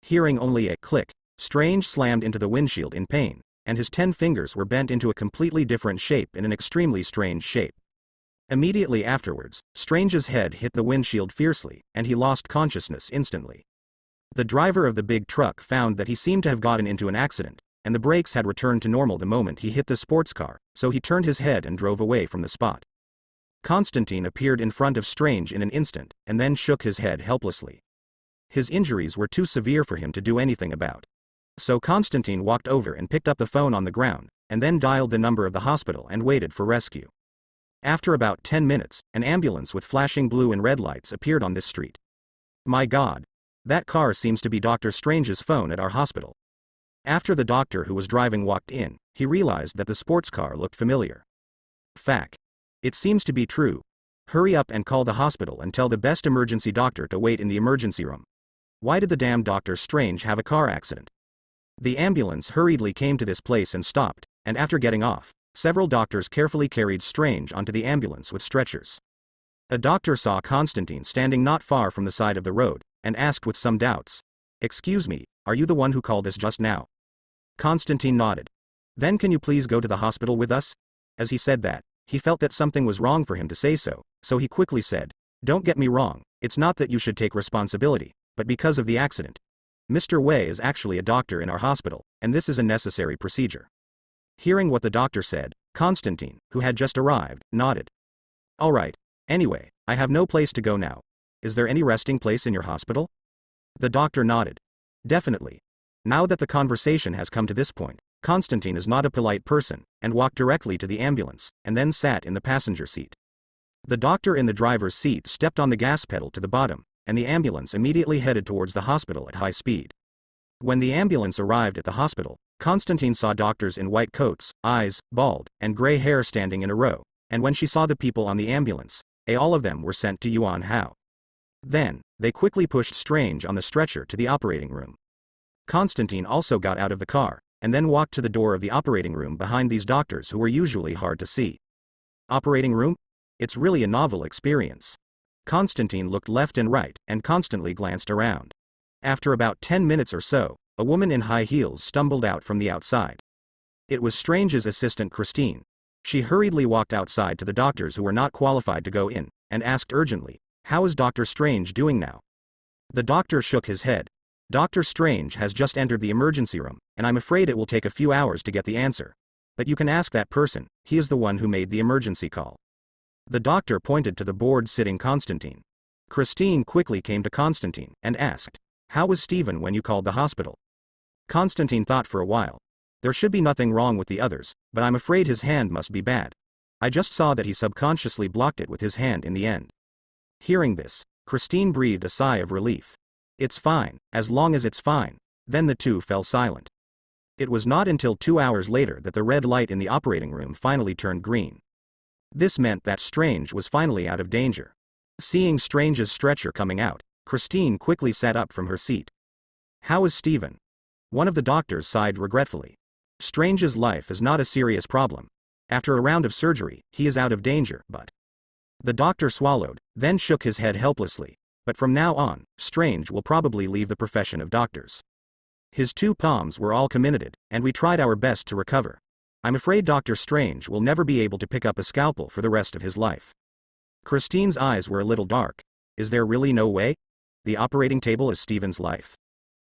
Speaker 1: Hearing only a click, Strange slammed into the windshield in pain, and his 10 fingers were bent into a completely different shape in an extremely strange shape. Immediately afterwards, Strange's head hit the windshield fiercely, and he lost consciousness instantly. The driver of the big truck found that he seemed to have gotten into an accident, and the brakes had returned to normal the moment he hit the sports car, so he turned his head and drove away from the spot. Constantine appeared in front of Strange in an instant, and then shook his head helplessly. His injuries were too severe for him to do anything about. So Constantine walked over and picked up the phone on the ground, and then dialed the number of the hospital and waited for rescue. After about 10 minutes, an ambulance with flashing blue and red lights appeared on this street. My God. That car seems to be Dr. Strange's phone at our hospital. After the doctor who was driving walked in, he realized that the sports car looked familiar. Fact. It seems to be true. Hurry up and call the hospital and tell the best emergency doctor to wait in the emergency room. Why did the damn Dr. Strange have a car accident? The ambulance hurriedly came to this place and stopped, and after getting off, several doctors carefully carried Strange onto the ambulance with stretchers. A doctor saw Constantine standing not far from the side of the road, and asked with some doubts, "Excuse me, are you the one who called us just now?" Constantine nodded. "Then can you please go to the hospital with us?" As he said that, he felt that something was wrong for him to say so, so he quickly said, "Don't get me wrong, it's not that you should take responsibility, but because of the accident. Mr. Wei is actually a doctor in our hospital, and this is a necessary procedure." Hearing what the doctor said, Constantine, who had just arrived, nodded. Alright. Anyway, I have no place to go now. Is there any resting place in your hospital? The doctor nodded. Definitely. Now that the conversation has come to this point, Constantine is not a polite person, and walked directly to the ambulance, and then sat in the passenger seat. The doctor in the driver's seat stepped on the gas pedal to the bottom, and the ambulance immediately headed towards the hospital at high speed. When the ambulance arrived at the hospital, Constantine saw doctors in white coats, eyes, bald, and gray hair standing in a row, and when she saw the people on the ambulance, all of them were sent to Yuan Hao. Then, they quickly pushed Strange on the stretcher to the operating room. Constantine also got out of the car, and then walked to the door of the operating room behind these doctors who were usually hard to see. Operating room? It's really a novel experience. Constantine looked left and right, and constantly glanced around. After about 10 minutes or so, a woman in high heels stumbled out from the outside. It was Strange's assistant Christine. She hurriedly walked outside to the doctors who were not qualified to go in, and asked urgently, "How is Dr. Strange doing now?" The doctor shook his head. "Dr. Strange has just entered the emergency room, and I'm afraid it will take a few hours to get the answer. But you can ask that person, he is the one who made the emergency call." The doctor pointed to the board-sitting Constantine. Christine quickly came to Constantine, and asked, "How was Stephen when you called the hospital?" Constantine thought for a while. "There should be nothing wrong with the others, but I'm afraid his hand must be bad. I just saw that he subconsciously blocked it with his hand in the end." Hearing this, Christine breathed a sigh of relief. "It's fine, as long as it's fine." Then the two fell silent. It was not until 2 hours later that the red light in the operating room finally turned green. This meant that Strange was finally out of danger. Seeing Strange's stretcher coming out, Christine quickly sat up from her seat. "How is Stephen?" One of the doctors sighed regretfully. "Strange's life is not a serious problem. After a round of surgery, he is out of danger, but..." The doctor swallowed, then shook his head helplessly. "But from now on, Strange will probably leave the profession of doctors. His 2 palms were all comminuted, and we tried our best to recover. I'm afraid Dr. Strange will never be able to pick up a scalpel for the rest of his life." Christine's eyes were a little dark. "Is there really no way? The operating table is Stephen's life."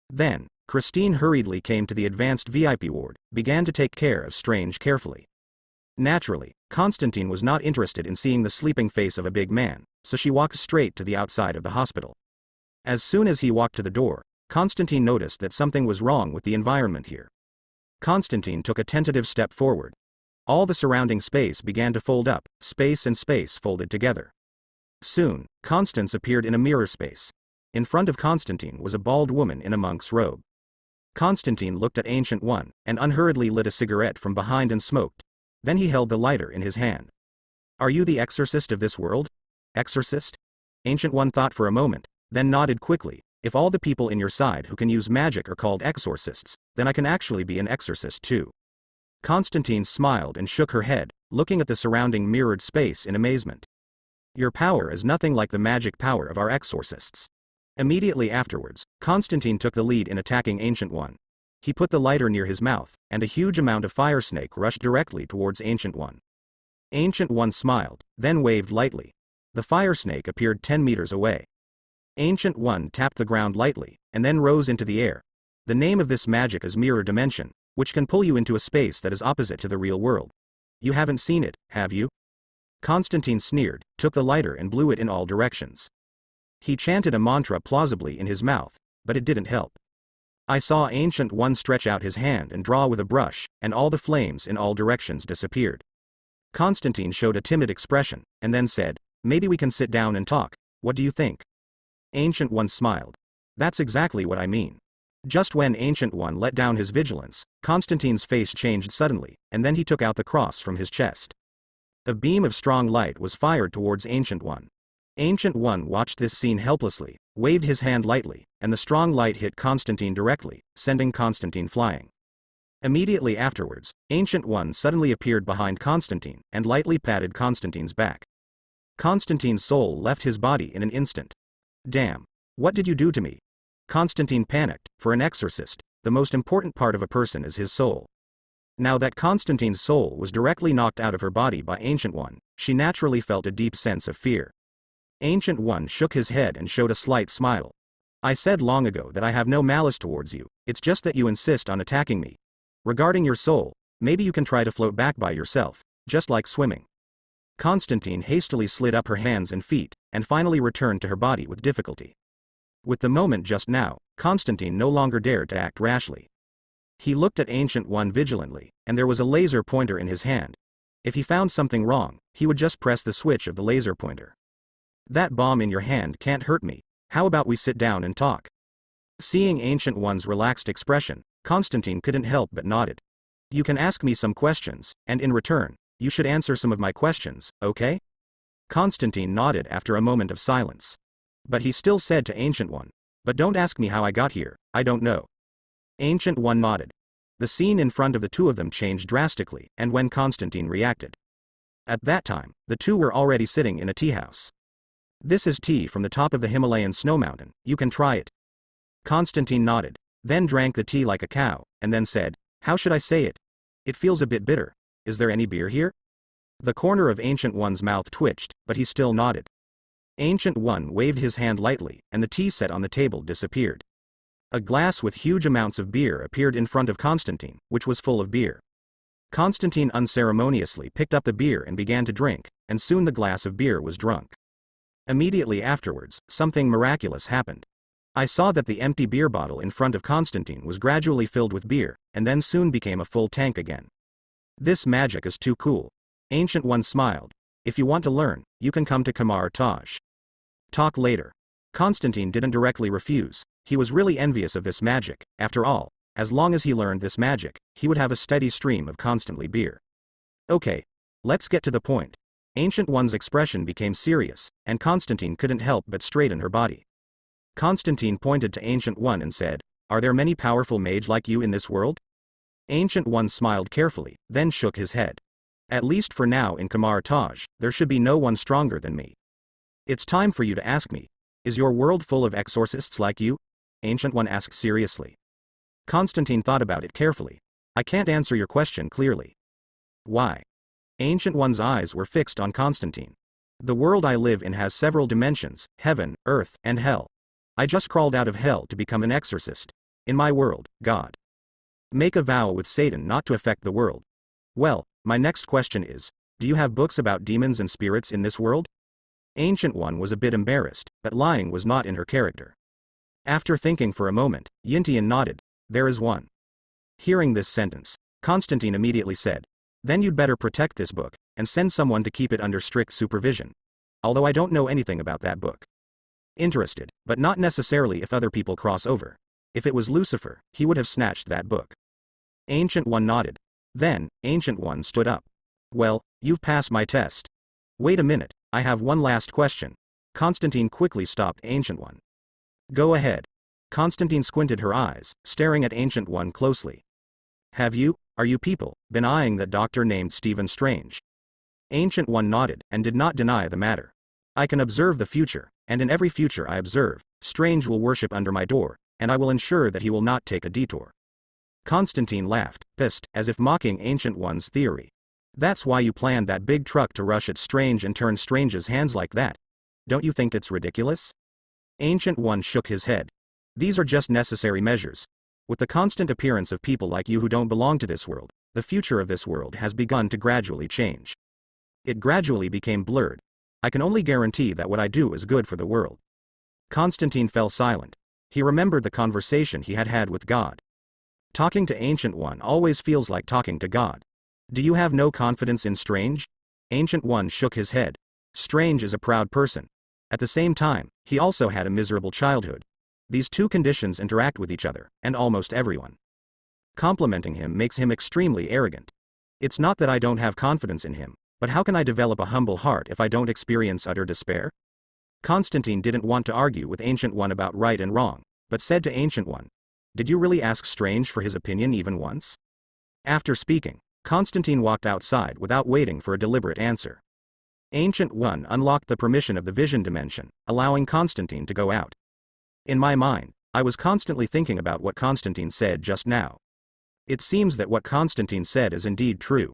Speaker 1: Then, Christine hurriedly came to the advanced VIP ward, began to take care of Strange carefully. Naturally, Constantine was not interested in seeing the sleeping face of a big man, so she walked straight to the outside of the hospital. As soon as he walked to the door, Constantine noticed that something was wrong with the environment here. Constantine took a tentative step forward. All the surrounding space began to fold up, space and space folded together. Soon, Constance appeared in a mirror space. In front of Constantine was a bald woman in a monk's robe. Constantine looked at Ancient One, and unhurriedly lit a cigarette from behind and smoked. Then he held the lighter in his hand. "Are you the exorcist of this world?" "Exorcist?" Ancient One thought for a moment, then nodded quickly. "If all the people in your side who can use magic are called exorcists, then I can actually be an exorcist too." Constantine smiled and shook her head, looking at the surrounding mirrored space in amazement. "Your power is nothing like the magic power of our exorcists." Immediately afterwards, Constantine took the lead in attacking Ancient One. He put the lighter near his mouth, and a huge amount of fire snake rushed directly towards Ancient One. Ancient One smiled, then waved lightly. The fire snake appeared 10 meters away. Ancient One tapped the ground lightly, and then rose into the air. The name of this magic is Mirror Dimension, which can pull you into a space that is opposite to the real world. You haven't seen it, have you? Constantine sneered, took the lighter and blew it in all directions. He chanted a mantra plausibly in his mouth, but it didn't help. I saw Ancient One stretch out his hand and draw with a brush, and all the flames in all directions disappeared. Constantine showed a timid expression, and then said, "Maybe we can sit down and talk, what do you think?" Ancient One smiled. "That's exactly what I mean." Just when Ancient One let down his vigilance, Constantine's face changed suddenly, and then he took out the cross from his chest. A beam of strong light was fired towards Ancient One. Ancient One watched this scene helplessly, waved his hand lightly, and the strong light hit Constantine directly, sending Constantine flying. Immediately afterwards, Ancient One suddenly appeared behind Constantine, and lightly patted Constantine's back. Constantine's soul left his body in an instant. "Damn. What did you do to me?" Constantine panicked. For an exorcist, the most important part of a person is his soul. Now that Constantine's soul was directly knocked out of her body by Ancient One, she naturally felt a deep sense of fear. Ancient One shook his head and showed a slight smile. "I said long ago that I have no malice towards you, it's just that you insist on attacking me. Regarding your soul, maybe you can try to float back by yourself, just like swimming." Constantine hastily slid up her hands and feet, and finally returned to her body with difficulty. With the moment just now, Constantine no longer dared to act rashly. He looked at Ancient One vigilantly, and there was a laser pointer in his hand. If he found something wrong, he would just press the switch of the laser pointer. That bomb in your hand can't hurt me, how about we sit down and talk? Seeing Ancient One's relaxed expression, Constantine couldn't help but nodded. You can ask me some questions, and in return, you should answer some of my questions, okay? Constantine nodded after a moment of silence. But he still said to Ancient One, but don't ask me how I got here, I don't know. Ancient One nodded. The scene in front of the two of them changed drastically, and when Constantine reacted. At that time, the two were already sitting in a tea house. This is tea from the top of the Himalayan snow mountain, you can try it. Constantine nodded, then drank the tea like a cow, and then said, how should I say it? It feels a bit bitter. Is there any beer here? The corner of Ancient One's mouth twitched, but he still nodded. Ancient One waved his hand lightly, and the tea set on the table disappeared. A glass with huge amounts of beer appeared in front of Constantine, which was full of beer. Constantine unceremoniously picked up the beer and began to drink, and soon the glass of beer was drunk. Immediately afterwards, something miraculous happened. I saw that the empty beer bottle in front of Constantine was gradually filled with beer, and then soon became a full tank again. This magic is too cool. Ancient One smiled. If you want to learn, you can come to Kamar Taj. Talk later. Constantine didn't directly refuse. He was really envious of this magic. After all, as long as he learned this magic, he would have a steady stream of constantly beer. Okay. Let's get to the point. Ancient One's expression became serious, and Constantine couldn't help but straighten her body. Constantine pointed to Ancient One and said, are there many powerful mages like you in this world? Ancient One smiled carefully, then shook his head. At least for now in Kamar Taj, there should be no one stronger than me. It's time for you to ask me. Is your world full of exorcists like you? Ancient One asked seriously. Constantine thought about it carefully. I can't answer your question clearly. Why? Ancient One's eyes were fixed on Constantine. The world I live in has several dimensions, heaven, earth, and hell. I just crawled out of hell to become an exorcist. In my world, God. Make a vow with Satan not to affect the world. Well, my next question is, do you have books about demons and spirits in this world? Ancient One was a bit embarrassed, but lying was not in her character. After thinking for a moment, Yintian nodded. There is one. Hearing this sentence, Constantine immediately said, then you'd better protect this book, and send someone to keep it under strict supervision. Although I don't know anything about that book. Interested, but not necessarily if other people cross over. If it was Lucifer, he would have snatched that book. Ancient One nodded. Then, Ancient One stood up. Well, you've passed my test. Wait a minute, I have one last question. Constantine quickly stopped Ancient One. Go ahead. Constantine squinted her eyes, staring at Ancient One closely. Are you people, been eyeing that doctor named Stephen Strange? Ancient One nodded, and did not deny the matter. I can observe the future, and in every future I observe, Strange will worship under my door, and I will ensure that he will not take a detour. Constantine laughed, pissed, as if mocking Ancient One's theory. That's why you planned that big truck to rush at Strange and turn Strange's hands like that. Don't you think it's ridiculous? Ancient One shook his head. These are just necessary measures. With the constant appearance of people like you who don't belong to this world, the future of this world has begun to gradually change. It gradually became blurred. I can only guarantee that what I do is good for the world. Constantine fell silent. He remembered the conversation he had had with God. Talking to Ancient One always feels like talking to God. Do you have no confidence in Strange? Ancient One shook his head. Strange is a proud person. At the same time, he also had a miserable childhood. These two conditions interact with each other, and almost everyone. Complimenting him makes him extremely arrogant. It's not that I don't have confidence in him, but how can I develop a humble heart if I don't experience utter despair? Constantine didn't want to argue with Ancient One about right and wrong, but said to Ancient One, did you really ask Strange for his opinion even once? After speaking, Constantine walked outside without waiting for a deliberate answer. Ancient One unlocked the permission of the vision dimension, allowing Constantine to go out. In my mind, I was constantly thinking about what Constantine said just now. It seems that what Constantine said is indeed true.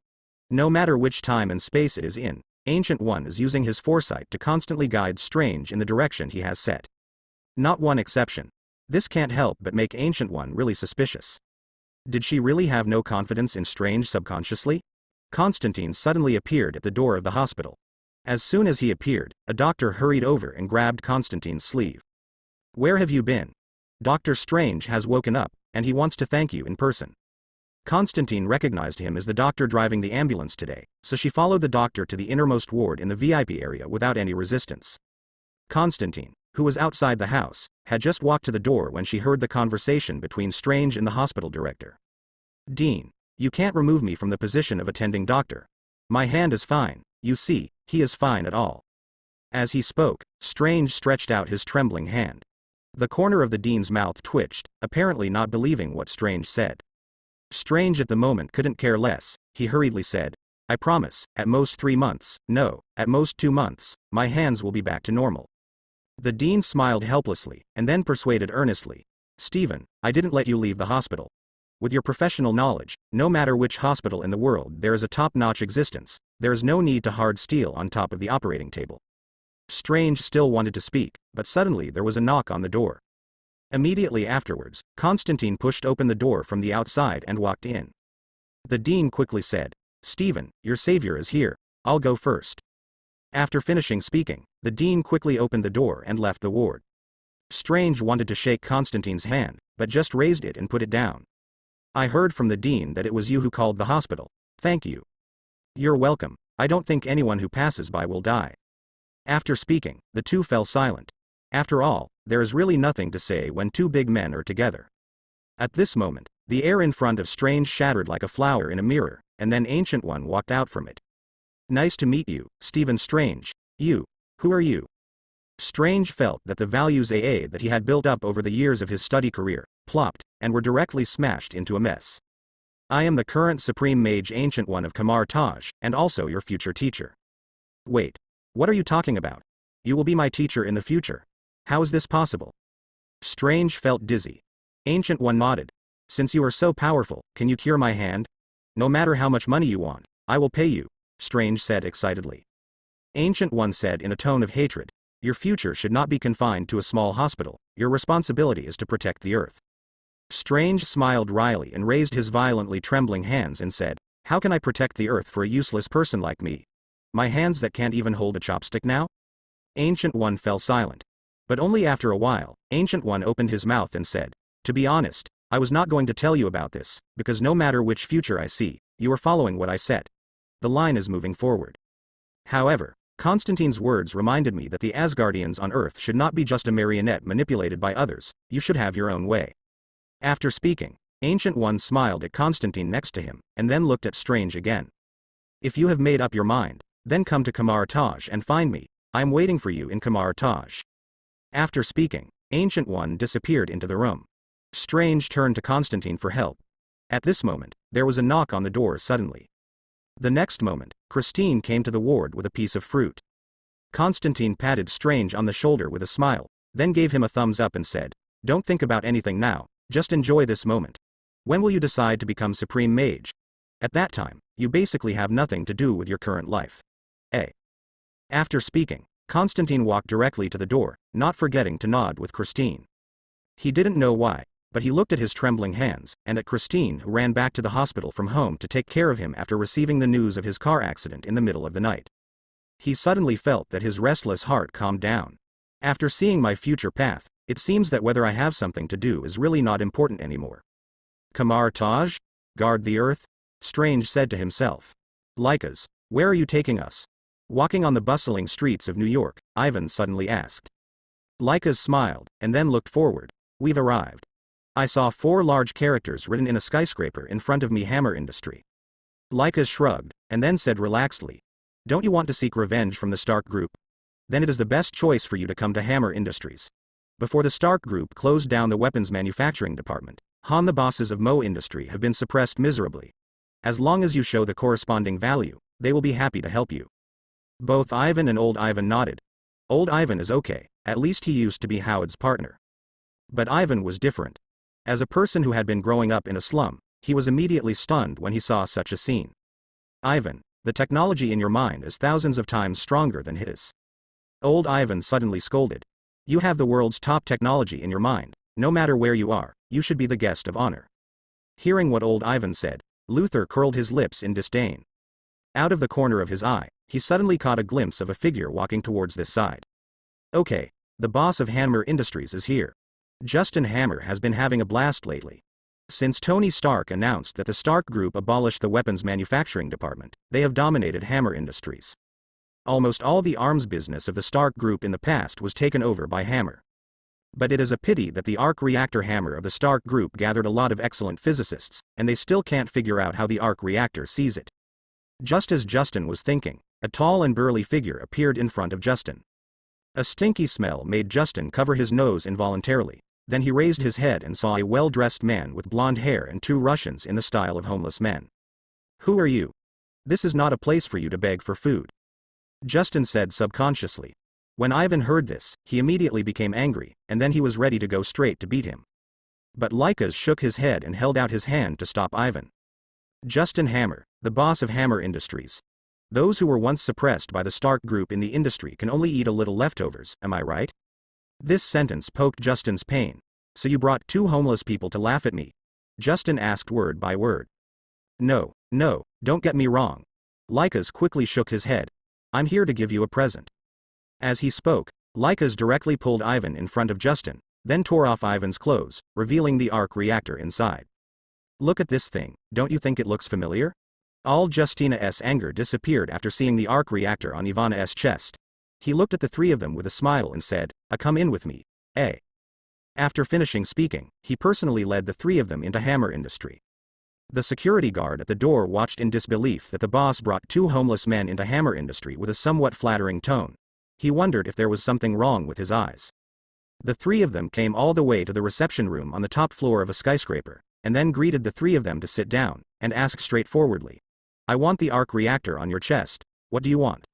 Speaker 1: No matter which time and space it is in, Ancient One is using his foresight to constantly guide Strange in the direction he has set. Not one exception. This can't help but make Ancient One really suspicious. Did she really have no confidence in Strange subconsciously? Constantine suddenly appeared at the door of the hospital. As soon as he appeared, a doctor hurried over and grabbed Constantine's sleeve. "Where have you been? Doctor Strange has woken up, and he wants to thank you in person." Constantine recognized him as the doctor driving the ambulance today, so she followed the doctor to the innermost ward in the VIP area without any resistance. Constantine, who was outside the house, had just walked to the door when she heard the conversation between Strange and the hospital director. "Dean, you can't remove me from the position of attending doctor. My hand is fine, you see, he is fine at all." As he spoke, Strange stretched out his trembling hand. The corner of the dean's mouth twitched, apparently not believing what Strange said. Strange at the moment couldn't care less. He hurriedly said, "I promise, at most 3 months, no, at most 2 months, my hands will be back to normal." The dean smiled helplessly, and then persuaded earnestly, "Stephen, I didn't let you leave the hospital. With your professional knowledge, no matter which hospital in the world there is a top-notch existence, there is no need to hard steel on top of the operating table." Strange still wanted to speak, but suddenly there was a knock on the door. Immediately afterwards, Constantine pushed open the door from the outside and walked in. The dean quickly said, "Stephen, your savior is here, I'll go first." After finishing speaking, the dean quickly opened the door and left the ward. Strange wanted to shake Constantine's hand, but just raised it and put it down. "I heard from the dean that it was you who called the hospital. Thank you." "You're welcome. I don't think anyone who passes by will die." After speaking, the two fell silent. After all, there is really nothing to say when two big men are together. At this moment, the air in front of Strange shattered like a flower in a mirror, and then Ancient One walked out from it. "Nice to meet you, Stephen Strange. You. Who are you?" Strange felt that the values AA that he had built up over the years of his study career, plopped, and were directly smashed into a mess. "I am the current Supreme Mage Ancient One of Kamar Taj, and also your future teacher." "Wait. What are you talking about? You will be my teacher in the future. How is this possible?" Strange felt dizzy. Ancient One nodded. "Since you are so powerful, can you cure my hand? No matter how much money you want, I will pay you," Strange said excitedly. Ancient One said in a tone of hatred, "Your future should not be confined to a small hospital, your responsibility is to protect the earth." Strange smiled wryly and raised his violently trembling hands and said, "How can I protect the earth for a useless person like me? My hands that can't even hold a chopstick now?" Ancient One fell silent. But only after a while, Ancient One opened his mouth and said, "To be honest, I was not going to tell you about this, because no matter which future I see, you are following what I set. The line is moving forward. However, Constantine's words reminded me that the Asgardians on Earth should not be just a marionette manipulated by others, you should have your own way." After speaking, Ancient One smiled at Constantine next to him, and then looked at Strange again. "If you have made up your mind, then come to Kamar Taj and find me. I am waiting for you in Kamar Taj." After speaking, Ancient One disappeared into the room. Strange turned to Constantine for help. At this moment, there was a knock on the door suddenly. The next moment, Christine came to the ward with a piece of fruit. Constantine patted Strange on the shoulder with a smile, then gave him a thumbs up and said, "Don't think about anything now, just enjoy this moment. When will you decide to become Supreme Mage? At that time, you basically have nothing to do with your current life." After speaking, Constantine walked directly to the door, not forgetting to nod with Christine. He didn't know why, but he looked at his trembling hands, and at Christine who ran back to the hospital from home to take care of him after receiving the news of his car accident in the middle of the night. He suddenly felt that his restless heart calmed down. After seeing my future path, it seems that whether I have something to do is really not important anymore. "Kamar Taj? Guard the earth?" Strange said to himself. "Lycas, where are you taking us?" Walking on the bustling streets of New York, Ivan suddenly asked. Lycas smiled, and then looked forward. "We've arrived. I saw 4 large characters written in a skyscraper in front of me. Hammer Industry." Lycas shrugged, and then said relaxedly, "Don't you want to seek revenge from the Stark Group? Then it is the best choice for you to come to Hammer Industries. Before the Stark Group closed down the weapons manufacturing department, the bosses of Mo Industry have been suppressed miserably. As long as you show the corresponding value, they will be happy to help you." Both Ivan and Old Ivan nodded. Old Ivan is okay, at least he used to be Howard's partner. But Ivan was different. As a person who had been growing up in a slum, he was immediately stunned when he saw such a scene. "Ivan, the technology in your mind is thousands of times stronger than his." Old Ivan suddenly scolded. "You have the world's top technology in your mind, no matter where you are, you should be the guest of honor." Hearing what Old Ivan said, Luther curled his lips in disdain. Out of the corner of his eye, he suddenly caught a glimpse of a figure walking towards this side. Okay, the boss of Hammer Industries is here. Justin Hammer has been having a blast lately. Since Tony Stark announced that the Stark Group abolished the weapons manufacturing department, they have dominated Hammer Industries. Almost all the arms business of the Stark Group in the past was taken over by Hammer. But it is a pity that the arc reactor hammer of the Stark Group gathered a lot of excellent physicists, and they still can't figure out how the arc reactor sees it. Just as Justin was thinking, a tall and burly figure appeared in front of Justin. A stinky smell made Justin cover his nose involuntarily. Then he raised his head and saw a well-dressed man with blonde hair and two Russians in the style of homeless men. "Who are you? This is not a place for you to beg for food," Justin said subconsciously. When Ivan heard this, he immediately became angry, and then he was ready to go straight to beat him. But Lycas shook his head and held out his hand to stop Ivan. Justin Hammer, the boss of Hammer Industries. Those who were once suppressed by the Stark Group in the industry can only eat a little leftovers, am I right? This sentence poked Justin's pain. So you brought two homeless people to laugh at me? Justin asked word by word. No, don't get me wrong. Lycas quickly shook his head. I'm here to give you a present. As he spoke, Lycas directly pulled Ivan in front of Justin, then tore off Ivan's clothes, revealing the arc reactor inside. Look at this thing, don't you think it looks familiar? All Justina's anger disappeared after seeing the arc reactor on Ivana's chest. He looked at the three of them with a smile and said, come in with me, eh? After finishing speaking, he personally led the three of them into Hammer Industry. The security guard at the door watched in disbelief that the boss brought two homeless men into Hammer Industry with a somewhat flattering tone. He wondered if there was something wrong with his eyes. The three of them came all the way to the reception room on the top floor of a skyscraper, and then greeted the three of them to sit down, and asked straightforwardly, I want the arc reactor on your chest, what do you want?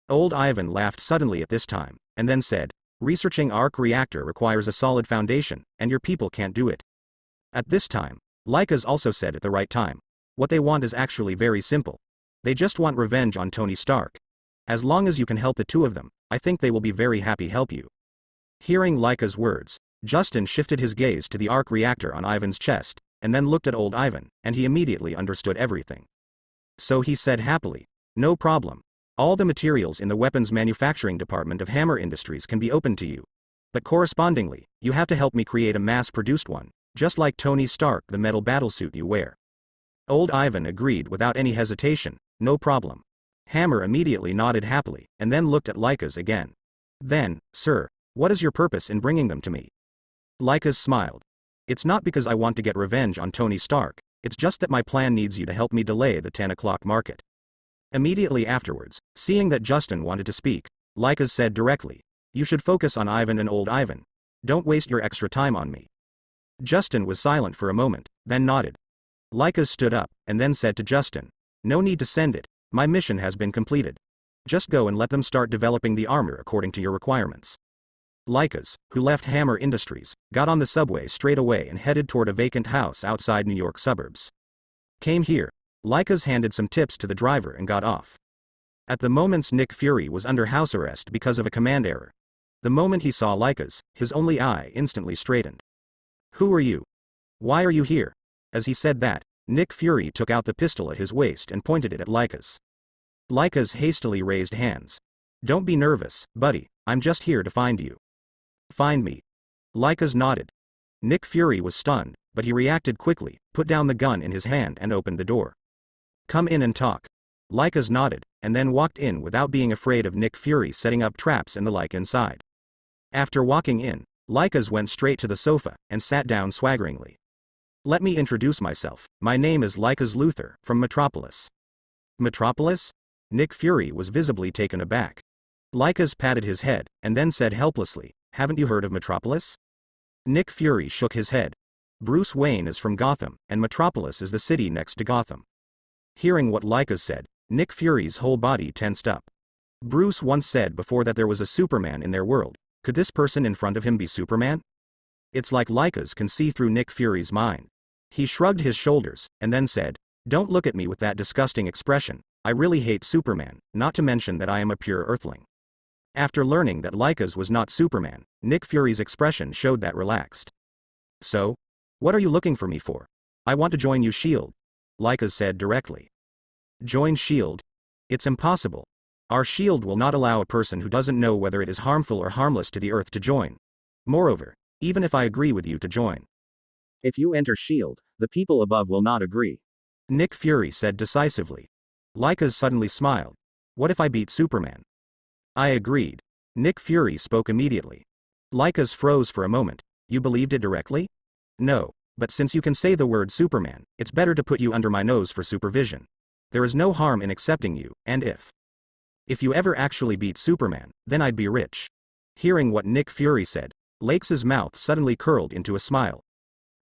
Speaker 1: Old Ivan laughed suddenly at this time, and then said, researching arc reactor requires a solid foundation, and your people can't do it. At this time, Lycas also said at the right time, what they want is actually very simple. They just want revenge on Tony Stark. As long as you can help the two of them, I think they will be very happy help you. Hearing Lycas' words, Justin shifted his gaze to the arc reactor on Ivan's chest, and then looked at old Ivan, and he immediately understood everything. So he said happily, no problem. All the materials in the weapons manufacturing department of Hammer Industries can be opened to you. But correspondingly, you have to help me create a mass-produced one, just like Tony Stark the metal battlesuit you wear. Old Ivan agreed without any hesitation, no problem. Hammer immediately nodded happily, and then looked at Lycas again. Then, sir, what is your purpose in bringing them to me? Lycas smiled. It's not because I want to get revenge on Tony Stark, it's just that my plan needs you to help me delay the 10 o'clock market. Immediately afterwards, seeing that Justin wanted to speak, Lycas said directly, you should focus on Ivan and old Ivan. Don't waste your extra time on me. Justin was silent for a moment, then nodded. Lycas stood up, and then said to Justin, no need to send it, my mission has been completed. Just go and let them start developing the armor according to your requirements. Lycas, who left Hammer Industries, got on the subway straight away and headed toward a vacant house outside New York suburbs. Came here. Lycas handed some tips to the driver and got off. At the moment Nick Fury was under house arrest because of a command error. The moment he saw Lycas, his only eye instantly straightened. Who are you? Why are you here? As he said that, Nick Fury took out the pistol at his waist and pointed it at Lycas. Lycas hastily raised hands. Don't be nervous, buddy, I'm just here to find you. Find me. Lycas nodded. Nick Fury was stunned, but he reacted quickly, put down the gun in his hand and opened the door. Come in and talk. Lycas nodded, and then walked in without being afraid of Nick Fury setting up traps and the like inside. After walking in, Lycas went straight to the sofa, and sat down swaggeringly. Let me introduce myself, my name is Lycas Luthor, from Metropolis. Metropolis? Nick Fury was visibly taken aback. Lycas patted his head, and then said helplessly, haven't you heard of Metropolis? Nick Fury shook his head. Bruce Wayne is from Gotham, and Metropolis is the city next to Gotham. Hearing what Lycas said, Nick Fury's whole body tensed up. Bruce once said before that there was a Superman in their world. Could this person in front of him be Superman? It's like Lycas can see through Nick Fury's mind. He shrugged his shoulders, and then said, don't look at me with that disgusting expression, I really hate Superman, not to mention that I am a pure earthling. After learning that Lycas was not Superman, Nick Fury's expression showed that relaxed. So? What are you looking for me for? I want to join you S.H.I.E.L.D. Lycas said directly. Join S.H.I.E.L.D.? It's impossible. Our shield will not allow a person who doesn't know whether it is harmful or harmless to the earth to join. Moreover, even if I agree with you to join, if you enter shield, the people above will not agree. Nick Fury said decisively. Lycas suddenly smiled. What if I beat Superman? I agreed. Nick Fury spoke immediately. Lycas froze for a moment. You believed it directly? No, but since you can say the word Superman, it's better to put you under my nose for supervision. There is no harm in accepting you, and if you ever actually beat Superman, then I'd be rich. Hearing what Nick Fury said, Lycas's mouth suddenly curled into a smile.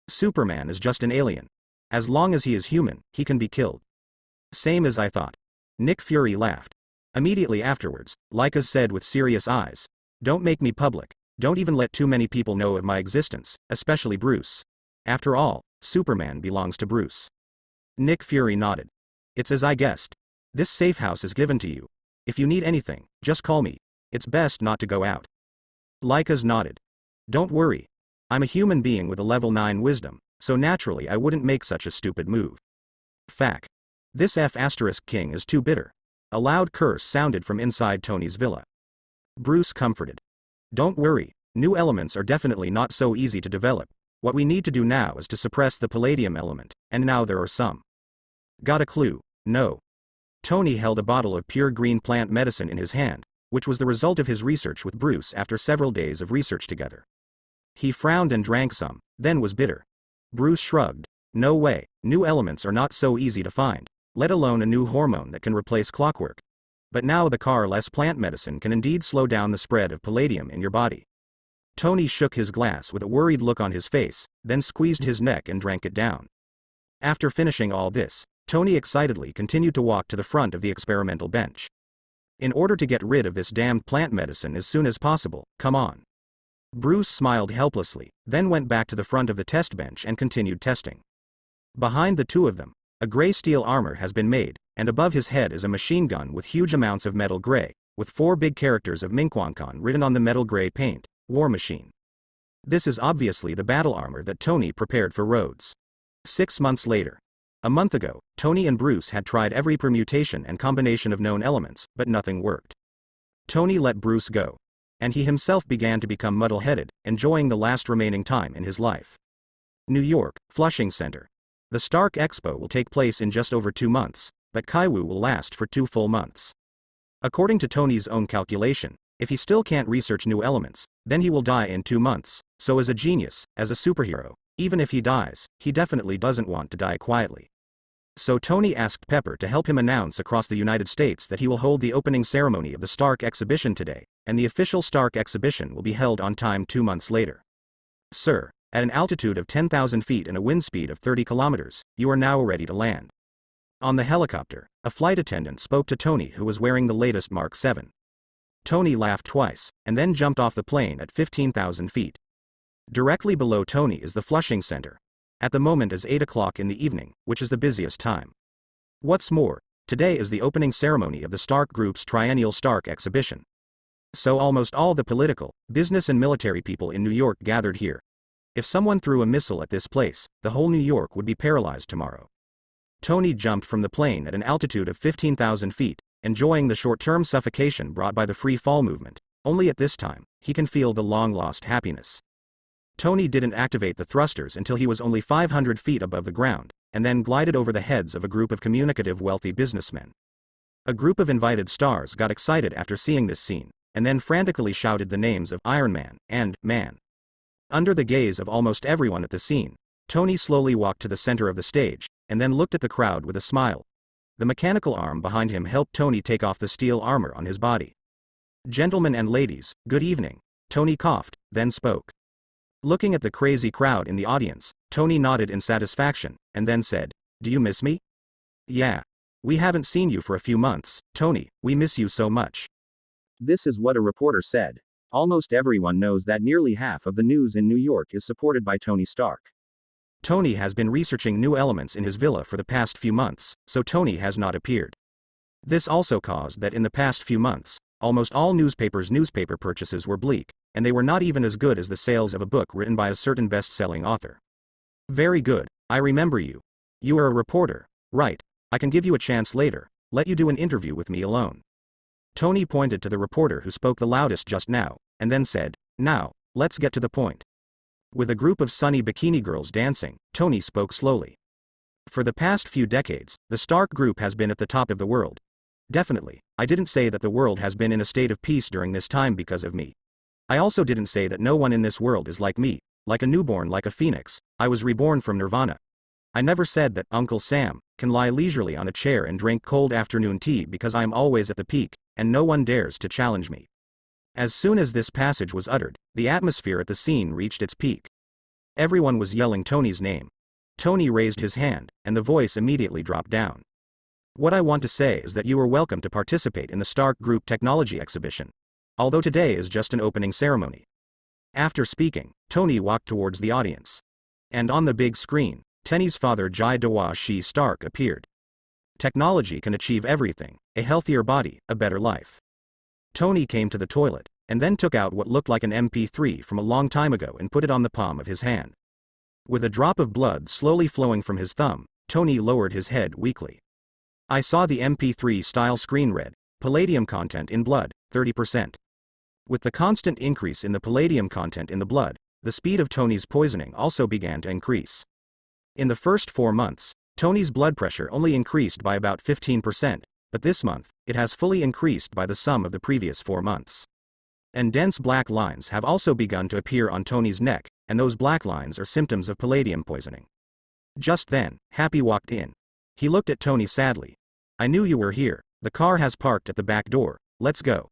Speaker 1: Superman is just an alien. As long as he is human, he can be killed. Same as I thought. Nick Fury laughed. Immediately afterwards, Lycas said with serious eyes, don't make me public. Don't even let too many people know of my existence, especially Bruce. After all, Superman belongs to Bruce. Nick Fury nodded. It's as I guessed. This safe house is given to you. If you need anything, just call me. It's best not to go out. Lycas nodded. Don't worry. I'm a human being with a level 9 wisdom, so naturally I wouldn't make such a stupid move. Fact. This F***king is too bitter. A loud curse sounded from inside Tony's villa. Bruce comforted. Don't worry, new elements are definitely not so easy to develop. What we need to do now is to suppress the palladium element, and now there are some. Got a clue? No. Tony held a bottle of pure green plant medicine in his hand, which was the result of his research with Bruce after several days of research together. He frowned and drank some, then was bitter. Bruce shrugged. No way, new elements are not so easy to find, let alone a new hormone that can replace clockwork. But now the car-less plant medicine can indeed slow down the spread of palladium in your body. Tony shook his glass with a worried look on his face, then squeezed his neck and drank it down. After finishing all this, Tony excitedly continued to walk to the front of the experimental bench. In order to get rid of this damned plant medicine as soon as possible, come on. Bruce smiled helplessly, then went back to the front of the test bench and continued testing. Behind the two of them, a gray steel armor has been made, and above his head is a machine gun with huge amounts of metal gray, with 4 big characters of Minquancon written on the metal gray paint, War Machine. This is obviously the battle armor that Tony prepared for Rhodes. 6 months later. A month ago, Tony and Bruce had tried every permutation and combination of known elements, but nothing worked. Tony let Bruce go. And he himself began to become muddle-headed, enjoying the last remaining time in his life. New York, Flushing Center. The Stark Expo will take place in just over 2 months, but Kaiwu will last for 2 full months. According to Tony's own calculation, if he still can't research new elements, then he will die in 2 months, so as a genius, as a superhero, even if he dies, he definitely doesn't want to die quietly. So Tony asked Pepper to help him announce across the United States that he will hold the opening ceremony of the Stark exhibition today, and the official Stark exhibition will be held on time 2 months later. Sir, at an altitude of 10,000 feet and a wind speed of 30 kilometers, you are now ready to land. On the helicopter, a flight attendant spoke to Tony who was wearing the latest Mark 7. Tony laughed twice, and then jumped off the plane at 15,000 feet. Directly below Tony is the Flushing Center. At the moment is 8 o'clock in the evening, which is the busiest time. What's more, today is the opening ceremony of the Stark Group's triennial Stark exhibition. So almost all the political, business and military people in New York gathered here. If someone threw a missile at this place, the whole New York would be paralyzed tomorrow. Tony jumped from the plane at an altitude of 15,000 feet, enjoying the short-term suffocation brought by the free fall movement. Only at this time, he can feel the long-lost happiness. Tony didn't activate the thrusters until he was only 500 feet above the ground, and then glided over the heads of a group of communicative wealthy businessmen. A group of invited stars got excited after seeing this scene, and then frantically shouted the names of Iron Man and Man. Under the gaze of almost everyone at the scene, Tony slowly walked to the center of the stage, and then looked at the crowd with a smile. The mechanical arm behind him helped Tony take off the steel armor on his body. Gentlemen and ladies, good evening. Tony coughed, then spoke. Looking at the crazy crowd in the audience, Tony nodded in satisfaction, and then said, "Do you miss me?" "Yeah. We haven't seen you for a few months, Tony, we miss you so much." This is what a reporter said. Almost everyone knows that nearly half of the news in New York is supported by Tony Stark. Tony has been researching new elements in his villa for the past few months, so Tony has not appeared. This also caused that in the past few months, almost all newspapers' newspaper purchases were bleak, and they were not even as good as the sales of a book written by a certain best-selling author. Very good, I remember you. You are a reporter, right? I can give you a chance later, let you do an interview with me alone. Tony pointed to the reporter who spoke the loudest just now, and then said, "Now, let's get to the point." With a group of sunny bikini girls dancing, Tony spoke slowly. "For the past few decades, the Stark group has been at the top of the world. Definitely, I didn't say that the world has been in a state of peace during this time because of me. I also didn't say that no one in this world is like me, like a newborn, like a phoenix. I was reborn from Nirvana. I never said that Uncle Sam can lie leisurely on a chair and drink cold afternoon tea because I am always at the peak, and no one dares to challenge me." As soon as this passage was uttered, the atmosphere at the scene reached its peak. Everyone was yelling Tony's name. Tony raised his hand, and the voice immediately dropped down. "What I want to say is that you are welcome to participate in the Stark Group Technology Exhibition. Although today is just an opening ceremony." After speaking, Tony walked towards the audience. And on the big screen, Tenny's father Jai Dawa Shi Stark appeared. Technology can achieve everything: a healthier body, a better life. Tony came to the toilet, and then took out what looked like an MP3 from a long time ago and put it on the palm of his hand. With a drop of blood slowly flowing from his thumb, Tony lowered his head weakly. I saw the MP3 style screen read, "Palladium content in blood, 30%. With the constant increase in the palladium content in the blood, the speed of Tony's poisoning also began to increase. In the first 4 months, Tony's blood pressure only increased by about 15%, but this month, it has fully increased by the sum of the previous 4 months. And dense black lines have also begun to appear on Tony's neck, and those black lines are symptoms of palladium poisoning." Just then, Happy walked in. He looked at Tony sadly. "I knew you were here. The car has parked at the back door. Let's go."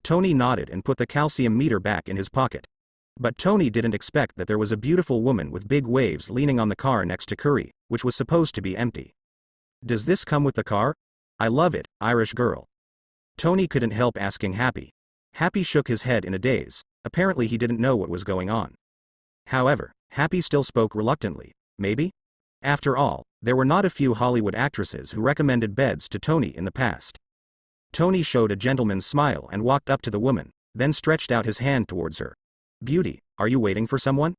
Speaker 1: Tony nodded and put the calcium meter back in his pocket. But Tony didn't expect that there was a beautiful woman with big waves leaning on the car next to Curry, which was supposed to be empty. "Does this come with the car? I love it, Irish girl." Tony couldn't help asking Happy. Happy shook his head in a daze. Apparently he didn't know what was going on. However, Happy still spoke reluctantly. Maybe? After all, there were not a few Hollywood actresses who recommended beds to Tony in the past. Tony showed a gentleman's smile and walked up to the woman, then stretched out his hand towards her. "Beauty, are you waiting for someone?"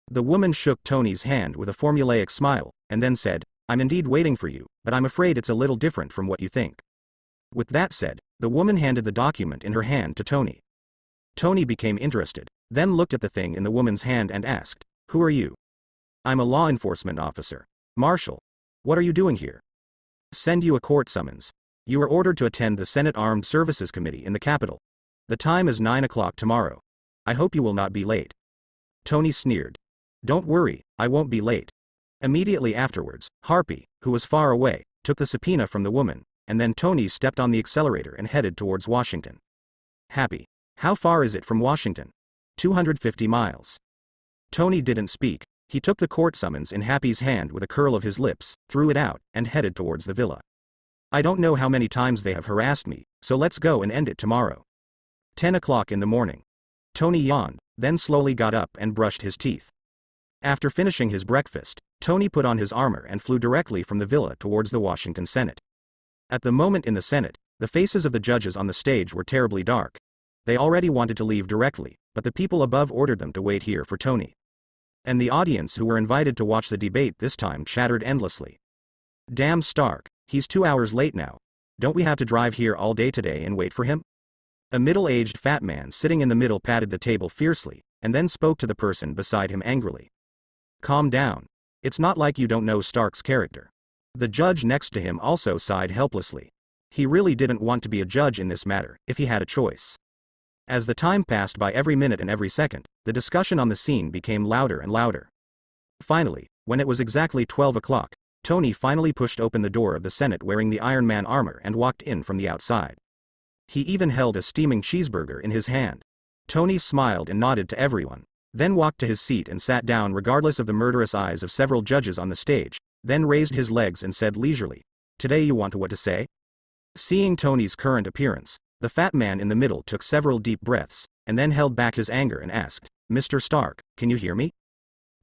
Speaker 1: The woman shook Tony's hand with a formulaic smile, and then said, "I'm indeed waiting for you, but I'm afraid it's a little different from what you think." With that said, the woman handed the document in her hand to Tony. Tony became interested, then looked at the thing in the woman's hand and asked, "Who are you?" "I'm a law enforcement officer. Marshal. What are you doing here?" "Send you a court summons. You are ordered to attend the Senate Armed Services Committee in the Capitol. The time is 9 o'clock tomorrow. I hope you will not be late." Tony sneered. "Don't worry, I won't be late." Immediately afterwards, Harpy, who was far away, took the subpoena from the woman, and then Tony stepped on the accelerator and headed towards Washington. "Happy. How far is it from Washington?" 250 miles. Tony didn't speak. He took the court summons in Happy's hand with a curl of his lips, threw it out, and headed towards the villa. "I don't know how many times they have harassed me, so let's go and end it tomorrow." 10 o'clock in the morning. Tony yawned, then slowly got up and brushed his teeth. After finishing his breakfast, Tony put on his armor and flew directly from the villa towards the Washington Senate. At the moment in the Senate, the faces of the judges on the stage were terribly dark. They already wanted to leave directly, but the people above ordered them to wait here for Tony. And the audience who were invited to watch the debate this time chattered endlessly. "Damn Stark, he's 2 hours late now. Don't we have to drive here all day today and wait for him?" A middle-aged fat man sitting in the middle patted the table fiercely, and then spoke to the person beside him angrily. "Calm down. It's not like you don't know Stark's character." The judge next to him also sighed helplessly. He really didn't want to be a judge in this matter, if he had a choice. As the time passed by every minute and every second, the discussion on the scene became louder and louder. Finally, when it was exactly 12 o'clock, Tony finally pushed open the door of the Senate wearing the Iron Man armor and walked in from the outside. He even held a steaming cheeseburger in his hand. Tony smiled and nodded to everyone, then walked to his seat and sat down regardless of the murderous eyes of several judges on the stage, then raised his legs and said leisurely, "Today you want to what to say?" Seeing Tony's current appearance, the fat man in the middle took several deep breaths, and then held back his anger and asked, "Mr. Stark, can you hear me?"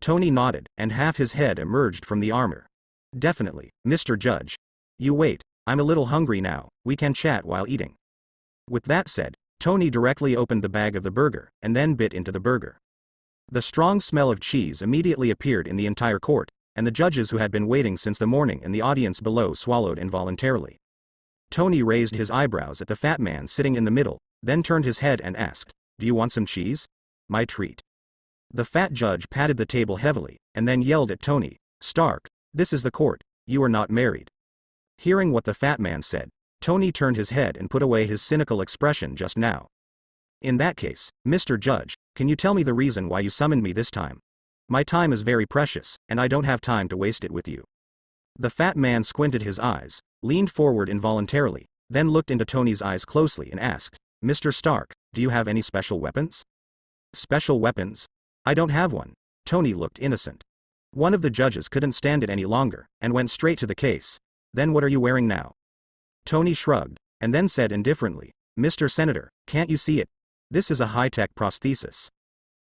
Speaker 1: Tony nodded, and half his head emerged from the armor. "Definitely, Mr. Judge. You wait, I'm a little hungry now, we can chat while eating." With that said, Tony directly opened the bag of the burger, and then bit into the burger. The strong smell of cheese immediately appeared in the entire court, and the judges who had been waiting since the morning and the audience below swallowed involuntarily. Tony raised his eyebrows at the fat man sitting in the middle, then turned his head and asked, "Do you want some cheese?" "My treat." The fat judge patted the table heavily, and then yelled at Tony, "Stark, this is the court, you are not married." Hearing what the fat man said, Tony turned his head and put away his cynical expression just now. "In that case, Mr. Judge, can you tell me the reason why you summoned me this time? My time is very precious, and I don't have time to waste it with you." The fat man squinted his eyes, leaned forward involuntarily, then looked into Tony's eyes closely and asked, "Mr. Stark, do you have any special weapons?" "Special weapons? I don't have one." Tony looked innocent. One of the judges couldn't stand it any longer, and went straight to the case. "Then what are you wearing now?" Tony shrugged, and then said indifferently, "Mr. Senator, can't you see it? This is a high-tech prosthesis."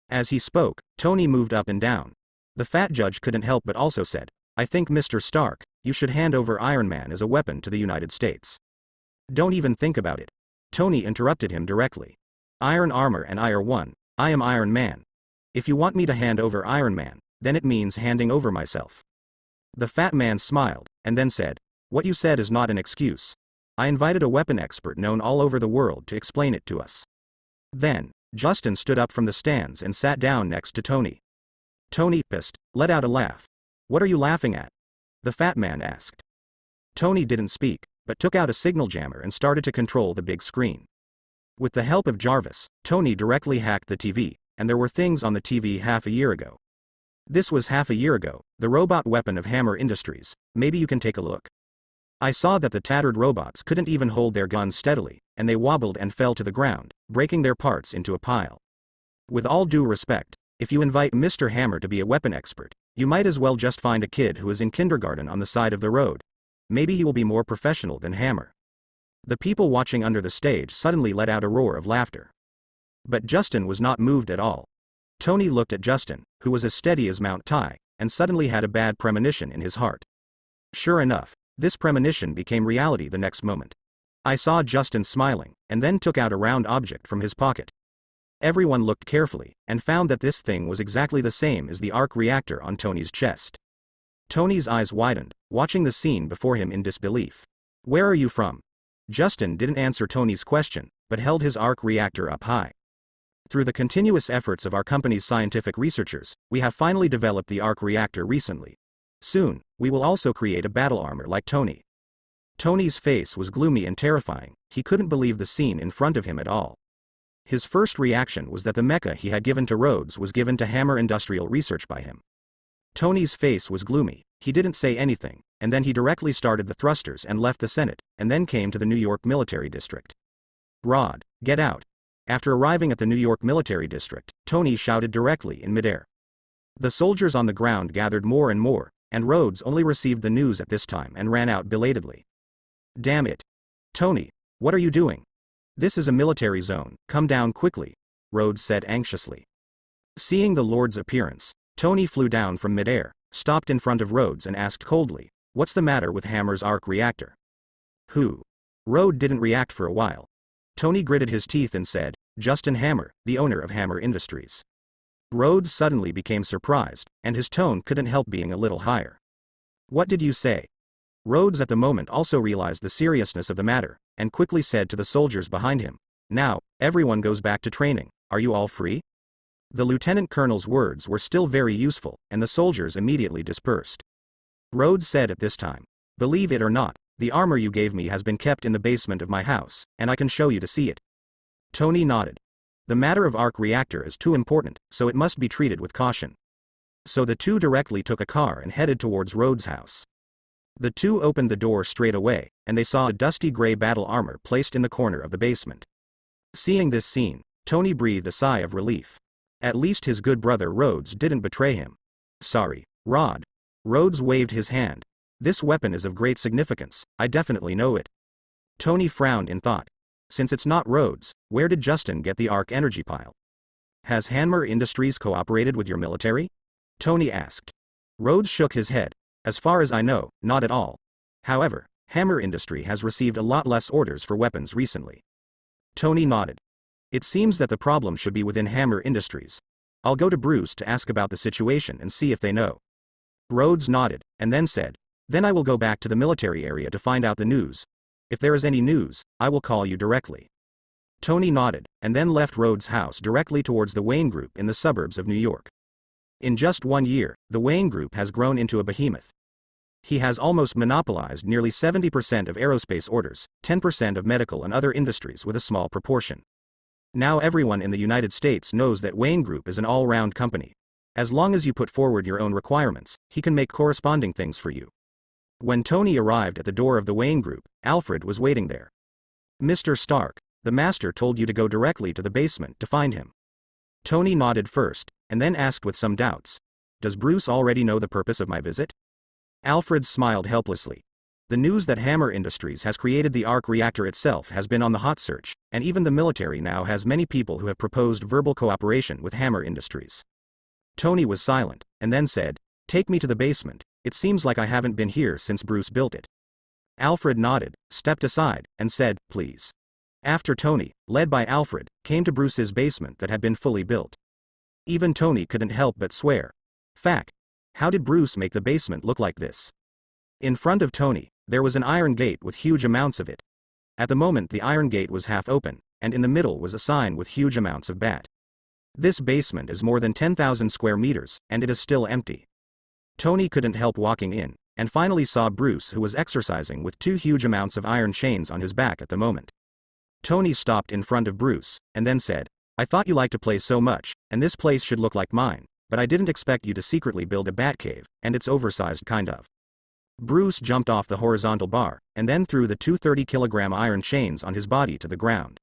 Speaker 1: As he spoke, Tony moved up and down. The fat judge couldn't help but also said, "I think Mr. Stark, you should hand over Iron Man as a weapon to the United States." "Don't even think about it." Tony interrupted him directly. "Iron armor and I are one, I am Iron Man. If you want me to hand over Iron Man, then it means handing over myself." The fat man smiled, and then said, "What you said is not an excuse. I invited a weapon expert known all over the world to explain it to us." Then, Justin stood up from the stands and sat down next to Tony. Tony, pissed, let out a laugh. "What are you laughing at?" the fat man asked. Tony didn't speak, but took out a signal jammer and started to control the big screen. With the help of Jarvis, Tony directly hacked the TV, and there were things on the TV half a year ago. "This was half a year ago, the robot weapon of Hammer Industries, maybe you can take a look." I saw that the tattered robots couldn't even hold their guns steadily, and they wobbled and fell to the ground, breaking their parts into a pile. With all due respect, if you invite Mr. Hammer to be a weapon expert, you might as well just find a kid who is in kindergarten on the side of the road. Maybe he will be more professional than Hammer. The people watching under the stage suddenly let out a roar of laughter. But Justin was not moved at all. Tony looked at Justin, who was as steady as Mount Tai, and suddenly had a bad premonition in his heart. Sure enough, this premonition became reality the next moment. I saw Justin smiling, and then took out a round object from his pocket. Everyone looked carefully, and found that this thing was exactly the same as the arc reactor on Tony's chest. Tony's eyes widened, watching the scene before him in disbelief. "Where are you from?" Justin didn't answer Tony's question, but held his arc reactor up high. "Through the continuous efforts of our company's scientific researchers, we have finally developed the arc reactor recently. Soon, we will also create a battle armor like Tony." Tony's face was gloomy and terrifying. He couldn't believe the scene in front of him at all. His first reaction was that the mecha he had given to Rhodes was given to Hammer Industrial Research by him. Tony's face was gloomy. He didn't say anything, and then he directly started the thrusters and left the Senate, and then came to the New York Military District. "Rod, get out." After arriving at the New York Military District, Tony shouted directly in midair. The soldiers on the ground gathered more and more, and Rhodes only received the news at this time and ran out belatedly. "Damn it. Tony, what are you doing? This is a military zone, come down quickly," Rhodes said anxiously. Seeing the Lord's appearance, Tony flew down from midair, stopped in front of Rhodes and asked coldly, "What's the matter with Hammer's arc reactor?" "Who?" Rhodes didn't react for a while. Tony gritted his teeth and said, "Justin Hammer, the owner of Hammer Industries." Rhodes suddenly became surprised, and his tone couldn't help being a little higher. "What did you say?" Rhodes at the moment also realized the seriousness of the matter, and quickly said to the soldiers behind him, "Now, everyone goes back to training, are you all free?" The lieutenant colonel's words were still very useful, and the soldiers immediately dispersed. Rhodes said at this time, "Believe it or not, the armor you gave me has been kept in the basement of my house, and I can show you to see it." Tony nodded. The matter of arc reactor is too important, so it must be treated with caution. So the two directly took a car and headed towards Rhodes' house. The two opened the door straight away, and they saw a dusty gray battle armor placed in the corner of the basement. Seeing this scene, Tony breathed a sigh of relief. At least his good brother Rhodes didn't betray him. "Sorry, Rod." Rhodes waved his hand. "This weapon is of great significance, I definitely know it." Tony frowned in thought. Since it's not Rhodes, where did Justin get the arc energy pile? "Has Hammer Industries cooperated with your military?" Tony asked. Rhodes shook his head. "As far as I know, not at all. However, Hammer Industry has received a lot less orders for weapons recently." Tony nodded. "It seems that the problem should be within Hammer Industries. I'll go to Bruce to ask about the situation and see if they know." Rhodes nodded, and then said, "Then I will go back to the military area to find out the news. If there is any news, I will call you directly. Tony nodded, and then left Rhodes' house directly towards the Wayne Group in the suburbs of New York. In just 1 year, the Wayne Group has grown into a behemoth. He has almost monopolized nearly 70% of aerospace orders, 10% of medical and other industries with a small proportion. Now everyone in the United States knows that Wayne Group is an all-round company. As long as you put forward your own requirements, he can make corresponding things for you. When Tony arrived at the door of the Wayne Group, Alfred was waiting there. Mr. Stark, the master told you to go directly to the basement to find him. Tony nodded first, and then asked with some doubts, does Bruce already know the purpose of my visit? Alfred smiled helplessly. The news that Hammer Industries has created the arc reactor itself has been on the hot search, and even the military now has many people who have proposed verbal cooperation with Hammer Industries. Tony was silent, and then said, take me to the basement, it seems like I haven't been here since Bruce built it. Alfred nodded, stepped aside, and said, please. After Tony, led by Alfred, came to Bruce's basement that had been fully built. Even Tony couldn't help but swear. Fact. How did Bruce make the basement look like this? In front of Tony, there was an iron gate with huge amounts of it. At the moment the iron gate was half open, and in the middle was a sign with huge amounts of bat. This basement is more than 10,000 square meters, and it is still empty. Tony couldn't help walking in, and finally saw Bruce who was exercising with 2 huge amounts of iron chains on his back at the moment. Tony stopped in front of Bruce, and then said, I thought you liked to play so much, and this place should look like mine, but I didn't expect you to secretly build a bat cave, and it's oversized kind of. Bruce jumped off the horizontal bar, and then threw the 2 30-kilogram iron chains on his body to the ground.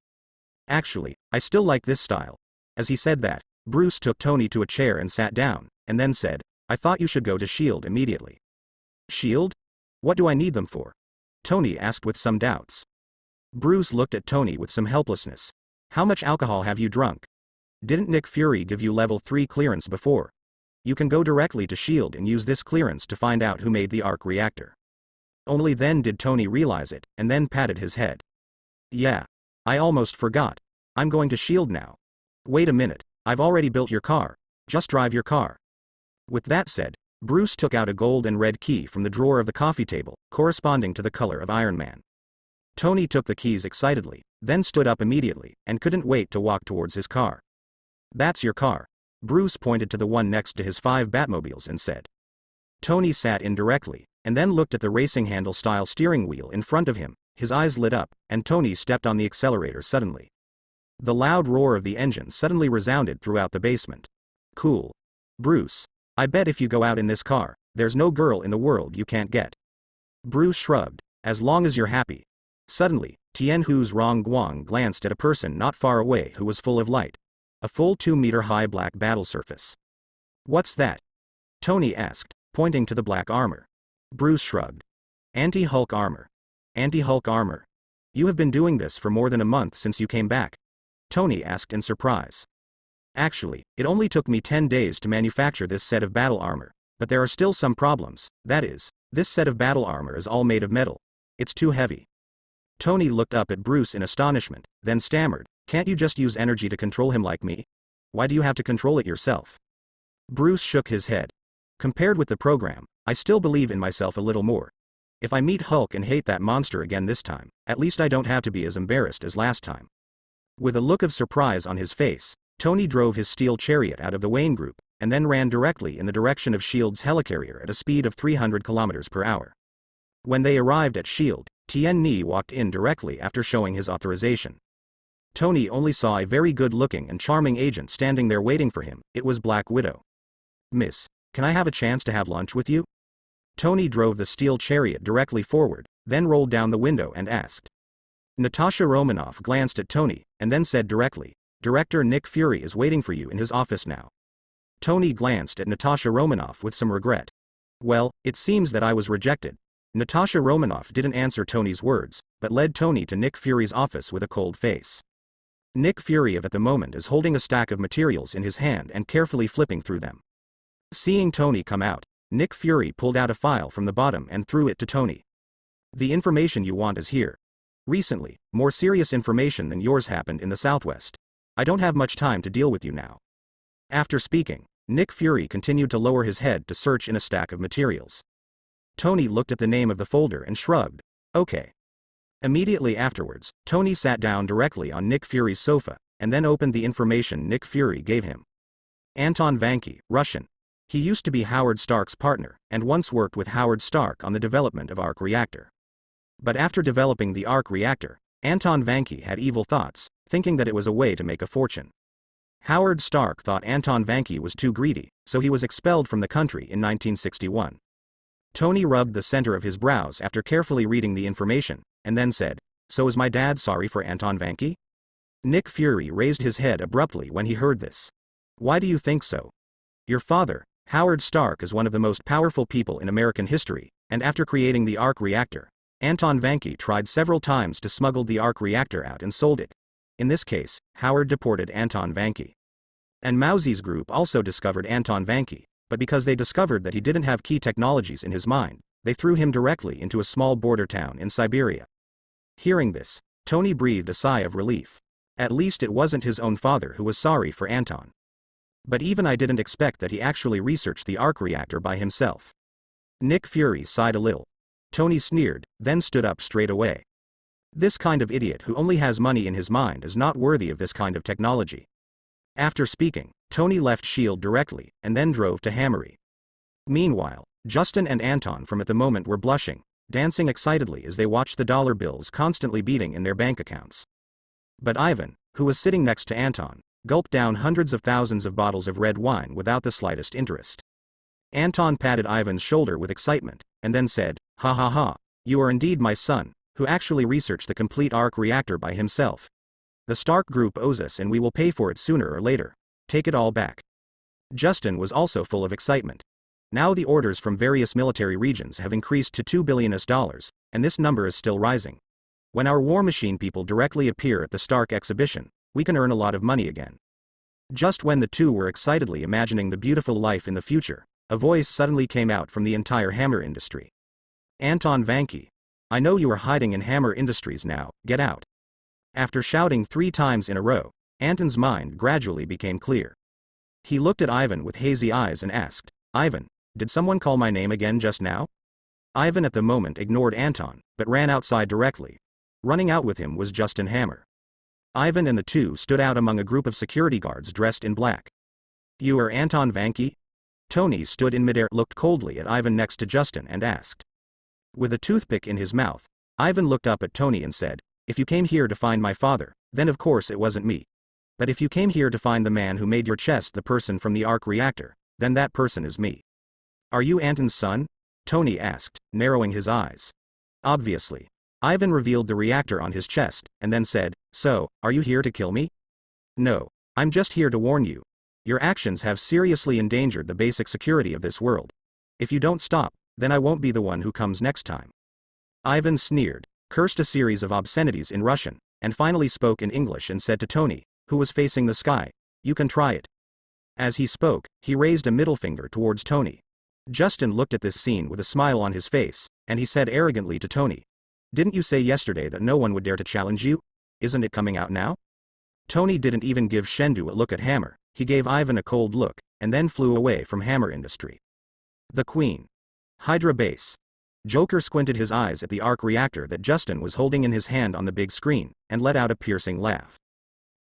Speaker 1: Actually, I still like this style. As he said that, Bruce took Tony to a chair and sat down, and then said, I thought you should go to S.H.I.E.L.D. immediately. S.H.I.E.L.D.? What do I need them for? Tony asked with some doubts. Bruce looked at Tony with some helplessness. How much alcohol have you drunk? Didn't Nick Fury give you level 3 clearance before? You can go directly to S.H.I.E.L.D. and use this clearance to find out who made the arc reactor. Only then did Tony realize it, and then patted his head. Yeah. I almost forgot. I'm going to S.H.I.E.L.D. now. Wait a minute, I've already built your car. Just drive your car. With that said, Bruce took out a gold and red key from the drawer of the coffee table, corresponding to the color of Iron Man. Tony took the keys excitedly, then stood up immediately, and couldn't wait to walk towards his car. That's your car. Bruce pointed to the one next to his 5 Batmobiles and said. Tony sat in directly, and then looked at the racing handle-style steering wheel in front of him, his eyes lit up, and Tony stepped on the accelerator suddenly. The loud roar of the engine suddenly resounded throughout the basement. Cool. Bruce. I bet if you go out in this car, there's no girl in the world you can't get. Bruce shrugged, as long as you're happy. Suddenly, Tien Hu's Rong Guang glanced at a person not far away who was full of light. A full 2-meter-high black battle surface. What's that? Tony asked, pointing to the black armor. Bruce shrugged. Anti-Hulk armor. Anti-Hulk armor. You have been doing this for more than a month since you came back? Tony asked in surprise. Actually, it only took me 10 days to manufacture this set of battle armor, but there are still some problems. That is, this set of battle armor is all made of metal. It's too heavy. Tony looked up at Bruce in astonishment, then stammered, can't you just use energy to control him like me? Why do you have to control it yourself? Bruce shook his head. Compared with the program, I still believe in myself a little more. If I meet Hulk and hate that monster again this time, at least I don't have to be as embarrassed as last time. With a look of surprise on his face, Tony drove his steel chariot out of the Wayne Group, and then ran directly in the direction of S.H.I.E.L.D.'s helicarrier at a speed of 300 kilometers per hour. When they arrived at S.H.I.E.L.D., Tien Ni walked in directly after showing his authorization. Tony only saw a very good-looking and charming agent standing there waiting for him. It was Black Widow. Miss, can I have a chance to have lunch with you? Tony drove the steel chariot directly forward, then rolled down the window and asked. Natasha Romanoff glanced at Tony, and then said directly, Director Nick Fury is waiting for you in his office now. Tony glanced at Natasha Romanoff with some regret. Well, it seems that I was rejected. Natasha Romanoff didn't answer Tony's words, but led Tony to Nick Fury's office with a cold face. Nick Fury at the moment is holding a stack of materials in his hand and carefully flipping through them. Seeing Tony come out, Nick Fury pulled out a file from the bottom and threw it to Tony. The information you want is here. Recently, more serious information than yours happened in the Southwest. I don't have much time to deal with you now. After speaking, Nick Fury continued to lower his head to search in a stack of materials. Tony looked at the name of the folder and shrugged. Okay. Immediately afterwards, Tony sat down directly on Nick Fury's sofa, and then opened the information Nick Fury gave him. Anton Vanki, Russian. He used to be Howard Stark's partner, and once worked with Howard Stark on the development of arc reactor. But after developing the arc reactor, Anton Vanki had evil thoughts, thinking that it was a way to make a fortune. Howard Stark thought Anton Vanki was too greedy, so he was expelled from the country in 1961. Tony rubbed the center of his brows after carefully reading the information, and then said, "So is my dad sorry for Anton Vanki?" Nick Fury raised his head abruptly when he heard this. "Why do you think so? Your father, Howard Stark, is one of the most powerful people in American history, and after creating the arc reactor, Anton Vanki tried several times to smuggle the arc reactor out and sold it. In this case, Howard deported Anton Vanki. And Mauzy's group also discovered Anton Vanki, but because they discovered that he didn't have key technologies in his mind, they threw him directly into a small border town in Siberia." Hearing this, Tony breathed a sigh of relief. At least it wasn't his own father who was sorry for Anton. "But even I didn't expect that he actually researched the arc reactor by himself." Nick Fury sighed a little. Tony sneered, then stood up straight away. "This kind of idiot who only has money in his mind is not worthy of this kind of technology." After speaking, Tony left S.H.I.E.L.D. directly, and then drove to Hammery. Meanwhile, Justin and Anton from at the moment were blushing, dancing excitedly as they watched the dollar bills constantly beating in their bank accounts. But Ivan, who was sitting next to Anton, gulped down hundreds of thousands of bottles of red wine without the slightest interest. Anton patted Ivan's shoulder with excitement, and then said, "Ha ha ha, you are indeed my son, who actually researched the complete arc reactor by himself. The Stark Group owes us and we will pay for it sooner or later. Take it all back." Justin was also full of excitement. Now the orders from various military regions have increased to $2 billion, and this number is still rising. When our War Machine people directly appear at the Stark exhibition, we can earn a lot of money again. Just when the two were excitedly imagining the beautiful life in the future, a voice suddenly came out from the entire hammer industry. "Anton Vanki. I know you are hiding in Hammer Industries now, get out." After shouting 3 times in a row, Anton's mind gradually became clear. He looked at Ivan with hazy eyes and asked, "Ivan, did someone call my name again just now?" Ivan at the moment ignored Anton, but ran outside directly. Running out with him was Justin Hammer. Ivan and the two stood out among a group of security guards dressed in black. "You are Anton Vanki?" Tony stood in midair, looked coldly at Ivan next to Justin and asked. With a toothpick in his mouth, Ivan looked up at Tony and said, "If you came here to find my father, then of course it wasn't me. But if you came here to find the man who made your chest the person from the arc reactor, then that person is me." "Are you Anton's son?" Tony asked, narrowing his eyes. "Obviously." Ivan revealed the reactor on his chest, and then said, "So, are you here to kill me?" "No, I'm just here to warn you. Your actions have seriously endangered the basic security of this world. If you don't stop, then I won't be the one who comes next time." Ivan sneered, cursed a series of obscenities in Russian, and finally spoke in English and said to Tony, who was facing the sky, "You can try it." As he spoke, he raised a middle finger towards Tony. Justin looked at this scene with a smile on his face, and he said arrogantly to Tony, "Didn't you say yesterday that no one would dare to challenge you? Isn't it coming out now?" Tony didn't even give Shendu a look at Hammer, he gave Ivan a cold look, and then flew away from Hammer Industry. The Queen. Hydra Base. Joker squinted his eyes at the arc reactor that Justin was holding in his hand on the big screen, and let out a piercing laugh.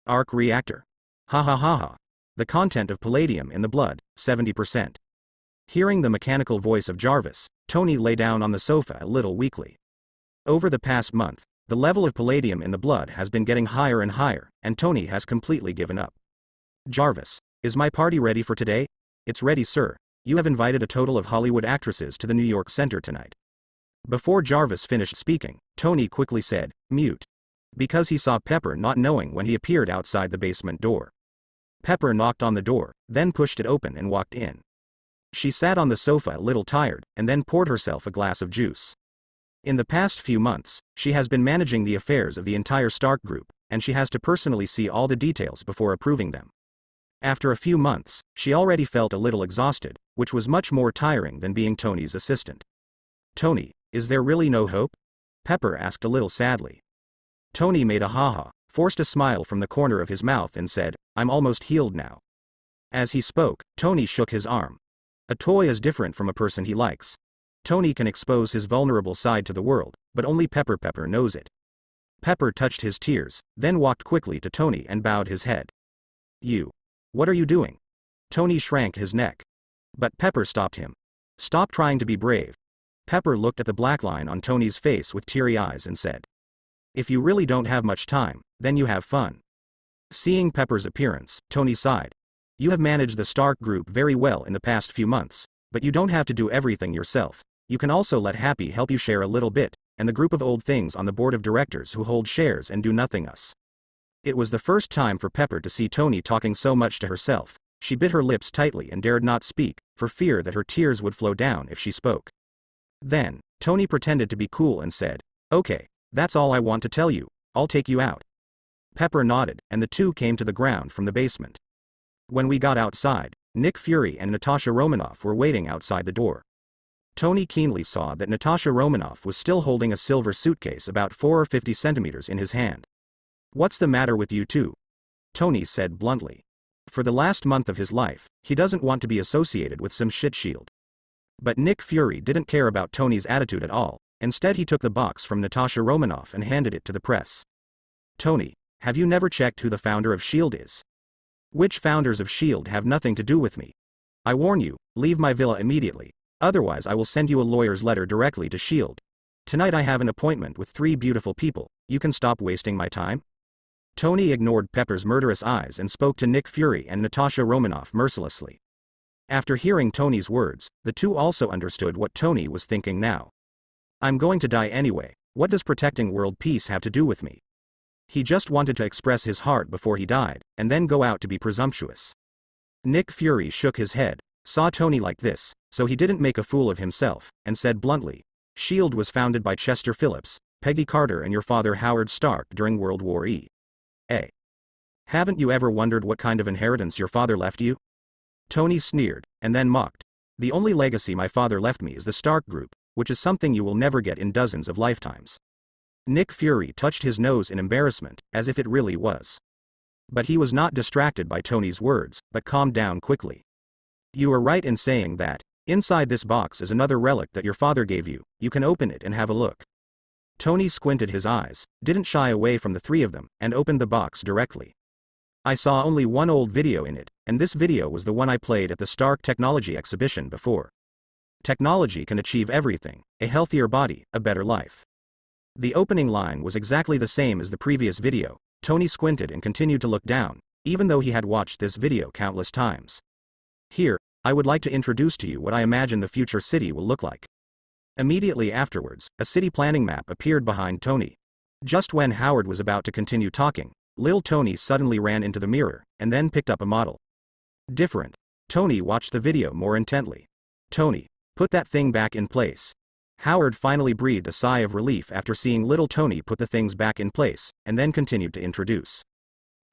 Speaker 1: "Arc reactor. Ha ha ha ha. The content of palladium in the blood, 70%. Hearing the mechanical voice of Jarvis, Tony lay down on the sofa a little weakly. Over the past month, the level of palladium in the blood has been getting higher and higher, and Tony has completely given up. "Jarvis, is my party ready for today?" "It's ready, sir. You have invited a total of Hollywood actresses to the New York Center tonight." Before Jarvis finished speaking, Tony quickly said, "Mute." Because he saw Pepper not knowing when he appeared outside the basement door. Pepper knocked on the door, then pushed it open and walked in. She sat on the sofa a little tired, and then poured herself a glass of juice. In the past few months, she has been managing the affairs of the entire Stark Group, and she has to personally see all the details before approving them. After a few months, she already felt a little exhausted, which was much more tiring than being Tony's assistant. "Tony, is there really no hope?" Pepper asked a little sadly. Tony made a ha-ha, forced a smile from the corner of his mouth and said, "I'm almost healed now." As he spoke, Tony shook his arm. A toy is different from a person he likes. Tony can expose his vulnerable side to the world, but only Pepper knows it. Pepper touched his tears, then walked quickly to Tony and bowed his head. You. What are you doing? Tony shrank his neck. But Pepper stopped him. Stop trying to be brave. Pepper looked at the black line on Tony's face with teary eyes and said, if you really don't have much time, then you have fun. Seeing Pepper's appearance, Tony sighed. You have managed the Stark group very well in the past few months, but you don't have to do everything yourself. You can also let Happy help you share a little bit, and the group of old things on the board of directors who hold shares and do nothing us. It was the first time for Pepper to see Tony talking so much to herself. She bit her lips tightly and dared not speak, for fear that her tears would flow down if she spoke. Then, Tony pretended to be cool and said, okay, that's all I want to tell you, I'll take you out. Pepper nodded, and the two came to the ground from the basement. When we got outside, Nick Fury and Natasha Romanoff were waiting outside the door. Tony keenly saw that Natasha Romanoff was still holding a silver suitcase about 4 or 50 centimeters in his hand. What's the matter with you two? Tony said bluntly. For the last month of his life, he doesn't want to be associated with some shit shield. But Nick Fury didn't care about Tony's attitude at all. Instead he took the box from Natasha Romanoff and handed it to the press. Tony, have you never checked who the founder of S.H.I.E.L.D. is? Which founders of S.H.I.E.L.D. have nothing to do with me? I warn you, leave my villa immediately, otherwise I will send you a lawyer's letter directly to S.H.I.E.L.D. Tonight I have an appointment with 3 beautiful people, you can stop wasting my time? Tony ignored Pepper's murderous eyes and spoke to Nick Fury and Natasha Romanoff mercilessly. After hearing Tony's words, the two also understood what Tony was thinking now. I'm going to die anyway, what does protecting world peace have to do with me? He just wanted to express his heart before he died, and then go out to be presumptuous. Nick Fury shook his head, saw Tony like this, so he didn't make a fool of himself, and said bluntly, S.H.I.E.L.D. was founded by Chester Phillips, Peggy Carter and your father Howard Stark during World War E. Haven't you ever wondered what kind of inheritance your father left you? Tony sneered, and then mocked. The only legacy my father left me is the Stark Group, which is something you will never get in dozens of lifetimes. Nick Fury touched his nose in embarrassment, as if it really was. But he was not distracted by Tony's words, but calmed down quickly. You are right in saying that. Inside this box is another relic that your father gave you, you can open it and have a look. Tony squinted his eyes, didn't shy away from the 3 of them, and opened the box directly. I saw only one old video in it, and this video was the one I played at the Stark Technology exhibition before. Technology can achieve everything, a healthier body, a better life. The opening line was exactly the same as the previous video. Tony squinted and continued to look down, even though he had watched this video countless times. Here, I would like to introduce to you what I imagine the future city will look like. Immediately afterwards, a city planning map appeared behind Tony. Just when Howard was about to continue talking, Lil Tony suddenly ran into the mirror, and then picked up a model. Different. Tony watched the video more intently. Tony, put that thing back in place. Howard finally breathed a sigh of relief after seeing little Tony put the things back in place, and then continued to introduce.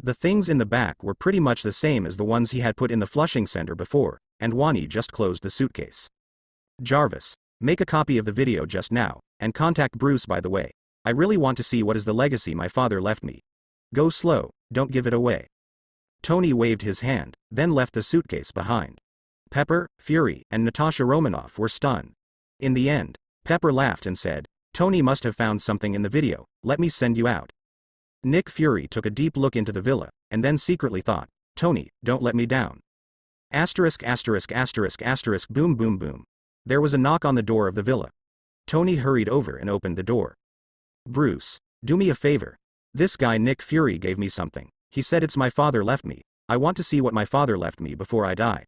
Speaker 1: The things in the back were pretty much the same as the ones he had put in the flushing center before, and Wani just closed the suitcase. Jarvis, make a copy of the video just now, and contact Bruce by the way. I really want to see what is the legacy my father left me. Go slow, don't give it away. Tony waved his hand, then left the suitcase behind. Pepper, Fury, and Natasha Romanoff were stunned. In the end, Pepper laughed and said, Tony must have found something in the video, let me send you out. Nick Fury took a deep look into the villa, and then secretly thought, Tony, don't let me down. Asterisk asterisk asterisk asterisk boom boom boom. There was a knock on the door of the villa. Tony hurried over and opened the door. Bruce, do me a favor. This guy Nick Fury gave me something. He said it's my father left me. I want to see what my father left me before I die.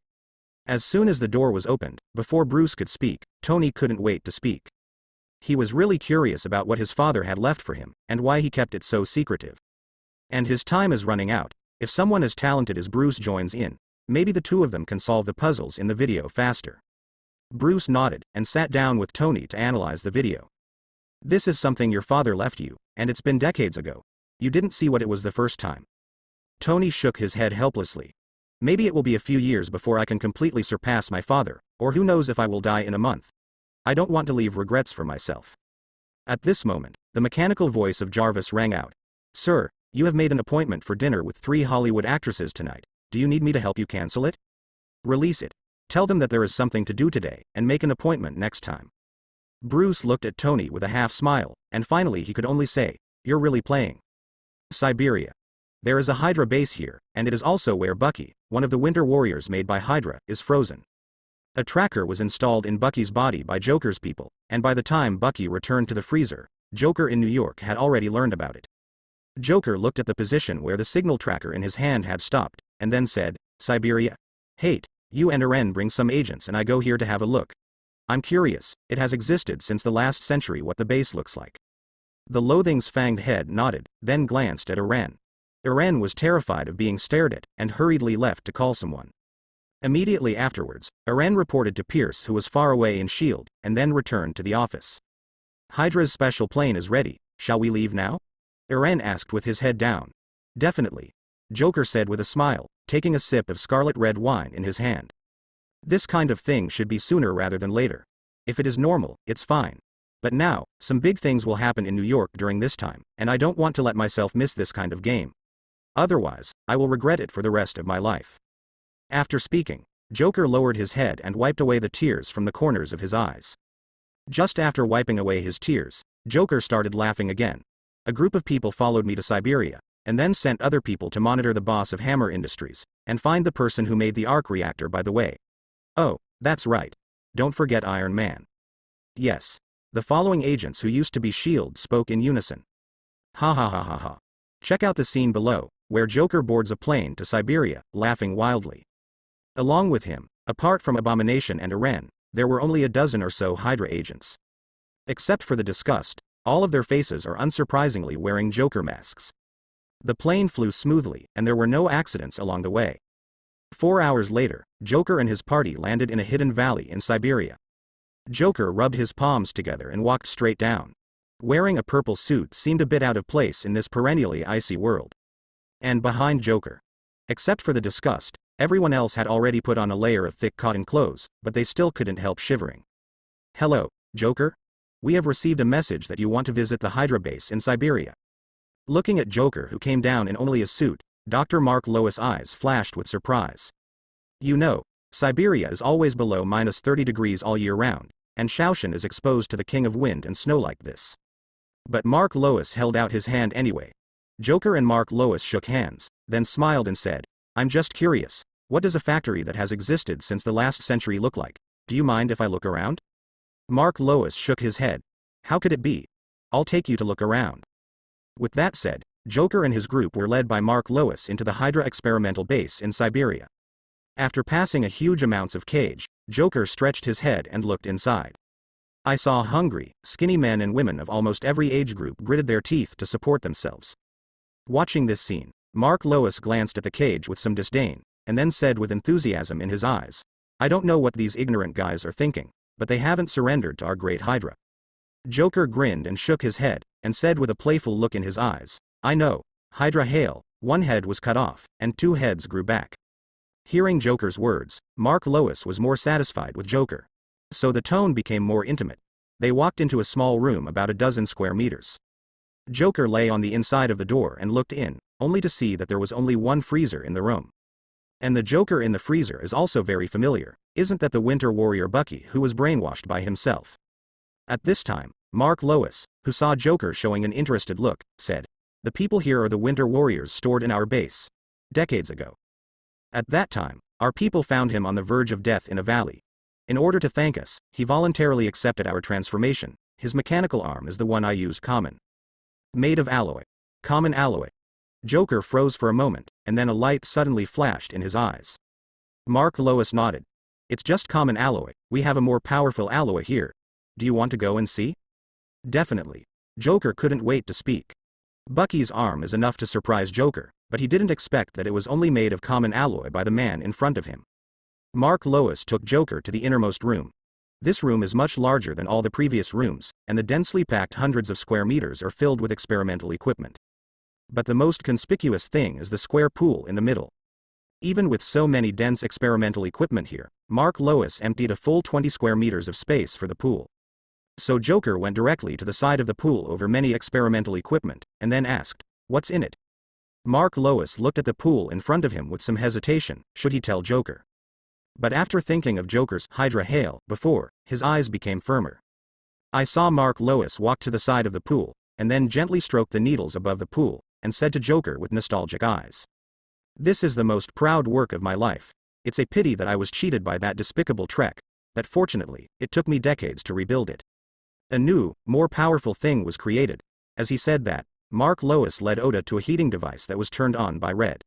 Speaker 1: As soon as the door was opened, before Bruce could speak, Tony couldn't wait to speak. He was really curious about what his father had left for him, and why he kept it so secretive. And his time is running out. If someone as talented as Bruce joins in, maybe the 2 of them can solve the puzzles in the video faster. Bruce nodded, and sat down with Tony to analyze the video. This is something your father left you, and it's been decades ago. You didn't see what it was the first time. Tony shook his head helplessly. Maybe it will be a few years before I can completely surpass my father, or who knows if I will die in a month. I don't want to leave regrets for myself. At this moment, the mechanical voice of Jarvis rang out. Sir, you have made an appointment for dinner with 3 Hollywood actresses tonight. Do you need me to help you cancel it? Release it. Tell them that there is something to do today, and make an appointment next time. Bruce looked at Tony with a half smile, and finally he could only say, you're really playing. Siberia. There is a Hydra base here, and it is also where Bucky, one of the winter warriors made by Hydra, is frozen. A tracker was installed in Bucky's body by Joker's people, and by the time Bucky returned to the freezer, Joker in New York had already learned about it. Joker looked at the position where the signal tracker in his hand had stopped, and then said, Siberia. Hate, you and Eren bring some agents and I go here to have a look. I'm curious, it has existed since the last century what the base looks like. The Loathing's fanged head nodded, then glanced at Eren. Eren was terrified of being stared at, and hurriedly left to call someone. Immediately afterwards, Eren reported to Pierce who was far away in S.H.I.E.L.D., and then returned to the office. Hydra's special plane is ready, shall we leave now? Eren asked with his head down. Definitely. Joker said with a smile, taking a sip of scarlet red wine in his hand. This kind of thing should be sooner rather than later. If it is normal, it's fine. But now, some big things will happen in New York during this time, and I don't want to let myself miss this kind of game. Otherwise, I will regret it for the rest of my life. After speaking, Joker lowered his head and wiped away the tears from the corners of his eyes. Just after wiping away his tears, Joker started laughing again. A group of people followed me to Siberia, and then sent other people to monitor the boss of Hammer Industries, and find the person who made the arc reactor by the way. Oh, that's right. Don't forget Iron Man. Yes. The following agents who used to be S.H.I.E.L.D. spoke in unison. Ha ha ha ha ha. Check out the scene below, where Joker boards a plane to Siberia, laughing wildly. Along with him, apart from Abomination and Eren, there were only a dozen or so Hydra agents. Except for the disgust, all of their faces are unsurprisingly wearing Joker masks. The plane flew smoothly, and there were no accidents along the way. 4 hours later, Joker and his party landed in a hidden valley in Siberia. Joker rubbed his palms together and walked straight down. Wearing a purple suit seemed a bit out of place in this perennially icy world. And behind Joker, except for the disgust, everyone else had already put on a layer of thick cotton clothes, but they still couldn't help shivering. Hello, Joker? We have received a message that you want to visit the Hydra base in Siberia. Looking at Joker who came down in only a suit, Dr. Mark Lois' eyes flashed with surprise. You know, Siberia is always below -30 degrees all year round, and Shaoshan is exposed to the king of wind and snow like this. But Mark Lois held out his hand anyway. Joker and Mark Lois shook hands, then smiled and said, I'm just curious, what does a factory that has existed since the last century look like? Do you mind if I look around? Mark Lois shook his head. How could it be? I'll take you to look around. With that said, Joker and his group were led by Mark Lois into the Hydra experimental base in Siberia. After passing a huge amounts of cage, Joker stretched his head and looked inside. I saw hungry, skinny men and women of almost every age group gritted their teeth to support themselves. Watching this scene, Mark Lois glanced at the cage with some disdain, and then said with enthusiasm in his eyes, I don't know what these ignorant guys are thinking, but they haven't surrendered to our great Hydra. Joker grinned and shook his head, and said with a playful look in his eyes, I know, Hydra hail, one head was cut off, and 2 heads grew back. Hearing Joker's words, Mark Lois was more satisfied with Joker. So the tone became more intimate. They walked into a small room about a dozen square meters. Joker lay on the inside of the door and looked in, only to see that there was only one freezer in the room. And the Joker in the freezer is also very familiar, isn't that the Winter Warrior Bucky who was brainwashed by himself? At this time, Mark Lois, who saw Joker showing an interested look, said, The people here are the Winter Warriors stored in our base. Decades ago. At that time, our people found him on the verge of death in a valley. In order to thank us, he voluntarily accepted our transformation. His mechanical arm is the one I used common. Made of alloy. Common alloy. Joker froze for a moment, and then a light suddenly flashed in his eyes. Mark Lois nodded. It's just common alloy, we have a more powerful alloy here. Do you want to go and see? Definitely. Joker couldn't wait to speak. Bucky's arm is enough to surprise Joker, but he didn't expect that it was only made of common alloy by the man in front of him. Mark Lois took Joker to the innermost room. This room is much larger than all the previous rooms, and the densely packed hundreds of square meters are filled with experimental equipment. But the most conspicuous thing is the square pool in the middle. Even with so many dense experimental equipment here, Mark Lois emptied a full 20 square meters of space for the pool. So Joker went directly to the side of the pool over many experimental equipment, and then asked, What's in it? Mark Lois looked at the pool in front of him with some hesitation, should he tell Joker? But after thinking of Joker's Hydra hail before, his eyes became firmer. I saw Mark Lois walk to the side of the pool, and then gently stroked the needles above the pool, and said to Joker with nostalgic eyes. "This is the most proud work of my life. It's a pity that I was cheated by that despicable Trek, but fortunately, it took me decades to rebuild it." A new, more powerful thing was created. As he said that, Mark Lois led Oda to a heating device that was turned on by red.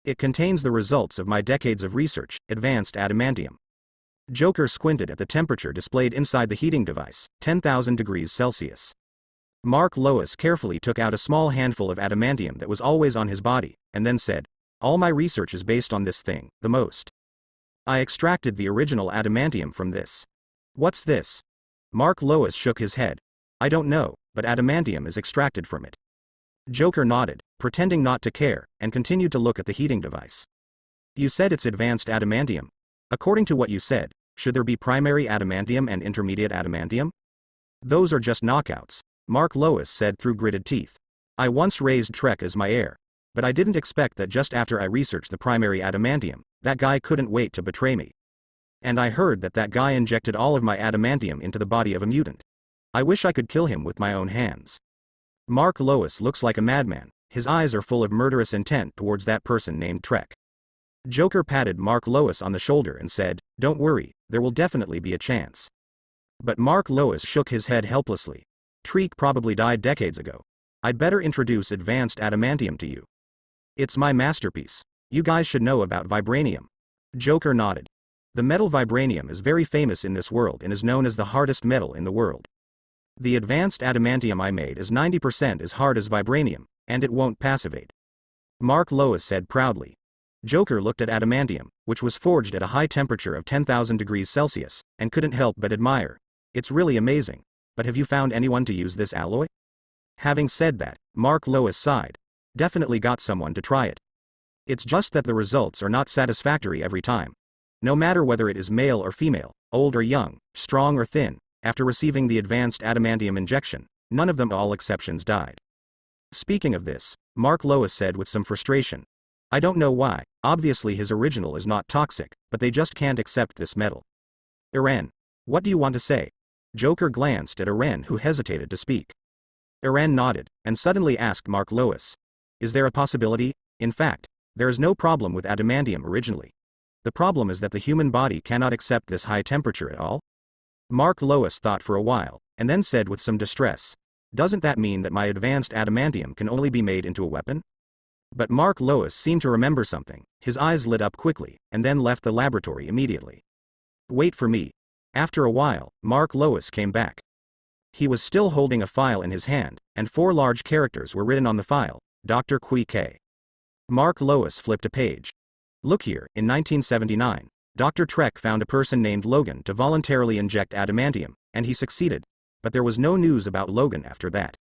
Speaker 1: "It contains the results of my decades of research, advanced adamantium." Joker squinted at the temperature displayed inside the heating device, 10,000 degrees Celsius. Mark Lois carefully took out a small handful of adamantium that was always on his body, and then said, "All my research is based on this thing, the most. I extracted the original adamantium from this." "What's this?" Mark Lois shook his head. "I don't know, but adamantium is extracted from it." Joker nodded, pretending not to care, and continued to look at the heating device. "You said it's advanced adamantium. According to what you said, should there be primary adamantium and intermediate adamantium?" "Those are just knockouts," Mark Lois said through gritted teeth. "I once raised Trek as my heir, but I didn't expect that just after I researched the primary adamantium, that guy couldn't wait to betray me. And I heard that that guy injected all of my adamantium into the body of a mutant. I wish I could kill him with my own hands." Mark Lois looks like a madman, his eyes are full of murderous intent towards that person named Trek. Joker patted Mark Lois on the shoulder and said, "Don't worry, there will definitely be a chance." But Mark Lois shook his head helplessly. "Trek probably died decades ago. I'd better introduce advanced adamantium to you. It's my masterpiece. You guys should know about vibranium." Joker nodded. "The metal vibranium is very famous in this world and is known as the hardest metal in the world. The advanced adamantium I made is 90% as hard as vibranium, and it won't passivate," Mark Lois said proudly. Joker looked at adamantium, which was forged at a high temperature of 10,000 degrees Celsius, and couldn't help but admire. "It's really amazing, but have you found anyone to use this alloy?" Having said that, Mark Lois sighed. "Definitely got someone to try it. It's just that the results are not satisfactory every time. No matter whether it is male or female, old or young, strong or thin, after receiving the advanced adamantium injection, none of them, all exceptions, died." Speaking of this, Mark Lois said with some frustration, "I don't know why, obviously his original is not toxic, but they just can't accept this metal." "Eren, what do you want to say?" Joker glanced at Eren, who hesitated to speak. Eren nodded, and suddenly asked Mark Lois, "Is there a possibility? In fact, there is no problem with adamantium originally. The problem is that the human body cannot accept this high temperature at all?" Mark Lois thought for a while, and then said with some distress, "Doesn't that mean that my advanced adamantium can only be made into a weapon?" But Mark Lois seemed to remember something, his eyes lit up quickly, and then left the laboratory immediately. "Wait for me." After a while, Mark Lois came back. He was still holding a file in his hand, and 4 large characters were written on the file, Dr. Kui K. Mark Lois flipped a page. "Look here, in 1979, Dr. Trek found a person named Logan to voluntarily inject adamantium, and he succeeded, but there was no news about Logan after that."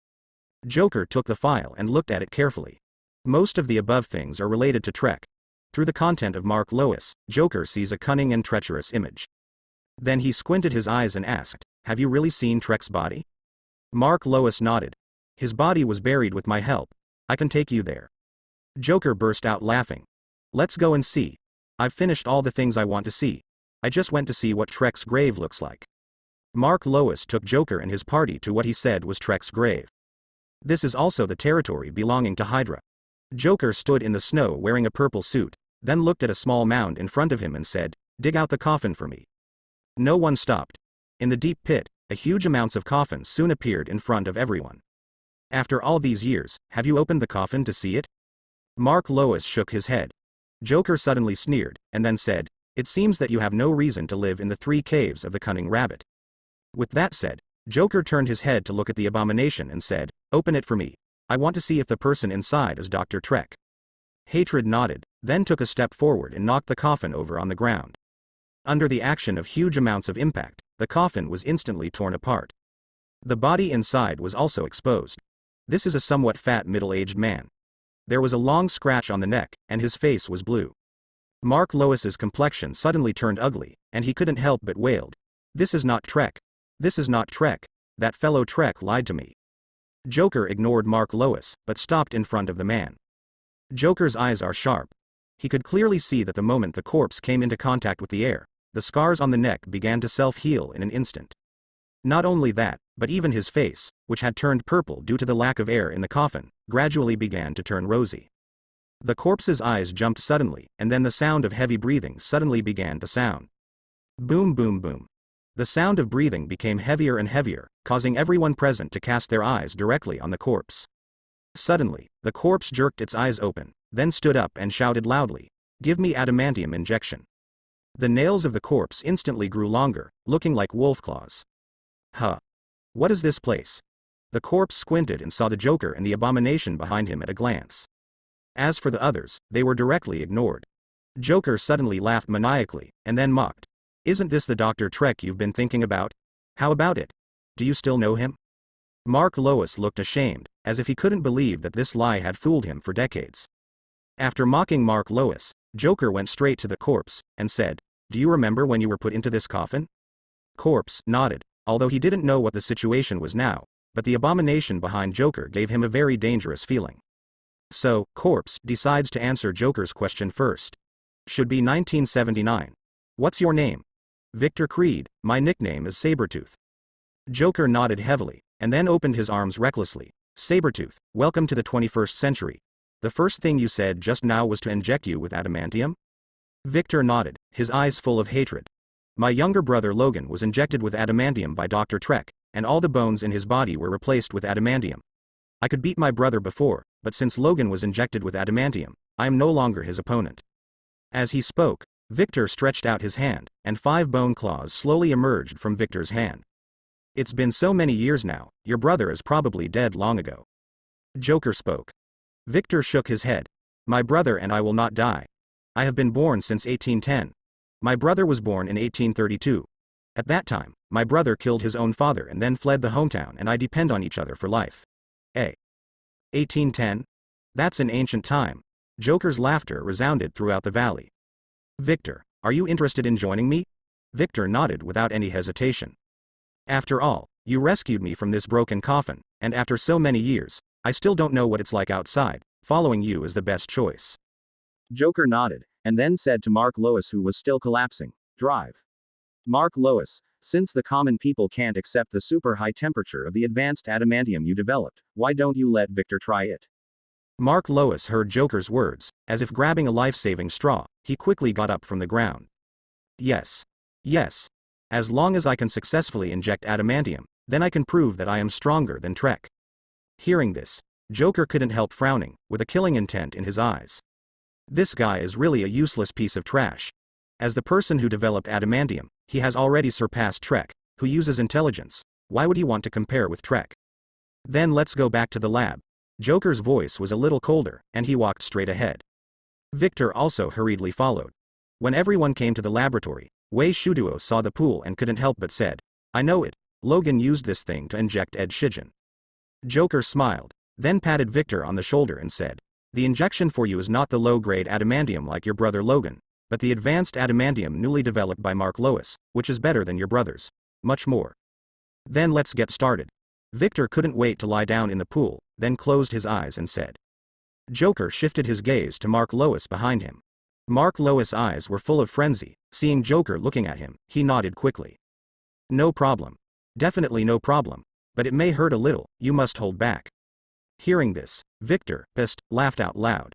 Speaker 1: Joker took the file and looked at it carefully. Most of the above things are related to Trek. Through the content of Mark Lois, Joker sees a cunning and treacherous image. Then he squinted his eyes and asked, "Have you really seen Trek's body?" Mark Lois nodded. "His body was buried with my help. I can take you there." Joker burst out laughing. "Let's go and see. I've finished all the things I want to see. I just went to see what Trek's grave looks like." Mark Lois took Joker and his party to what he said was Trek's grave. This is also the territory belonging to Hydra. Joker stood in the snow wearing a purple suit, then looked at a small mound in front of him and said, "Dig out the coffin for me." No one stopped. In the deep pit, a huge amounts of coffins soon appeared in front of everyone. "After all these years, have you opened the coffin to see it?" Mark Lois shook his head. Joker suddenly sneered, and then said, "It seems that you have no reason to live in the 3 caves of the cunning rabbit." With that said, Joker turned his head to look at the Abomination and said, "Open it for me. I want to see if the person inside is Dr. Trek." Hatred nodded, then took a step forward and knocked the coffin over on the ground. Under the action of huge amounts of impact, the coffin was instantly torn apart. The body inside was also exposed. This is a somewhat fat middle-aged man. There was a long scratch on the neck, and his face was blue. Mark Lois's complexion suddenly turned ugly, and he couldn't help but wailed, "This is not Trek. This is not Trek. That fellow Trek lied to me." Joker ignored Mark Lois, but stopped in front of the man. Joker's eyes are sharp. He could clearly see that the moment the corpse came into contact with the air, the scars on the neck began to self-heal in an instant. Not only that, but even his face, which had turned purple due to the lack of air in the coffin, gradually began to turn rosy. The corpse's eyes jumped suddenly, and then the sound of heavy breathing suddenly began to sound. Boom boom boom. The sound of breathing became heavier and heavier, causing everyone present to cast their eyes directly on the corpse. Suddenly, the corpse jerked its eyes open, then stood up and shouted loudly, "Give me adamantium injection." The nails of the corpse instantly grew longer, looking like wolf claws. Huh. What is this place? The corpse squinted and saw the Joker and the Abomination behind him at a glance. As for the others, they were directly ignored. Joker suddenly laughed maniacally, and then mocked. "Isn't this the Dr. Trek you've been thinking about? How about it? Do you still know him?" Mark Lois looked ashamed, as if he couldn't believe that this lie had fooled him for decades. After mocking Mark Lois, Joker went straight to the corpse, and said, "Do you remember when you were put into this coffin?" Corpse nodded, although he didn't know what the situation was now, but the Abomination behind Joker gave him a very dangerous feeling. So, Corpse decides to answer Joker's question first. Should be 1979. "What's your name?" "Victor Creed, my nickname is Saber-tooth." Joker nodded heavily, and then opened his arms recklessly. "Saber-tooth, welcome to the 21st century. The first thing you said just now was to inject you with adamantium?" Victor nodded, his eyes full of hatred. "My younger brother Logan was injected with adamantium by Dr. Trek, and all the bones in his body were replaced with adamantium. I could beat my brother before, but since Logan was injected with adamantium, I am no longer his opponent." As he spoke, Victor stretched out his hand, and 5 bone claws slowly emerged from Victor's hand. "It's been so many years now, your brother is probably dead long ago." Joker spoke. Victor shook his head. "My brother and I will not die. I have been born since 1810. My brother was born in 1832. At that time, my brother killed his own father and then fled the hometown, and I depend on each other for life." 1810? That's an ancient time. Joker's laughter resounded throughout the valley. "Victor, are you interested in joining me?" Victor nodded without any hesitation. "After all, you rescued me from this broken coffin, and after so many years, I still don't know what it's like outside. Following you is the best choice." Joker nodded, and then said to Mark Lois, who was still collapsing, "Drive." "Mark Lois, since the common people can't accept the super high temperature of the advanced adamantium you developed, why don't you let Victor try it?" Mark Lois heard Joker's words, as if grabbing a life-saving straw. He quickly got up from the ground. Yes. Yes. As long as I can successfully inject adamantium, then I can prove that I am stronger than Trek. Hearing this, Joker couldn't help frowning, with a killing intent in his eyes. This guy is really a useless piece of trash. As the person who developed adamantium, he has already surpassed Trek, who uses intelligence. Why would he want to compare with Trek? "Then let's go back to the lab." Joker's voice was a little colder, and he walked straight ahead. Victor also hurriedly followed. When everyone came to the laboratory, Wei Shuduo saw the pool and couldn't help but said, "I know it. Logan used this thing to inject Ed Shijin." Joker smiled, then patted Victor on the shoulder and said, "The injection for you is not the low-grade adamantium like your brother Logan, but the advanced adamantium newly developed by Mark Lois, which is better than your brother's. Much more. Then let's get started." Victor couldn't wait to lie down in the pool, then closed his eyes and said. Joker shifted his gaze to Mark Lois behind him. Mark Lois' eyes were full of frenzy. Seeing Joker looking at him, he nodded quickly. "No problem. Definitely no problem. But it may hurt a little, you must hold back." Hearing this, Victor, pissed, laughed out loud.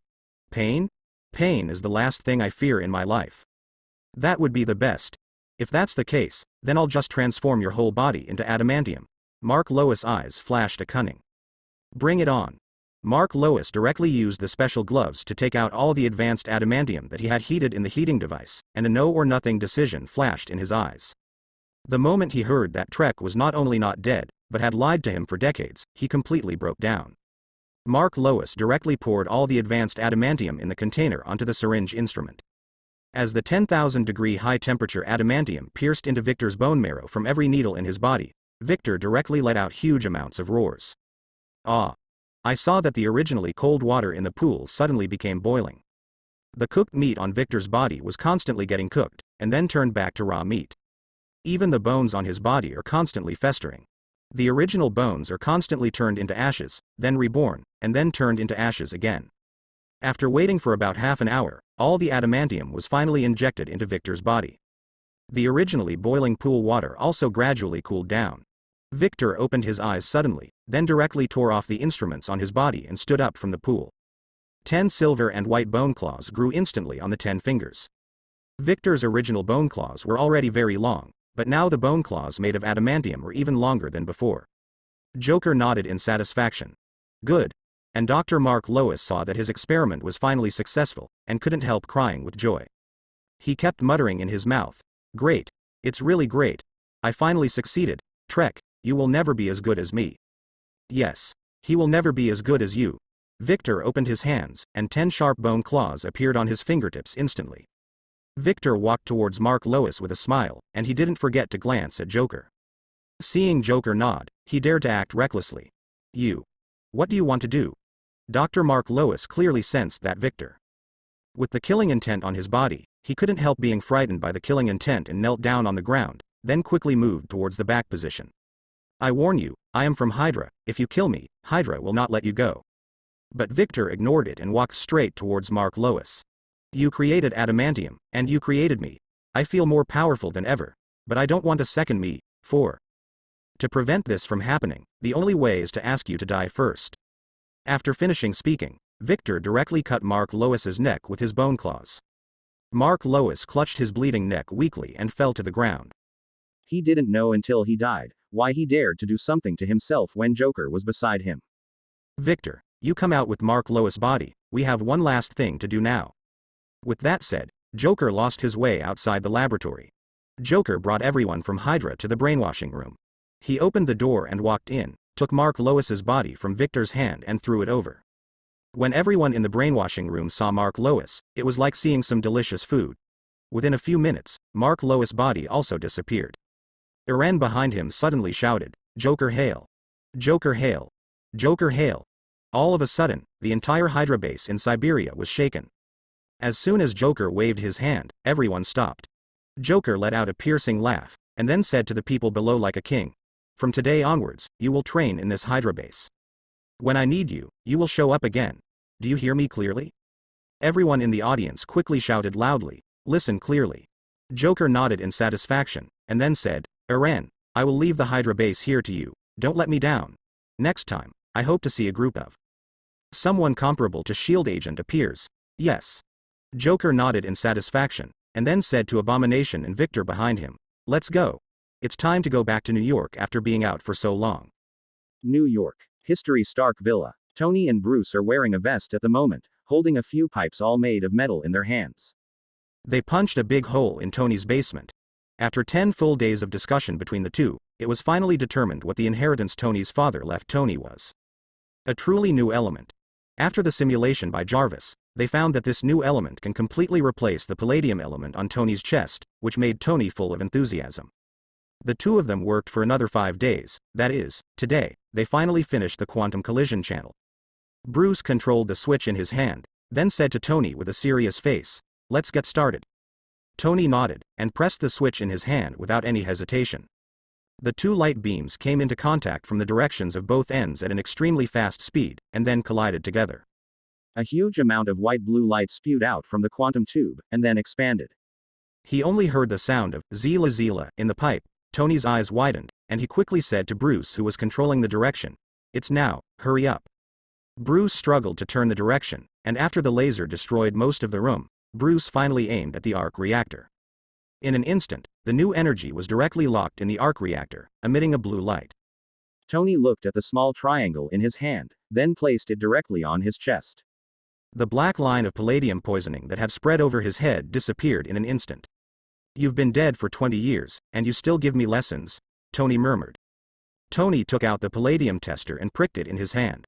Speaker 1: "Pain? Pain is the last thing I fear in my life." "That would be the best. If that's the case, then I'll just transform your whole body into adamantium." Mark Lois' eyes flashed a cunning. "Bring it on." Mark Lois directly used the special gloves to take out all the advanced adamantium that he had heated in the heating device, and a no or nothing decision flashed in his eyes. The moment he heard that Trek was not only not dead, but had lied to him for decades, he completely broke down. Mark Lois directly poured all the advanced adamantium in the container onto the syringe instrument. As the 10,000-degree high-temperature adamantium pierced into Victor's bone marrow from every needle in his body, Victor directly let out huge amounts of roars. "Ah! I saw that the originally cold water in the pool suddenly became boiling. The cooked meat on Victor's body was constantly getting cooked, and then turned back to raw meat. Even the bones on his body are constantly festering. The original bones are constantly turned into ashes, then reborn, and then turned into ashes again." After waiting for about half an hour, all the adamantium was finally injected into Victor's body. The originally boiling pool water also gradually cooled down. Victor opened his eyes suddenly, then directly tore off the instruments on his body and stood up from the pool. 10 silver and white bone claws grew instantly on the 10 fingers. Victor's original bone claws were already very long, but now the bone claws made of adamantium were even longer than before. Joker nodded in satisfaction. Good. And Dr. Mark Lois saw that his experiment was finally successful, and couldn't help crying with joy. He kept muttering in his mouth, "Great. It's really great. I finally succeeded. Trek, you will never be as good as me." Yes. He will never be as good as you. Victor opened his hands, and 10 sharp bone claws appeared on his fingertips instantly. Victor walked towards Mark Lois with a smile, and he didn't forget to glance at Joker. Seeing Joker nod, he dared to act recklessly. "You. What do you want to do?" Dr. Mark Lois clearly sensed that Victor, with the killing intent on his body, he couldn't help being frightened by the killing intent and knelt down on the ground, then quickly moved towards the back position. "I warn you, I am from Hydra. If you kill me, Hydra will not let you go." But Victor ignored it and walked straight towards Mark Lois. "You created Adamantium, and you created me. I feel more powerful than ever, but I don't want a second me, To prevent this from happening, the only way is to ask you to die first." After finishing speaking, Victor directly cut Mark Lois's neck with his bone claws. Mark Lois clutched his bleeding neck weakly and fell to the ground. He didn't know until he died why he dared to do something to himself when Joker was beside him. "Victor, you come out with Mark Lois' body, we have one last thing to do now." With that said, Joker lost his way outside the laboratory. Joker brought everyone from Hydra to the brainwashing room. He opened the door and walked in, took Mark Lois's body from Victor's hand and threw it over. When everyone in the brainwashing room saw Mark Lois, it was like seeing some delicious food. Within a few minutes, Mark Lois' body also disappeared. Eren behind him suddenly shouted, "Joker hail! Joker hail! Joker hail!" All of a sudden, the entire Hydra base in Siberia was shaken. As soon as Joker waved his hand, everyone stopped. Joker let out a piercing laugh, and then said to the people below like a king, "From today onwards, you will train in this Hydra base. When I need you, you will show up again. Do you hear me clearly?" Everyone in the audience quickly shouted loudly, "Listen clearly." Joker nodded in satisfaction, and then said, "Eren, I will leave the Hydra base here to you, don't let me down. Next time, I hope to see a group of someone comparable to S.H.I.E.L.D. agent appears." "Yes." Joker nodded in satisfaction, and then said to Abomination and Victor behind him, "Let's go. It's time to go back to New York after being out for so long." New York. History Stark Villa. Tony and Bruce are wearing a vest at the moment, holding a few pipes all made of metal in their hands. They punched a big hole in Tony's basement. After 10 full days of discussion between the two, it was finally determined what the inheritance Tony's father left Tony was. A truly new element. After the simulation by Jarvis, they found that this new element can completely replace the palladium element on Tony's chest, which made Tony full of enthusiasm. The two of them worked for another 5 days, that is, today, they finally finished the quantum collision channel. Bruce controlled the switch in his hand, then said to Tony with a serious face, "Let's get started." Tony nodded, and pressed the switch in his hand without any hesitation. The two light beams came into contact from the directions of both ends at an extremely fast speed, and then collided together. A huge amount of white-blue light spewed out from the quantum tube, and then expanded. He only heard the sound of "Zila Zila" in the pipe. Tony's eyes widened, and he quickly said to Bruce, who was controlling the direction, "It's now, hurry up." Bruce struggled to turn the direction, and after the laser destroyed most of the room, Bruce finally aimed at the arc reactor. In an instant, the new energy was directly locked in the arc reactor, emitting a blue light. Tony looked at the small triangle in his hand, then placed it directly on his chest. The black line of palladium poisoning that had spread over his head disappeared in an instant. "You've been dead for 20 years, and you still give me lessons," Tony murmured. Tony took out the palladium tester and pricked it in his hand.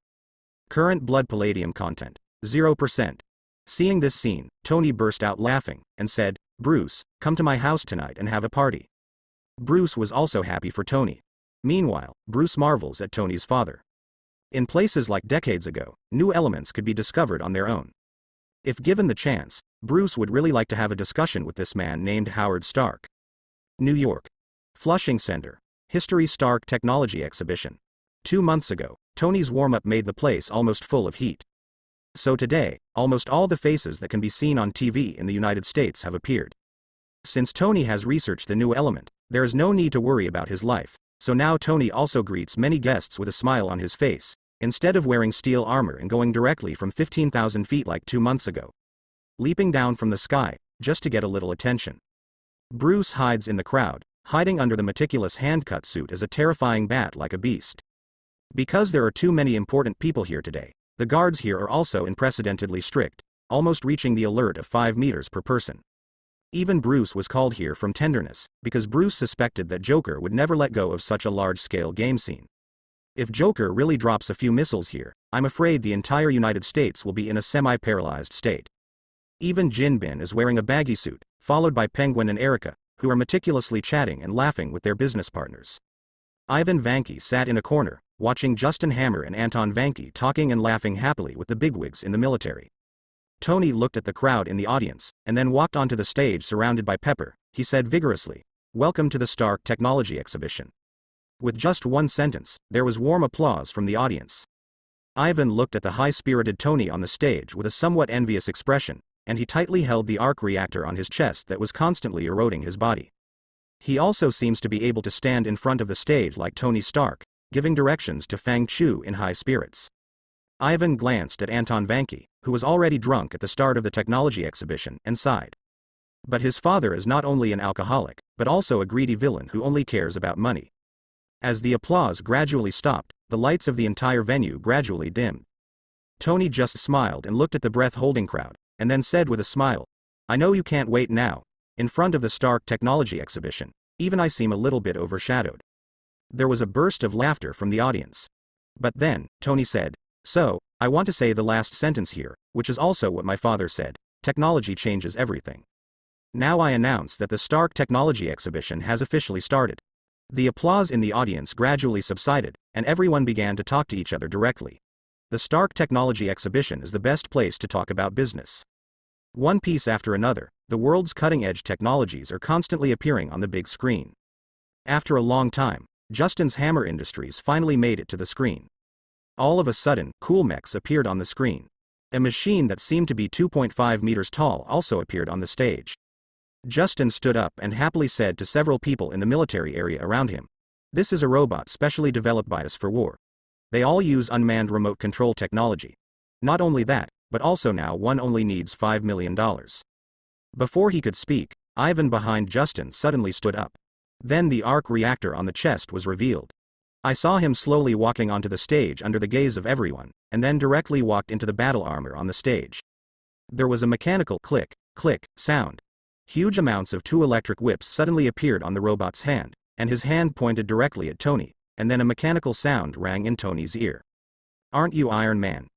Speaker 1: Current blood palladium content, 0%. Seeing this scene, Tony burst out laughing, and said, "Bruce, come to my house tonight and have a party." Bruce was also happy for Tony. Meanwhile, Bruce marvels at Tony's father. In places like decades ago, new elements could be discovered on their own. If given the chance, Bruce would really like to have a discussion with this man named Howard Stark. New York. Flushing Center. History Stark Technology Exhibition. 2 months ago, Tony's warm-up made the place almost full of heat. So today, almost all the faces that can be seen on TV in the United States have appeared. Since Tony has researched the new element, there is no need to worry about his life, so now Tony also greets many guests with a smile on his face, instead of wearing steel armor and going directly from 15,000 feet like 2 months ago. Leaping down from the sky, just to get a little attention. Bruce hides in the crowd, hiding under the meticulous hand-cut suit as a terrifying bat like a beast. Because there are too many important people here today, the guards here are also unprecedentedly strict, almost reaching the alert of 5 meters per person. Even Bruce was called here from tenderness, because Bruce suspected that Joker would never let go of such a large-scale game scene. If Joker really drops a few missiles here, I'm afraid the entire United States will be in a semi-paralyzed state. Even Jinbin is wearing a baggy suit, followed by Penguin and Erica, who are meticulously chatting and laughing with their business partners. Ivan Vanke sat in a corner, watching Justin Hammer and Anton Vanke talking and laughing happily with the bigwigs in the military. Tony looked at the crowd in the audience, and then walked onto the stage surrounded by Pepper. He said vigorously, "Welcome to the Stark Technology Exhibition." With just one sentence, there was warm applause from the audience. Ivan looked at the high-spirited Tony on the stage with a somewhat envious expression, and he tightly held the arc reactor on his chest that was constantly eroding his body. He also seems to be able to stand in front of the stage like Tony Stark, giving directions to Fang Chu in high spirits. Ivan glanced at Anton Vanke, who was already drunk at the start of the technology exhibition, and sighed. But his father is not only an alcoholic, but also a greedy villain who only cares about money. As the applause gradually stopped, the lights of the entire venue gradually dimmed. Tony just smiled and looked at the breath-holding crowd, and then said with a smile, "I know you can't wait now. In front of the Stark Technology Exhibition, even I seem a little bit overshadowed." There was a burst of laughter from the audience. But then, Tony said, "So, I want to say the last sentence here, which is also what my father said: technology changes everything. Now I announce that the Stark Technology Exhibition has officially started." The applause in the audience gradually subsided, and everyone began to talk to each other directly. The Stark Technology Exhibition is the best place to talk about business. One piece after another, the world's cutting-edge technologies are constantly appearing on the big screen. After a long time, Justin's Hammer Industries finally made it to the screen. All of a sudden, Coolmex appeared on the screen. A machine that seemed to be 2.5 meters tall also appeared on the stage. Justin stood up and happily said to several people in the military area around him, "This is a robot specially developed by us for war. They all use unmanned remote control technology. Not only that, but also now one only needs $5 million. Before he could speak, Ivan behind Justin suddenly stood up. Then the arc reactor on the chest was revealed. I saw him slowly walking onto the stage under the gaze of everyone, and then directly walked into the battle armor on the stage. There was a mechanical click, click, sound. Huge amounts of 2 electric whips suddenly appeared on the robot's hand, and his hand pointed directly at Tony, and then a mechanical sound rang in Tony's ear. "Aren't you Iron Man?